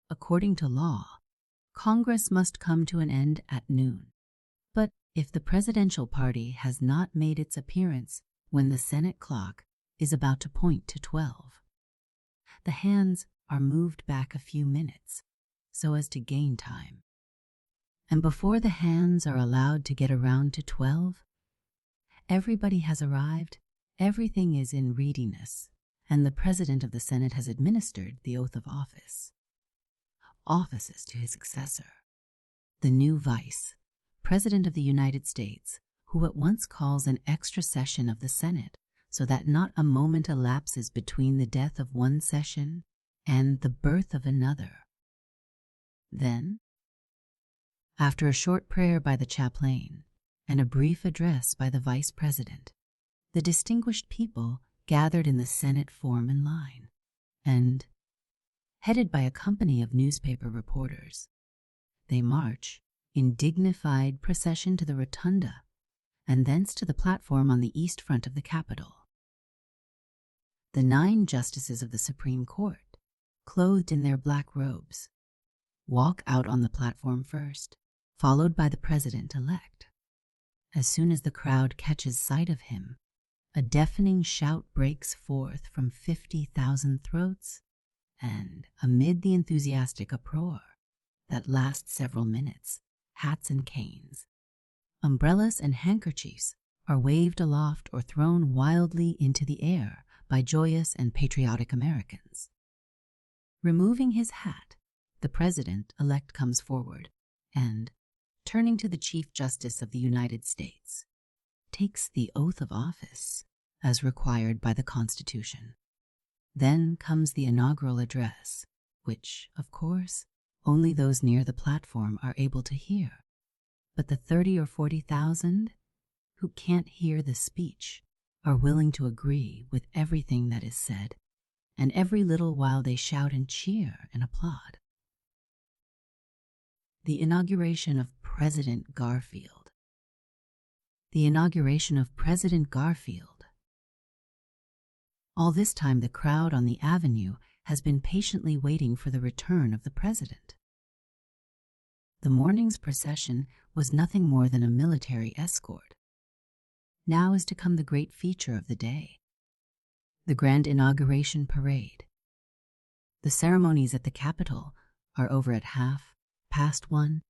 According to law, Congress must come to an end at noon, but if the presidential party has not made its appearance when the Senate clock is about to point to 12, the hands are moved back a few minutes so as to gain time. And before the hands are allowed to get around to 12, everybody has arrived, everything is in readiness, and the President of the Senate has administered the oath of offices to his successor, the new Vice President of the United States, who at once calls an extra session of the Senate so that not a moment elapses between the death of one session and the birth of another. Then, after a short prayer by the chaplain and a brief address by the Vice President, the distinguished people gathered in the Senate form in line, and, headed by a company of newspaper reporters, they march in dignified procession to the rotunda and thence to the platform on the east front of the Capitol. The 9 justices of the Supreme Court, clothed in their black robes, walk out on the platform first, followed by the president-elect. As soon as the crowd catches sight of him, a deafening shout breaks forth from 50,000 throats, and amid the enthusiastic uproar that lasts several minutes, hats and canes, umbrellas and handkerchiefs are waved aloft or thrown wildly into the air by joyous and patriotic Americans. Removing his hat, the president-elect comes forward and, turning to the Chief Justice of the United States, takes the oath of office as required by the Constitution. Then comes the inaugural address, which, of course, only those near the platform are able to hear. But the 30 or 40,000 who can't hear the speech are willing to agree with everything that is said, and every little while they shout and cheer and applaud. The inauguration of President Garfield. The inauguration of President Garfield. All this time the crowd on the avenue has been patiently waiting for the return of the president. The morning's procession was nothing more than a military escort. Now is to come the great feature of the day, the grand inauguration parade. The ceremonies at the Capitol are over at 1:30,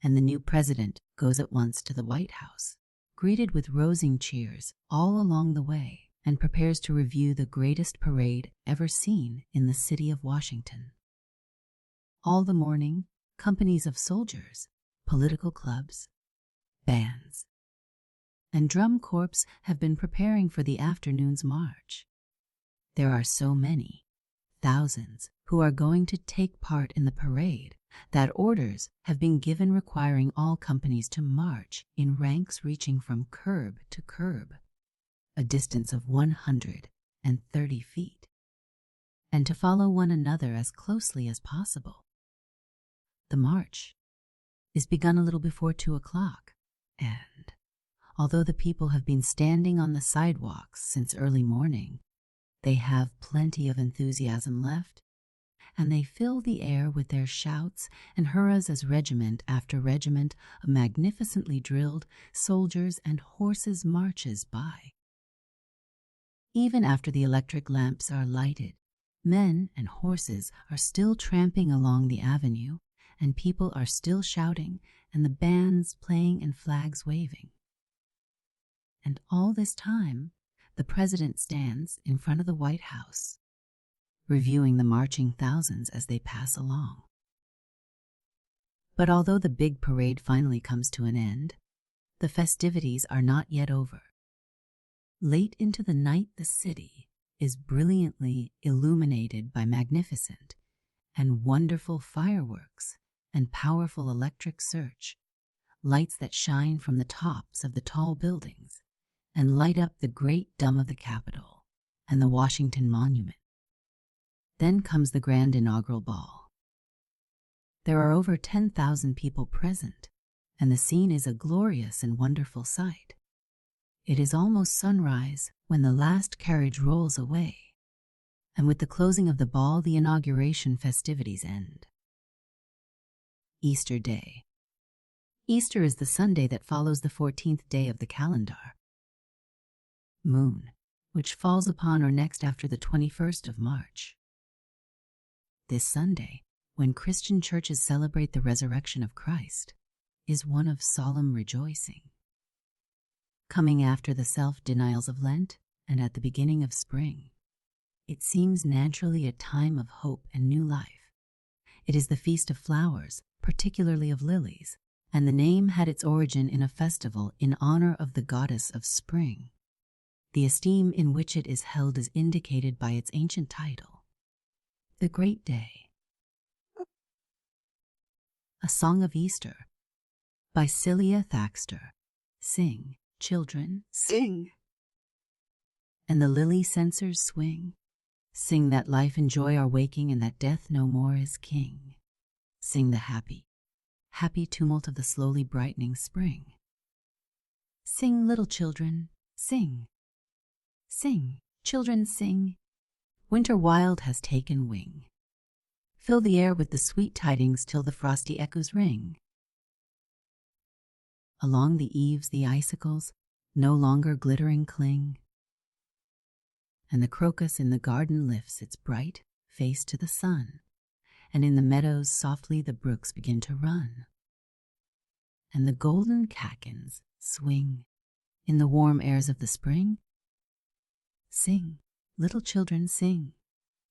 and the new president goes at once to the White House, greeted with rousing cheers all along the way, and prepares to review the greatest parade ever seen in the city of Washington. All the morning, companies of soldiers, political clubs, bands, and drum corps have been preparing for the afternoon's march. There are so many, thousands, who are going to take part in the parade that orders have been given requiring all companies to march in ranks reaching from curb to curb, a distance of 130 feet, and to follow one another as closely as possible. The march is begun a little before 2 o'clock, and although the people have been standing on the sidewalks since early morning, they have plenty of enthusiasm left, and they fill the air with their shouts and hurrahs as regiment after regiment of magnificently drilled soldiers and horses marches by. Even after the electric lamps are lighted, men and horses are still tramping along the avenue, and people are still shouting, and the bands playing and flags waving. And all this time, the president stands in front of the White House, reviewing the marching thousands as they pass along. But although the big parade finally comes to an end, the festivities are not yet over. Late into the night, the city is brilliantly illuminated by magnificent and wonderful fireworks and powerful electric search, lights that shine from the tops of the tall buildings and light up the great dome of the Capitol and the Washington Monument. Then comes the grand inaugural ball. There are over 10,000 people present, and the scene is a glorious and wonderful sight. It is almost sunrise when the last carriage rolls away, and with the closing of the ball, the inauguration festivities end. Easter Day. Easter is the Sunday that follows the 14th day of the calendar. Moon, which falls upon or next after the 21st of March. This Sunday, when Christian churches celebrate the resurrection of Christ, is one of solemn rejoicing. Coming after the self-denials of Lent and at the beginning of spring, it seems naturally a time of hope and new life. It is the Feast of Flowers, particularly of lilies, and the name had its origin in a festival in honor of the goddess of spring. The esteem in which it is held is indicated by its ancient title, The Great Day. A Song of Easter by Celia Thaxter. Sing, children, sing. And the lily censers swing. Sing that life and joy are waking and that death no more is king. Sing the happy, happy tumult of the slowly brightening spring. Sing, little children, sing. Sing, children, sing. Winter wild has taken wing. Fill the air with the sweet tidings till the frosty echoes ring. Along the eaves the icicles no longer glittering cling, and the crocus in the garden lifts its bright, face to the sun, and in the meadows softly the brooks begin to run. And the golden catkins swing in the warm airs of the spring. Sing, little children, sing,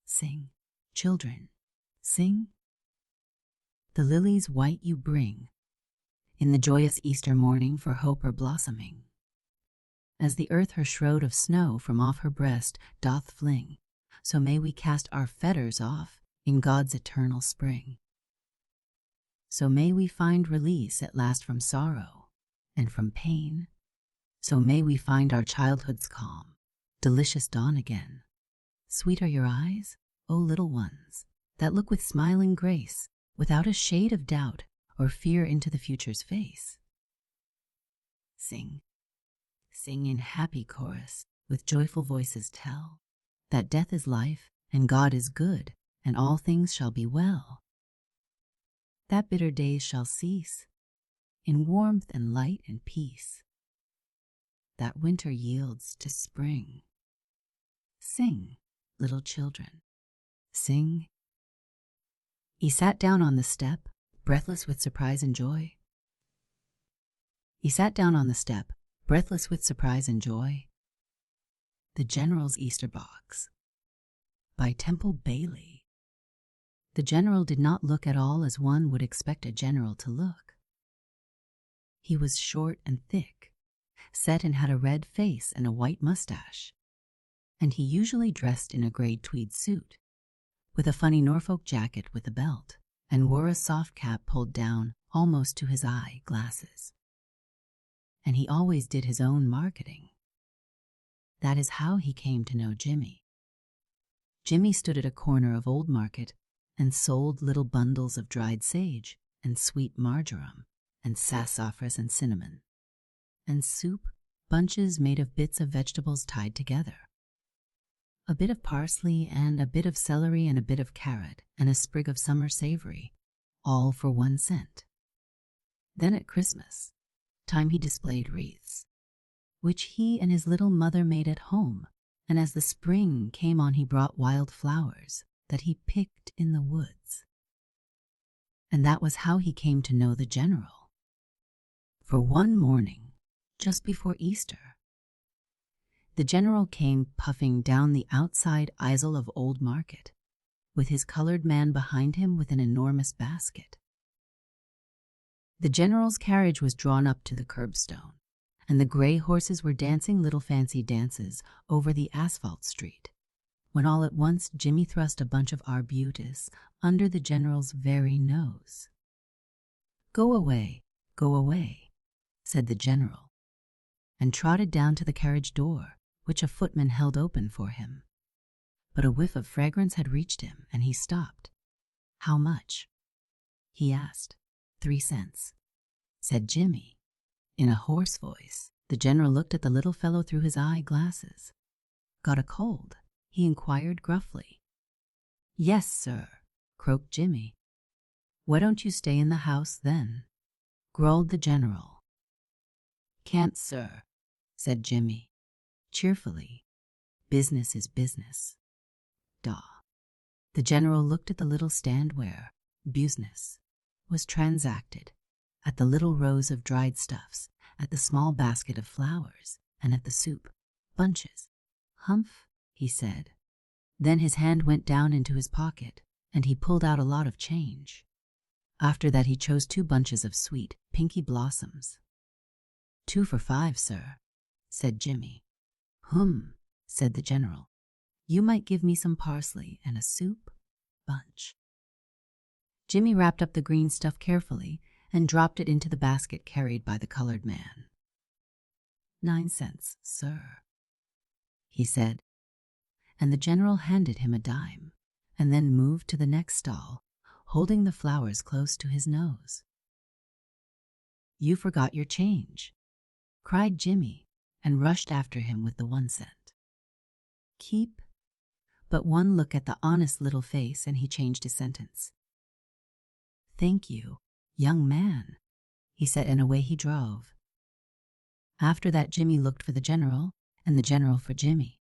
sing, children, sing. The lilies white you bring in the joyous Easter morning for hope are blossoming. As the earth her shroud of snow from off her breast doth fling, so may we cast our fetters off in God's eternal spring. So may we find release at last from sorrow and from pain. So may we find our childhood's calm, delicious dawn again. Sweet are your eyes, O little ones, that look with smiling grace, without a shade of doubt or fear into the future's face. Sing, sing in happy chorus, with joyful voices tell that death is life and God is good, and all things shall be well. That bitter days shall cease in warmth and light and peace. That winter yields to spring. Sing, little children, sing. He sat down on the step, breathless with surprise and joy. He sat down on the step, breathless with surprise and joy. The General's Easter Box by Temple Bailey. The general did not look at all as one would expect a general to look. He was short and thick, set and had a red face and a white mustache, and he usually dressed in a gray tweed suit, with a funny Norfolk jacket with a belt, and wore a soft cap pulled down almost to his eye glasses. And he always did his own marketing. That is how he came to know Jimmy. Jimmy stood at a corner of Old Market and sold little bundles of dried sage and sweet marjoram and sassafras and cinnamon, and soup bunches made of bits of vegetables tied together. A bit of parsley and a bit of celery and a bit of carrot and a sprig of summer savory, all for 1 cent. Then at Christmas time he displayed wreaths, which he and his little mother made at home, and as the spring came on he brought wild flowers that he picked in the woods. And that was how he came to know the general. For one morning, just before Easter, the general came puffing down the outside aisle of Old Market, with his colored man behind him with an enormous basket. The general's carriage was drawn up to the curbstone, and the gray horses were dancing little fancy dances over the asphalt street, when all at once Jimmy thrust a bunch of arbutus under the general's very nose. Go away, said the general, and trotted down to the carriage door, which a footman held open for him. But a whiff of fragrance had reached him, and he stopped. How much? He asked. 3 cents, said Jimmy, in a hoarse voice. The general looked at the little fellow through his eye glasses. Got a cold? He inquired gruffly. Yes, sir, croaked Jimmy. Why don't you stay in the house then? Growled the general. Can't, sir, said Jimmy, cheerfully. Business is business. Duh. The general looked at the little stand where business was transacted, at the little rows of dried stuffs, at the small basket of flowers, and at the soup bunches. Humph, he said. Then his hand went down into his pocket, and he pulled out a lot of change. After that he chose 2 bunches of sweet, pinky blossoms. 2 for 5, sir, said Jimmy. Said the general. You might give me some parsley and a soup bunch. Jimmy wrapped up the green stuff carefully and dropped it into the basket carried by the colored man. 9 cents, sir, he said, and the general handed him a dime, and then moved to the next stall, holding the flowers close to his nose. You forgot your change, cried Jimmy, and rushed after him with the 1 cent. Keep but one look at the honest little face, and he changed his sentence. Thank you, young man, he said, and away he drove. After that Jimmy looked for the general, and the general for Jimmy.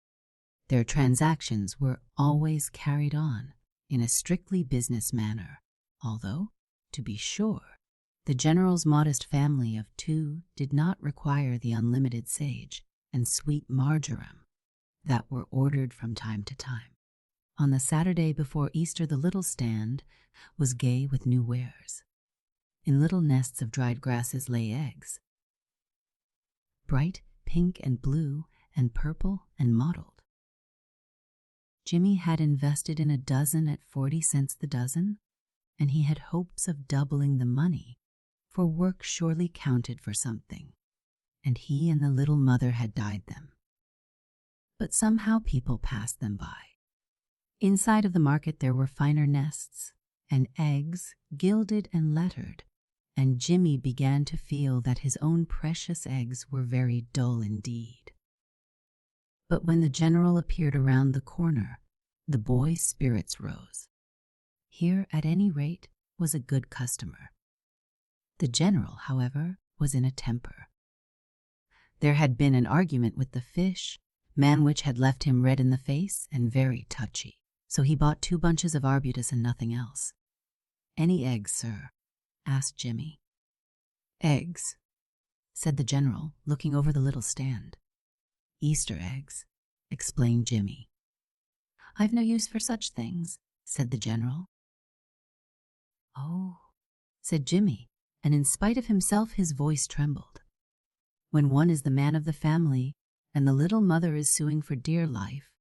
Their transactions were always carried on in a strictly business manner, although, to be sure, the general's modest family of 2 did not require the unlimited sage and sweet marjoram that were ordered from time to time. On the Saturday before Easter, the little stand was gay with new wares. In little nests of dried grasses lay eggs, bright pink and blue and purple and mottled. Jimmy had invested in a dozen at 40 cents the dozen, and he had hopes of doubling the money, for work surely counted for something, and he and the little mother had dyed them. But somehow people passed them by. Inside of the market there were finer nests, and eggs gilded and lettered, and Jimmy began to feel that his own precious eggs were very dull indeed. But when the general appeared around the corner, the boy's spirits rose. Here, at any rate, was a good customer. The general, however, was in a temper. There had been an argument with the fish, man which had left him red in the face and very touchy, so he bought 2 bunches of arbutus and nothing else. "Any eggs, sir?" asked Jimmy. "Eggs," said the general, looking over the little stand. "Easter eggs," explained Jimmy. "I've no use for such things," said the general. "Oh," said Jimmy, and in spite of himself his voice trembled. When one is the man of the family, and the little mother is suing for dear life,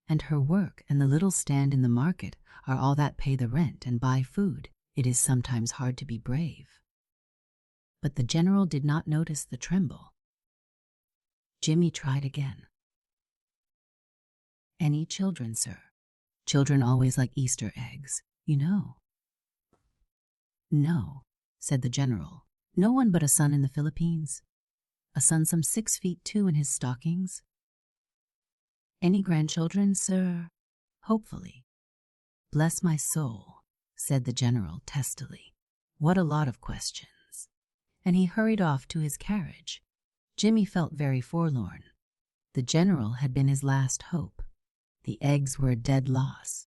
and her work and the little stand in the market are all that pay the rent and buy food, it is sometimes hard to be brave. But the general did not notice the tremble. Jimmy tried again. "Any children, sir? Children always like Easter eggs, you know." "No," said the general. "No one but a son in the Philippines. A son some 6 feet 2 in his stockings." "Any grandchildren, sir?" "Hopefully." "Bless my soul," said the general testily. "What a lot of questions." And he hurried off to his carriage. Jimmy felt very forlorn. The general had been his last hope. The eggs were a dead loss.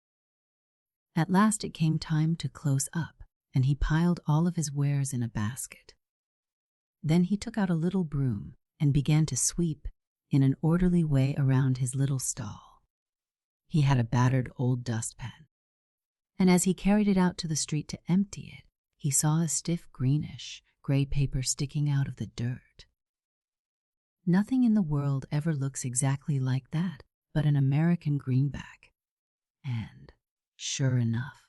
At last it came time to close up, and he piled all of his wares in a basket. Then he took out a little broom and began to sweep in an orderly way around his little stall. He had a battered old dustpan, and as he carried it out to the street to empty it, he saw a stiff greenish gray paper sticking out of the dirt. Nothing in the world ever looks exactly like that but an American greenback. And, sure enough,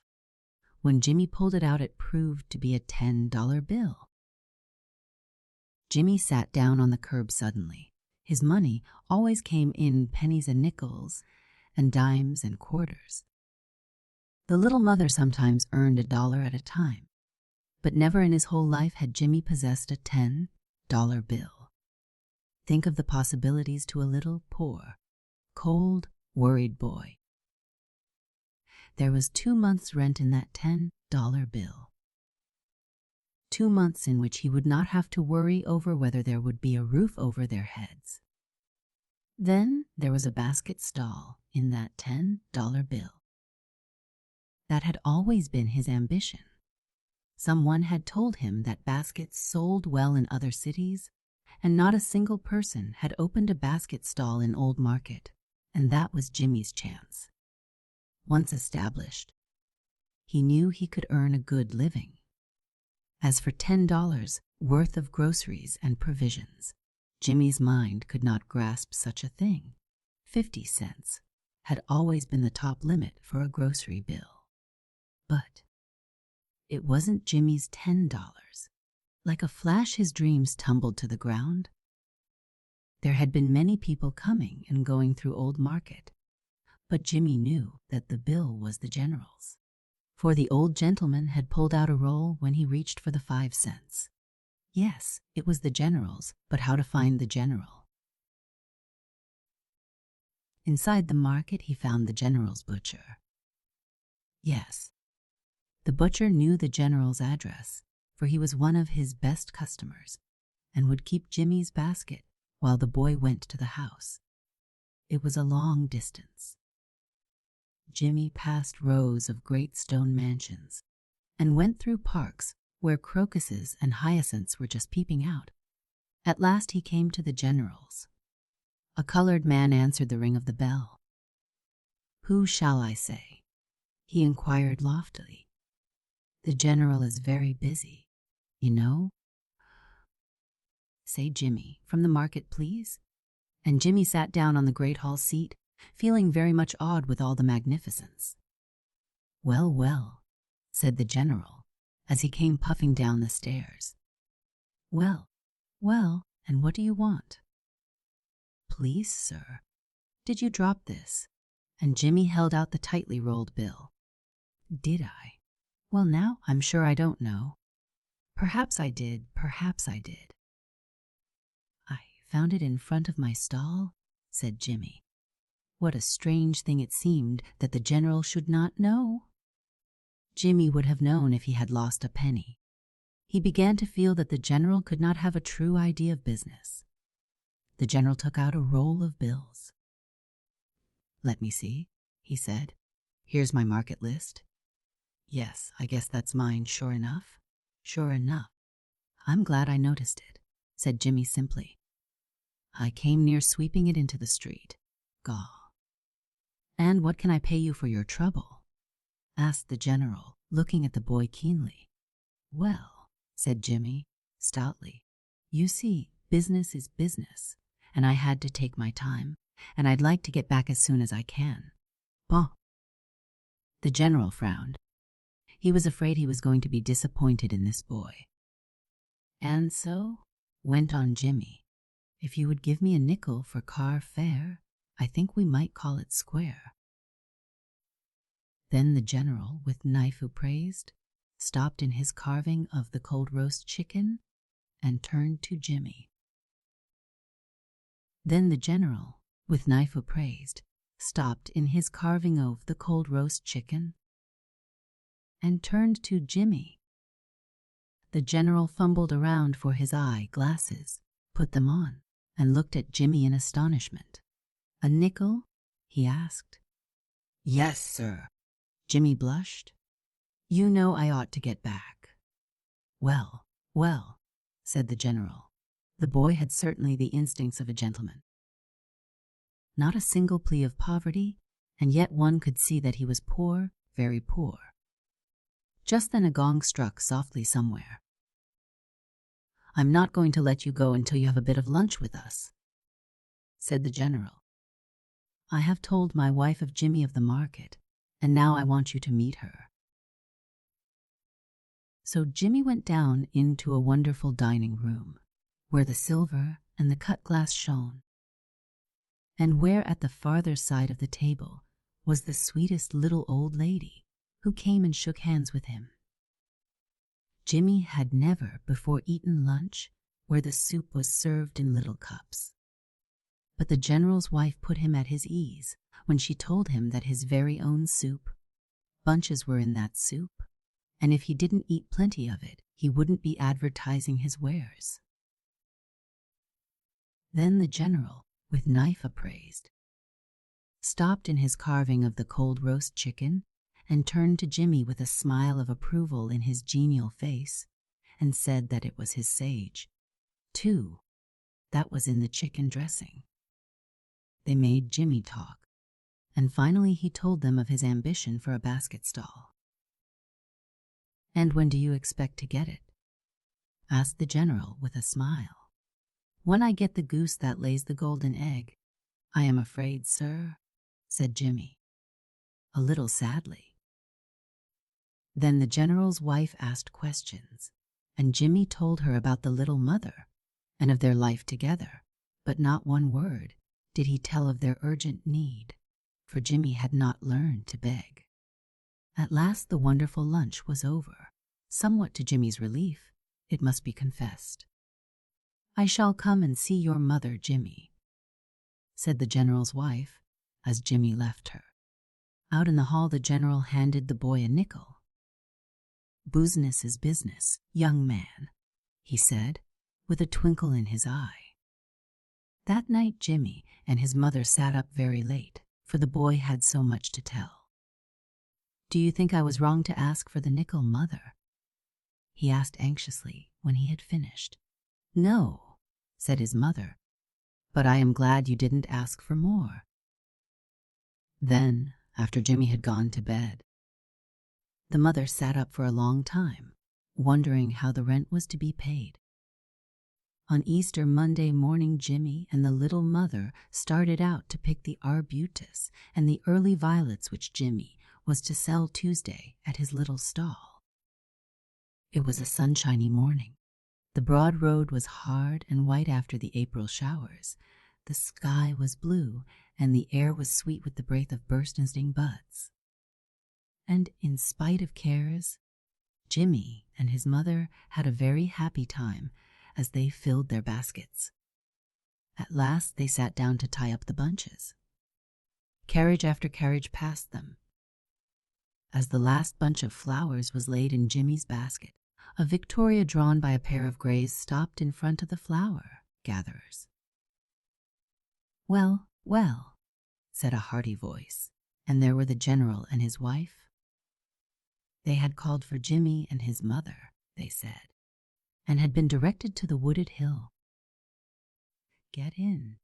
when Jimmy pulled it out, it proved to be a $10 bill. Jimmy sat down on the curb suddenly. His money always came in pennies and nickels and dimes and quarters. The little mother sometimes earned $1 at a time, but never in his whole life had Jimmy possessed a $10 bill. Think of the possibilities to a little, poor, cold, worried boy. There was 2 months' rent in that $10 bill. 2 months in which he would not have to worry over whether there would be a roof over their heads. Then there was a basket stall in that $10 bill. That had always been his ambition. Someone had told him that baskets sold well in other cities, and not a single person had opened a basket stall in Old Market, and that was Jimmy's chance. Once established, he knew he could earn a good living. As for $10 worth of groceries and provisions, Jimmy's mind could not grasp such a thing. 50 cents had always been the top limit for a grocery bill. But it wasn't Jimmy's $10. Like a flash, his dreams tumbled to the ground. There had been many people coming and going through Old Market, but Jimmy knew that the bill was the general's. For the old gentleman had pulled out a roll when he reached for the 5 cents. Yes, it was the general's, but how to find the general? Inside the market he found the general's butcher. Yes, the butcher knew the general's address, for he was one of his best customers, and would keep Jimmy's basket while the boy went to the house. It was a long distance. Jimmy passed rows of great stone mansions and went through parks where crocuses and hyacinths were just peeping out. At last he came to the general's. A colored man answered the ring of the bell. "Who shall I say?" he inquired loftily. "The general is very busy, you know." "Say Jimmy, from the market, please." And Jimmy sat down on the great hall seat, feeling very much awed with all the magnificence. "Well, well," said the general, as he came puffing down the stairs. "Well, well, and what do you want?" "Please, sir, did you drop this?" And Jimmy held out the tightly rolled bill. "Did I? Well, now, I'm sure I don't know. Perhaps I did, perhaps I did." "I found it in front of my stall," said Jimmy. What a strange thing it seemed that the general should not know. Jimmy would have known if he had lost a penny. He began to feel that the general could not have a true idea of business. The general took out a roll of bills. "Let me see," he said. "Here's my market list. Yes, I guess that's mine, sure enough. Sure enough. I'm glad I noticed it," said Jimmy simply. "I came near sweeping it into the street. Gaw." "And what can I pay you for your trouble?" asked the general, looking at the boy keenly. "Well," said Jimmy, stoutly, "you see, business is business, and I had to take my time, and I'd like to get back as soon as I can. Bon." The general frowned. He was afraid he was going to be disappointed in this boy. "And so," went on Jimmy, "if you would give me a nickel for car fare, I think we might call it square." Then the general, with knife who praised, stopped in his carving of the cold roast chicken and turned to Jimmy. Then the general, with knife who praised, stopped in his carving of the cold roast chicken and turned to Jimmy. The general fumbled around for his eye glasses, put them on, and looked at Jimmy in astonishment. "A nickel?" he asked. "Yes, sir." Jimmy blushed. "You know I ought to get back." "Well, well," said the general. The boy had certainly the instincts of a gentleman. Not a single plea of poverty, and yet one could see that he was poor, very poor. Just then a gong struck softly somewhere. "I'm not going to let you go until you have a bit of lunch with us," said the general. "I have told my wife of Jimmy of the market, and now I want you to meet her." So Jimmy went down into a wonderful dining room, where the silver and the cut glass shone, and where at the farther side of the table was the sweetest little old lady who came and shook hands with him. Jimmy had never before eaten lunch where the soup was served in little cups. But the general's wife put him at his ease when she told him that his very own soup, bunches were in that soup, and if he didn't eat plenty of it, he wouldn't be advertising his wares. Then the general, with knife appraised, stopped in his carving of the cold roast chicken and turned to Jimmy with a smile of approval in his genial face and said that it was his sage, too, that was in the chicken dressing. They made Jimmy talk, and finally he told them of his ambition for a basket stall. "And when do you expect to get it?" asked the general with a smile. "When I get the goose that lays the golden egg, I am afraid, sir," said Jimmy, a little sadly. Then the general's wife asked questions, and Jimmy told her about the little mother and of their life together, but not one word did he tell of their urgent need, for Jimmy had not learned to beg. At last the wonderful lunch was over, somewhat to Jimmy's relief, it must be confessed. "I shall come and see your mother, Jimmy," said the general's wife, as Jimmy left her. Out in the hall the general handed the boy a nickel. "Business is business, young man," he said, with a twinkle in his eye. That night Jimmy and his mother sat up very late, for the boy had so much to tell. Do you think I was wrong to ask for the nickel, Mother?" he asked anxiously when he had finished. "No," said his mother, "but I am glad you didn't ask for more." Then, after Jimmy had gone to bed, the mother sat up for a long time, wondering how the rent was to be paid. On Easter Monday morning, Jimmy and the little mother started out to pick the arbutus and the early violets which Jimmy was to sell Tuesday at his little stall. It was a sunshiny morning. The broad road was hard and white after the April showers. The sky was blue, and the air was sweet with the breath of bursting buds. And in spite of cares, Jimmy and his mother had a very happy time as they filled their baskets. At last they sat down to tie up the bunches. Carriage after carriage passed them. As the last bunch of flowers was laid in Jimmy's basket, a victoria drawn by a pair of greys stopped in front of the flower gatherers. "Well, well," said a hearty voice, and there were the general and his wife. They had called for Jimmy and his mother, they said, and had been directed to the wooded hill. Get in,"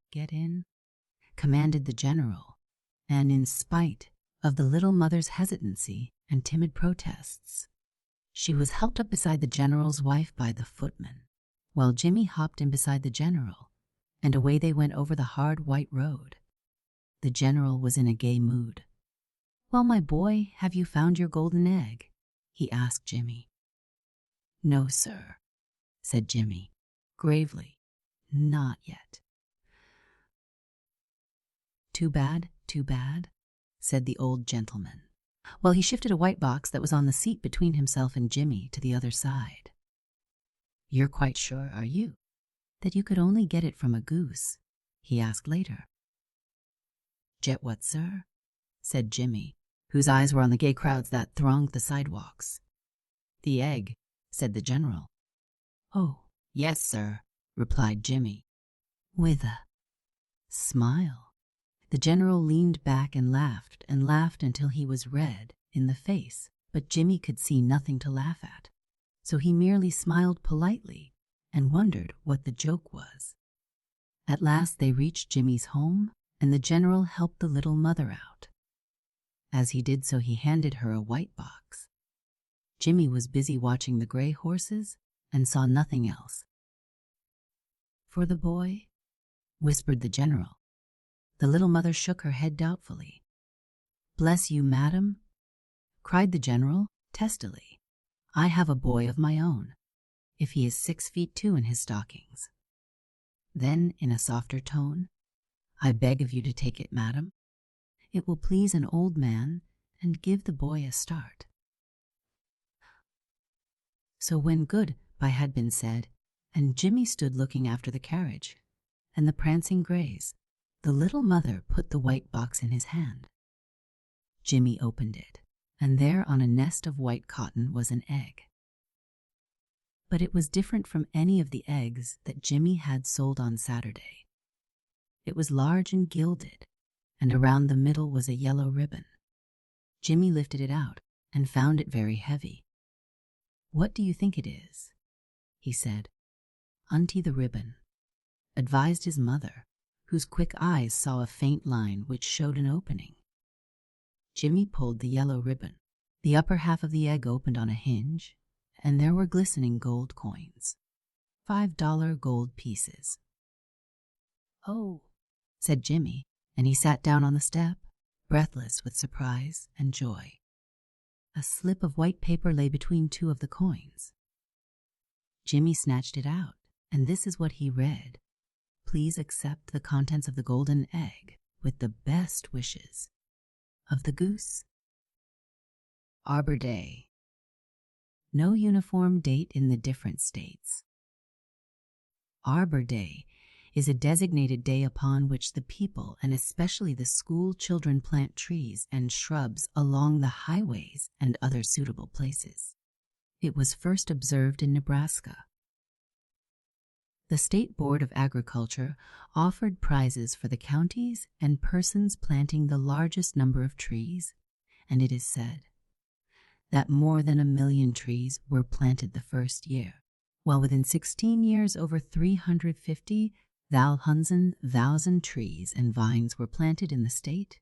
commanded the general, and in spite of the little mother's hesitancy and timid protests, she was helped up beside the general's wife by the footman, while Jimmy hopped in beside the general, and away they went over the hard white road. The general was in a gay mood. "Well, my boy, have you found your golden egg?" he asked Jimmy. "No, sir," said Jimmy, gravely, "not yet." "Too bad, said the old gentleman, while he shifted a white box that was on the seat between himself and Jimmy to the other side. "You're quite sure, are you, that you could only get it from a goose?" he asked later. "Jet what, sir?" said Jimmy, whose eyes were on the gay crowds that thronged the sidewalks. "The egg," said the general. "Oh, yes, sir," replied Jimmy, with a smile. The general leaned back and laughed until he was red in the face, but Jimmy could see nothing to laugh at, so he merely smiled politely and wondered what the joke was. At last they reached Jimmy's home, and the general helped the little mother out. As he did so, he handed her a white box. Jimmy was busy watching the gray horses and saw nothing else. "For the boy?" whispered the general. The little mother shook her head doubtfully. "Bless you, madam," cried the general testily. "I have a boy of my own, if he is 6 feet 2 in his stockings." Then, in a softer tone, "I beg of you to take it, madam. It will please an old man and give the boy a start." So when goodbye had been said, and Jimmy stood looking after the carriage and the prancing greys, the little mother put the white box in his hand. Jimmy opened it, and there on a nest of white cotton was an egg. But it was different from any of the eggs that Jimmy had sold on Saturday. It was large and gilded, and around the middle was a yellow ribbon. Jimmy lifted it out and found it very heavy. "What do you think it is?" he said. "Untie the ribbon," advised his mother, whose quick eyes saw a faint line which showed an opening. Jimmy pulled the yellow ribbon. The upper half of the egg opened on a hinge, and there were glistening gold coins, $5 gold pieces. "Oh," said Jimmy, and he sat down on the step, breathless with surprise and joy. A slip of white paper lay between 2 of the coins. Jimmy snatched it out, and this is what he read: "Please accept the contents of the golden egg with the best wishes of the goose. Arbor Day. No uniform date in the different states. Arbor Day is a designated day upon which the people, and especially the school children, plant trees and shrubs along the highways and other suitable places. It was first observed in Nebraska. The State Board of Agriculture offered prizes for the counties and persons planting the largest number of trees, and it is said that more than 1,000,000 trees were planted the first year, while within 16 years over 350,000 trees and vines were planted in the state.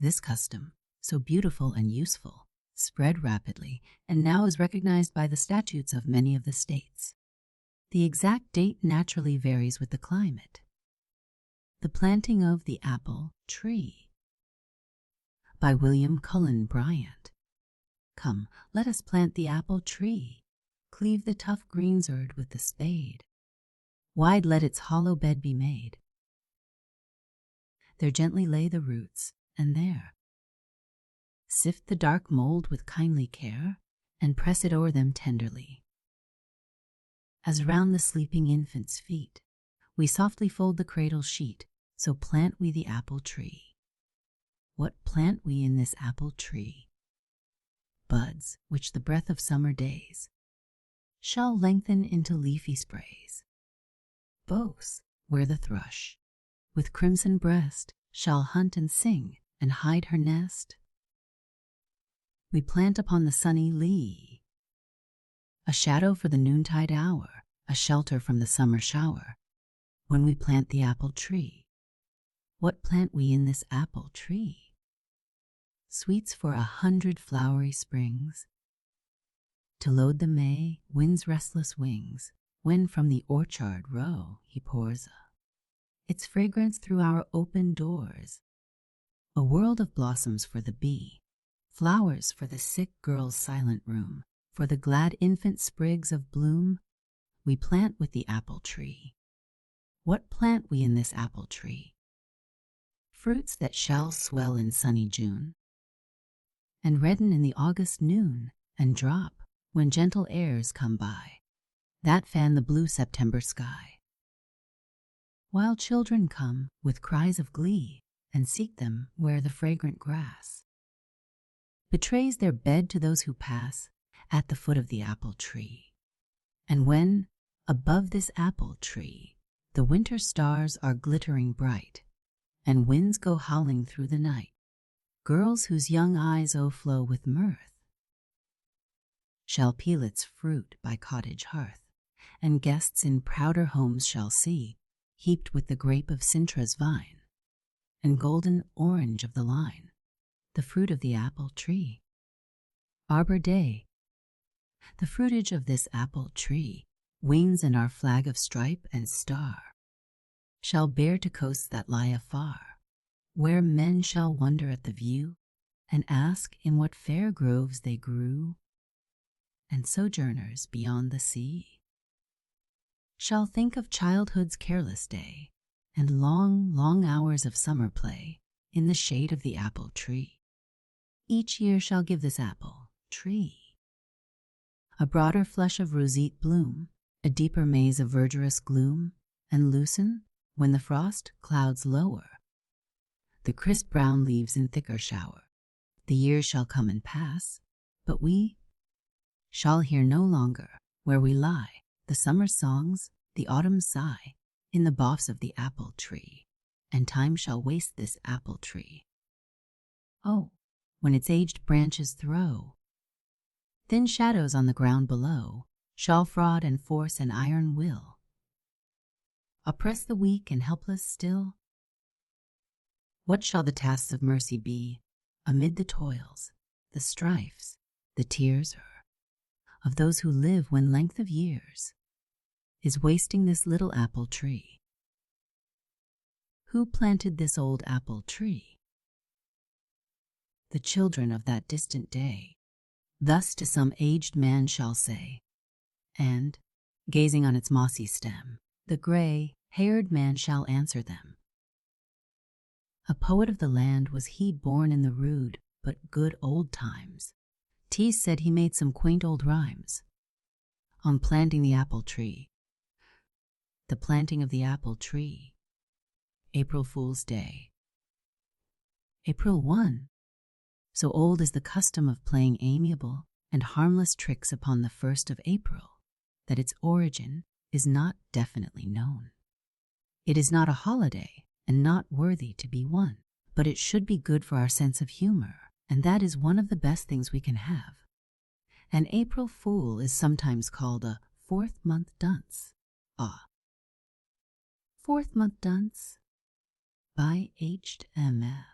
This custom, so beautiful and useful, spread rapidly and now is recognized by the statutes of many of the states. The exact date naturally varies with the climate. The Planting of the Apple Tree by William Cullen Bryant. Come, let us plant the apple tree, cleave the tough greensward with the spade. Wide let its hollow bed be made. There gently lay the roots, and there sift the dark mold with kindly care, and press it o'er them tenderly. As round the sleeping infant's feet we softly fold the cradle sheet, so plant we the apple tree. What plant we in this apple tree? Buds which the breath of summer days shall lengthen into leafy sprays. Boughs where the thrush, with crimson breast, shall hunt and sing and hide her nest. We plant upon the sunny lea a shadow for the noontide hour, a shelter from the summer shower. When we plant the apple tree, what plant we in this apple tree? Sweets for 100 flowery springs, to load the May wind's restless wings, when from the orchard row he pours its fragrance through our open doors. A world of blossoms for the bee, flowers for the sick girl's silent room, for the glad infant sprigs of bloom, we plant with the apple tree. What plant we in this apple tree? Fruits that shall swell in sunny June, and redden in the August noon, and drop when gentle airs come by, that fan the blue September sky. While children come with cries of glee, and seek them where the fragrant grass betrays their bed to those who pass at the foot of the apple tree. And when, above this apple tree, the winter stars are glittering bright, and winds go howling through the night, girls whose young eyes o'erflow with mirth shall peel its fruit by cottage hearth, and guests in prouder homes shall see, heaped with the grape of Cintra's vine, and golden orange of the line, the fruit of the apple tree. Arbor Day, the fruitage of this apple tree, wings in our flag of stripe and star, shall bear to coasts that lie afar, where men shall wonder at the view, and ask in what fair groves they grew, and sojourners beyond the sea shall think of childhood's careless day, and long, long hours of summer play in the shade of the apple tree. Each year shall give this apple tree a broader flush of roseate bloom, a deeper maze of verdurous gloom, and loosen, when the frost clouds lower, the crisp brown leaves in thicker shower. The years shall come and pass, but we shall hear no longer, where we lie, the summer's songs, the autumn's sigh, in the boughs of the apple tree, and time shall waste this apple tree. Oh, when its aged branches throw thin shadows on the ground below, shall fraud and force and iron will oppress the weak and helpless still? What shall the tasks of mercy be amid the toils, the strifes, the tears of those who live when length of years is wasting this little apple tree? Who planted this old apple tree? The children of that distant day, thus to some aged man shall say, and, gazing on its mossy stem, the gray-haired man shall answer them. A poet of the land was he, born in the rude but good old times. Tease said he made some quaint old rhymes on planting the apple tree. The planting of the apple tree. April Fool's Day. April 1. So old is the custom of playing amiable and harmless tricks upon the 1st of April that its origin is not definitely known. It is not a holiday and not worthy to be one, but it should be good for our sense of humor, and that is one of the best things we can have. An April Fool is sometimes called a fourth-month dunce. Fourth-month dunce by H.M.F.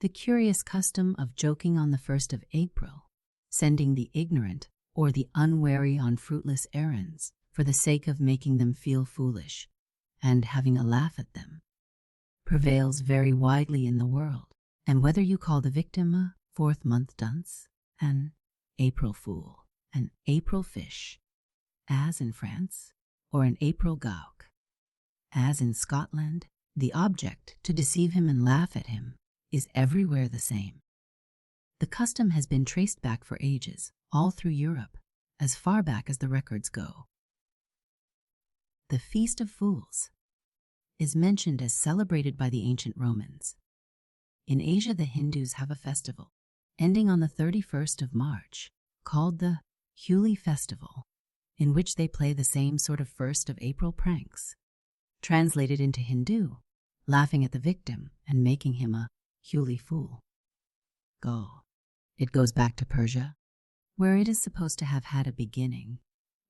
The curious custom of joking on the 1st of April, sending the ignorant or the unwary on fruitless errands for the sake of making them feel foolish and having a laugh at them, prevails very widely in the world, and whether you call the victim a fourth-month dunce, an April Fool, an April Fish, as in France, or an April Gowk, as in Scotland, the object to deceive him and laugh at him is everywhere the same. The custom has been traced back for ages, all through Europe, as far back as the records go. The Feast of Fools is mentioned as celebrated by the ancient Romans. In Asia, the Hindus have a festival, ending on the 31st of March, called the Holi Festival, in which they play the same sort of 1st of April pranks, translated into Hindu, laughing at the victim and making him a Holi Fool. It goes back to Persia, where it is supposed to have had a beginning,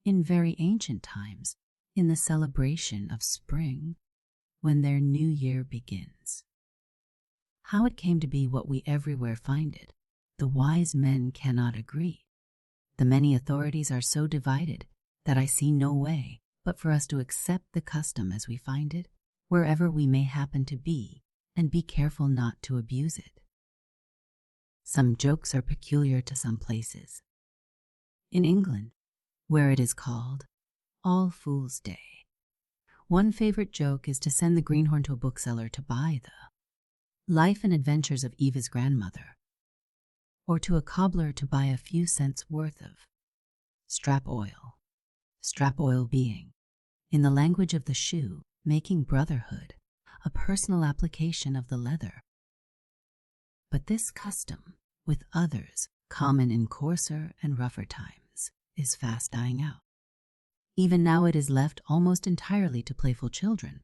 in very ancient times, in the celebration of spring, when their new year begins. How it came to be what we everywhere find it, the wise men cannot agree. The many authorities are so divided that I see no way but for us to accept the custom as we find it, wherever we may happen to be, and be careful not to abuse it. Some jokes are peculiar to some places. In England, where it is called All Fool's Day, one favorite joke is to send the greenhorn to a bookseller to buy the Life and Adventures of Eva's Grandmother, or to a cobbler to buy a few cents worth of strap oil being, in the language of the shoe, making brotherhood a personal application of the leather. But this custom, with others common in coarser and rougher times, is fast dying out. Even now it is left almost entirely to playful children.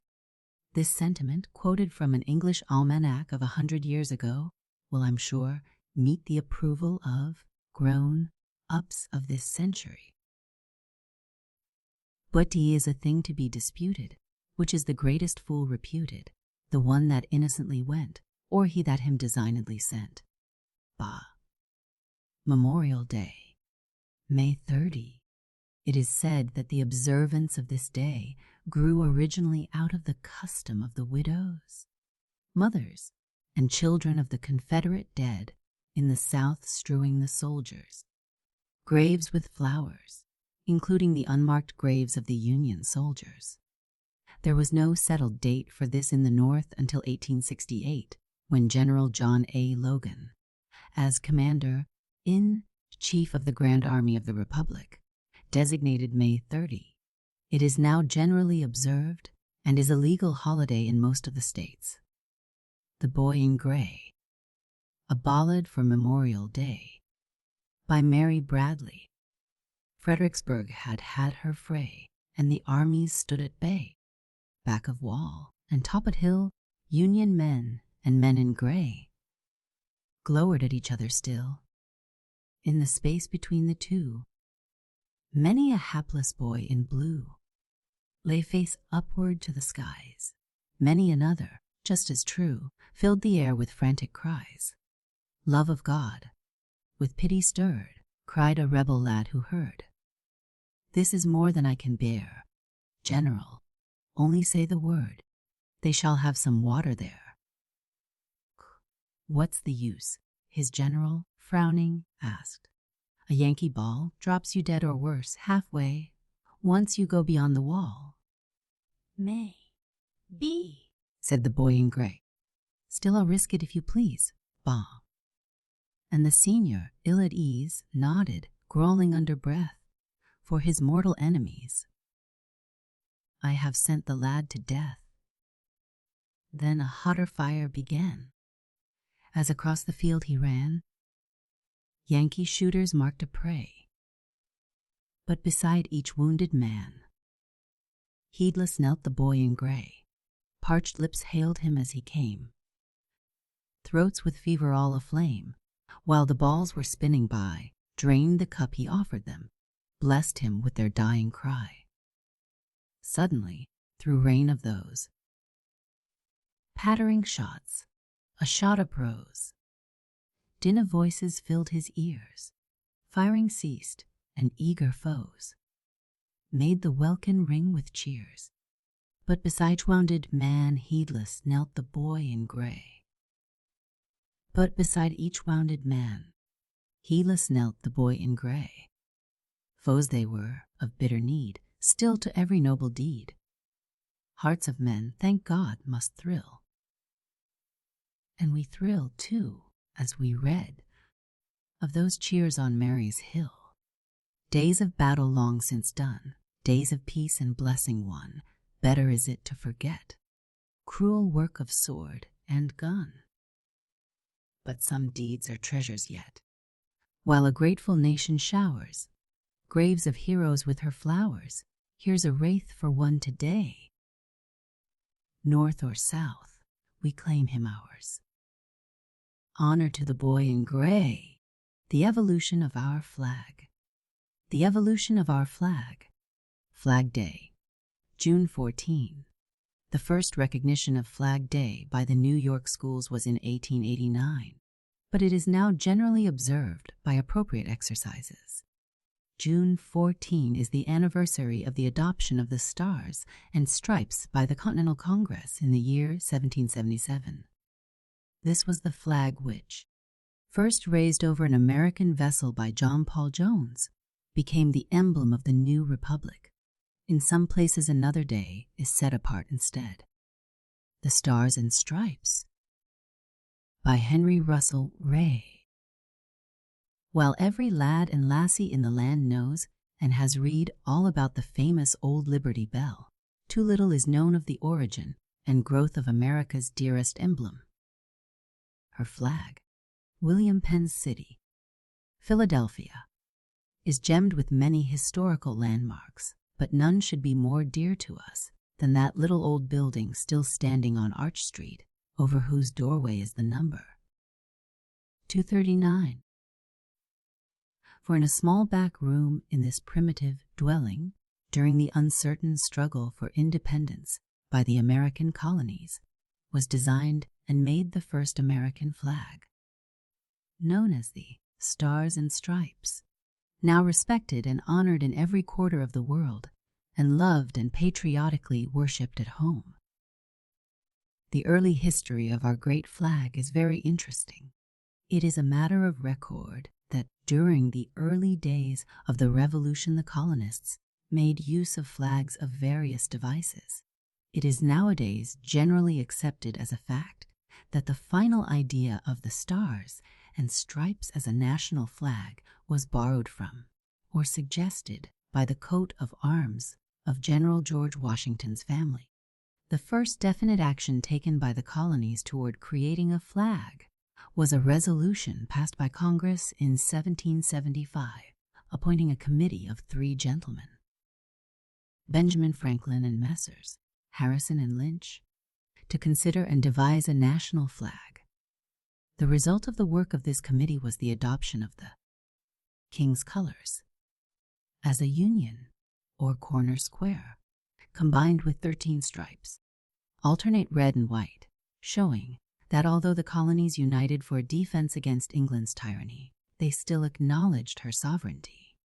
This sentiment, quoted from an English almanac of 100 years ago, will, I'm sure, meet the approval of grown-ups of this century. Whittier is a thing to be disputed, which is the greatest fool reputed, the one that innocently went, or he that him designedly sent. Memorial Day, May 30. It is said that the observance of this day grew originally out of the custom of the widows, mothers, and children of the Confederate dead in the South strewing the soldiers' graves with flowers, including the unmarked graves of the Union soldiers. There was no settled date for this in the North until 1868, when General John A. Logan, as Commander-in-Chief of the Grand Army of the Republic, designated May 30. It is now generally observed and is a legal holiday in most of the states. The Boy in Gray, a ballad for Memorial Day, by Mary Bradley. Fredericksburg had had her fray, and the armies stood at bay. Back of wall and Toppet Hill, Union men and men in gray glowered at each other still. In the space between the two, many a hapless boy in blue lay face upward to the skies. Many another, just as true, filled the air with frantic cries. Love of God, with pity stirred, cried a rebel lad who heard. This is more than I can bear. General, only say the word. They shall have some water there. What's the use? His general, frowning, asked. A Yankee ball drops you dead or worse halfway, once you go beyond the wall. May be, said the boy in gray. Still I'll risk it if you please. Bah. And the senior, ill at ease, nodded, growling under breath, for his mortal enemies. I have sent the lad to death. Then a hotter fire began. As across the field he ran, Yankee shooters marked a prey. But beside each wounded man, heedless knelt the boy in gray. Parched lips hailed him as he came. Throats with fever all aflame, while the balls were spinning by, drained the cup he offered them, blessed him with their dying cry. Suddenly, through rain of those pattering shots, a shot uprose. Din of voices filled his ears. Firing ceased, and eager foes made the welkin ring with cheers. But beside each wounded man heedless knelt the boy in gray. But beside each wounded man heedless knelt the boy in gray. Foes they were, of bitter need, still to every noble deed. Hearts of men, thank God, must thrill. And we thrilled, too, as we read of those cheers on Mary's hill. Days of battle long since done, days of peace and blessing won, better is it to forget cruel work of sword and gun. But some deeds are treasures yet, while a grateful nation showers graves of heroes with her flowers. Here's a wraith for one today. North or south, we claim him ours. Honor to the boy in gray, the evolution of our flag. The evolution of our flag. Flag Day, June 14. The first recognition of Flag Day by the New York schools was in 1889, but it is now generally observed by appropriate exercises. June 14 is the anniversary of the adoption of the Stars and Stripes by the Continental Congress in the year 1777. This was the flag which, first raised over an American vessel by John Paul Jones, became the emblem of the new republic. In some places another day is set apart instead. The Stars and Stripes by Henry Russell Ray. While every lad and lassie in the land knows and has read all about the famous Old Liberty Bell, too little is known of the origin and growth of America's dearest emblem. Her flag, William Penn's city, Philadelphia, is gemmed with many historical landmarks, but none should be more dear to us than that little old building still standing on Arch Street, over whose doorway is the number 239. For in a small back room in this primitive dwelling, during the uncertain struggle for independence by the American colonies, was designed and made the first American flag, known as the Stars and Stripes, now respected and honored in every quarter of the world, and loved and patriotically worshipped at home. The early history of our great flag is very interesting. It is a matter of record that during the early days of the Revolution the colonists made use of flags of various devices. It is nowadays generally accepted as a fact that the final idea of the Stars and Stripes as a national flag was borrowed from, or suggested by the coat of arms of General George Washington's family. The first definite action taken by the colonies toward creating a flag was a resolution passed by Congress in 1775, appointing a committee of 3 gentlemen, Benjamin Franklin and Messrs. Harrison and Lynch, to consider and devise a national flag. The result of the work of this committee was the adoption of the King's colors as a union, or corner square, combined with 13 stripes, alternate red and white, showing that although the colonies united for defense against England's tyranny, they still acknowledged her sovereignty.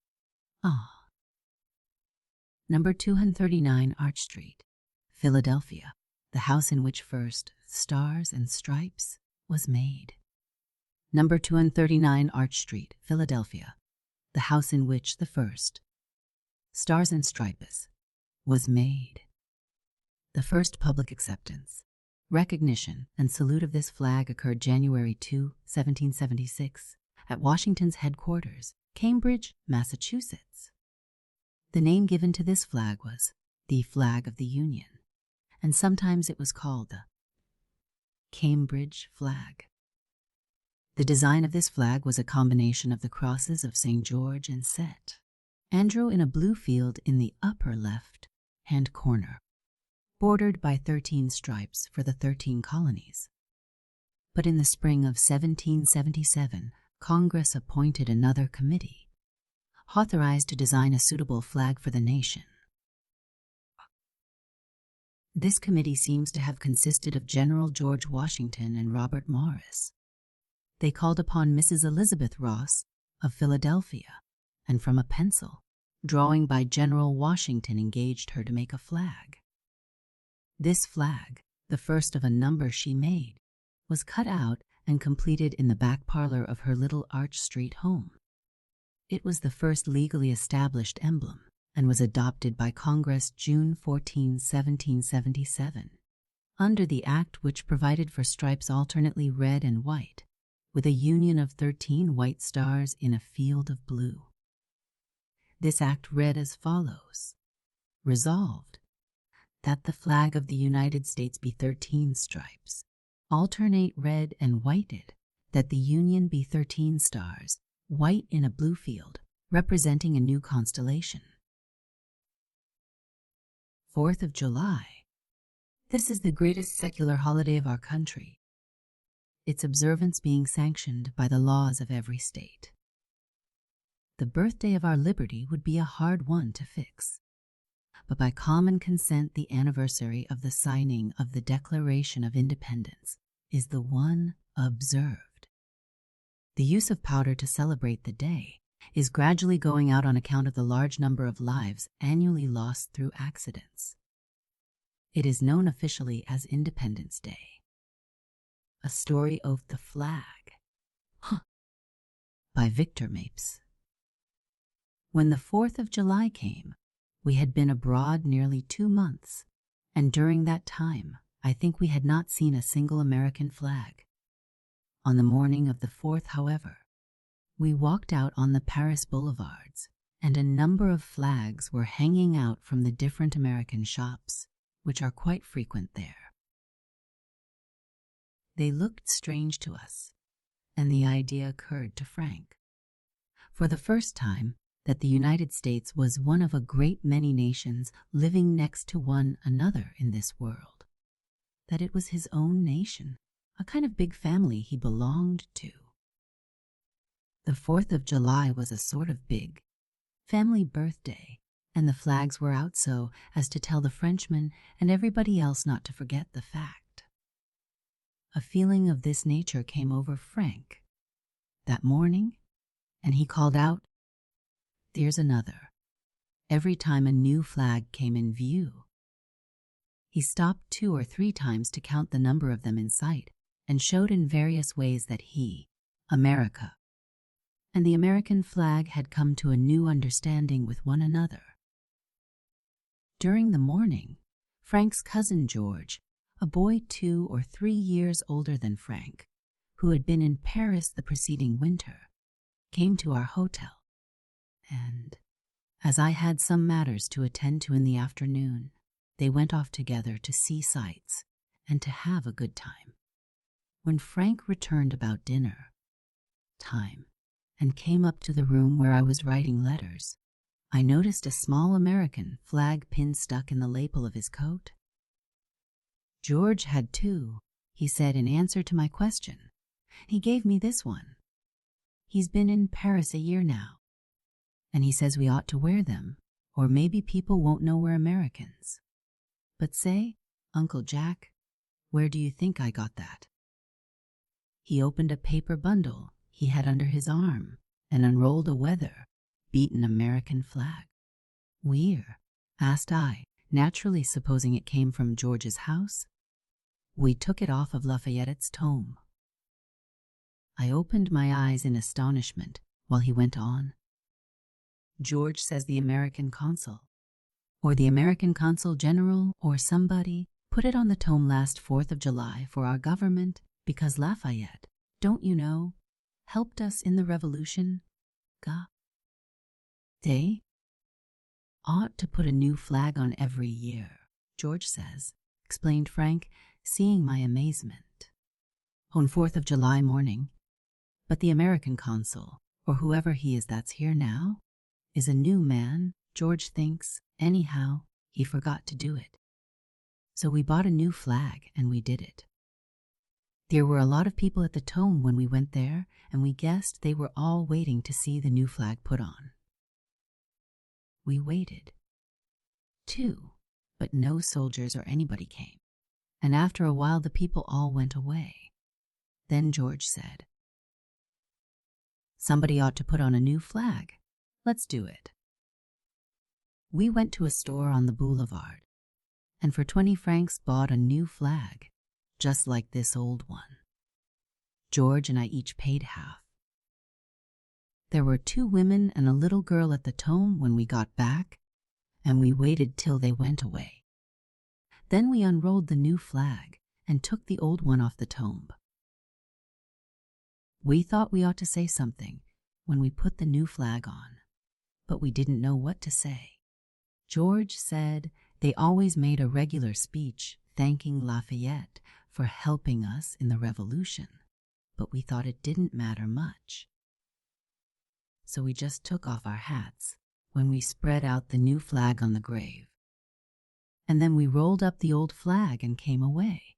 Number 239 Arch Street, Philadelphia, the house in which first Stars and Stripes was made. Number 239 Arch Street, Philadelphia, the house in which the first Stars and Stripes was made. The first public acceptance, recognition, and salute of this flag occurred January 2, 1776, at Washington's headquarters, Cambridge, Massachusetts. The name given to this flag was the Flag of the Union, and sometimes it was called the Cambridge flag. The design of this flag was a combination of the crosses of St. George and St. Andrew in a blue field in the upper left-hand corner, bordered by 13 stripes for the 13 colonies. But in the spring of 1777, Congress appointed another committee, authorized to design a suitable flag for the nation. This committee seems to have consisted of General George Washington and Robert Morris. They called upon Mrs. Elizabeth Ross of Philadelphia, and from a pencil, drawing by General Washington, engaged her to make a flag. This flag, the first of a number she made, was cut out and completed in the back parlor of her little Arch Street home. It was the first legally established emblem and was adopted by Congress June 14, 1777, under the act which provided for stripes alternately red and white, with a union of 13 white stars in a field of blue. This act read as follows: Resolved, that the flag of the United States be 13 stripes, alternate red and whited, that the union be 13 stars, white in a blue field, representing a new constellation. 4th of July. This is the greatest secular holiday of our country, its observance being sanctioned by the laws of every state. The birthday of our liberty would be a hard one to fix, but by common consent the anniversary of the signing of the Declaration of Independence is the one observed. The use of powder to celebrate the day is gradually going out on account of the large number of lives annually lost through accidents. It is known officially as Independence Day. A Story of the Flag by Victor Mapes. When the 4th of July came, we had been abroad nearly 2 months, and during that time I think we had not seen a single American flag. On the morning of the 4th, however, we walked out on the Paris boulevards, and a number of flags were hanging out from the different American shops, which are quite frequent there. They looked strange to us, and the idea occurred to Frank, for the first time, that the United States was one of a great many nations living next to one another in this world, that it was his own nation, a kind of big family he belonged to. The 4th of July was a sort of big family birthday, and the flags were out so as to tell the Frenchmen and everybody else not to forget the fact. A feeling of this nature came over Frank that morning, and he called out, "There's another," every time a new flag came in view. He stopped 2 or 3 times to count the number of them in sight, and showed in various ways that he, America, and the American flag had come to a new understanding with one another. During the morning, Frank's cousin George, a boy 2 or 3 years older than Frank, who had been in Paris the preceding winter, came to our hotel, and, as I had some matters to attend to in the afternoon, they went off together to see sights and to have a good time. When Frank returned about dinner time and came up to the room where I was writing letters, I noticed a small American flag pin stuck in the lapel of his coat. "George had 2, he said in answer to my question. "He gave me this one. He's been in Paris a year now, and he says we ought to wear them, or maybe people won't know we're Americans. But say, Uncle Jack, where do you think I got that?" He opened a paper bundle he had under his arm and unrolled a weather-beaten American flag. "Where?" asked I, naturally supposing it came from George's house. "We took it off of Lafayette's tomb." I opened my eyes in astonishment while he went on. "George says the American consul, or the American consul general, or somebody, put it on the tome last 4th of July for our government because Lafayette, don't you know, helped us in the Revolution. They ought to put a new flag on every year, George says," explained Frank, seeing my amazement. "On 4th of July morning. But the American consul, or whoever he is that's here now, is a new man, George thinks. Anyhow, he forgot to do it. So we bought a new flag and we did it. There were a lot of people at the tomb when we went there, and we guessed they were all waiting to see the new flag put on. We waited, too, but no soldiers or anybody came. And after a while, the people all went away. Then George said, "Somebody ought to put on a new flag. Let's do it." We went to a store on the boulevard, and for 20 francs bought a new flag, just like this old one. George and I each paid half. There were 2 women and a little girl at the tomb when we got back, and we waited till they went away. Then we unrolled the new flag and took the old one off the tomb. We thought we ought to say something when we put the new flag on, but we didn't know what to say. George said they always made a regular speech thanking Lafayette for helping us in the Revolution, but we thought it didn't matter much. So we just took off our hats when we spread out the new flag on the grave. And then we rolled up the old flag and came away.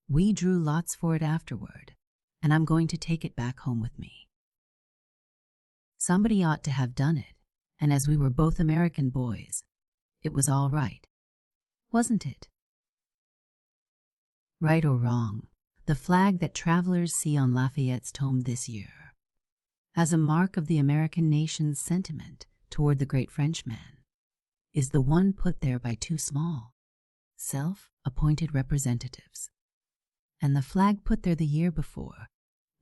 We drew lots for it afterward, and I'm going to take it back home with me. Somebody ought to have done it, and as we were both American boys, it was all right, wasn't it? Right or wrong, the flag that travelers see on Lafayette's tomb this year, as a mark of the American nation's sentiment toward the great Frenchman, is the one put there by 2 small, self-appointed representatives, and the flag put there the year before,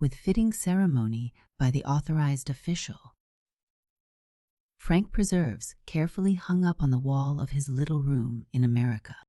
with fitting ceremony by the authorized official. Frank preserves carefully hung up on the wall of his little room in America.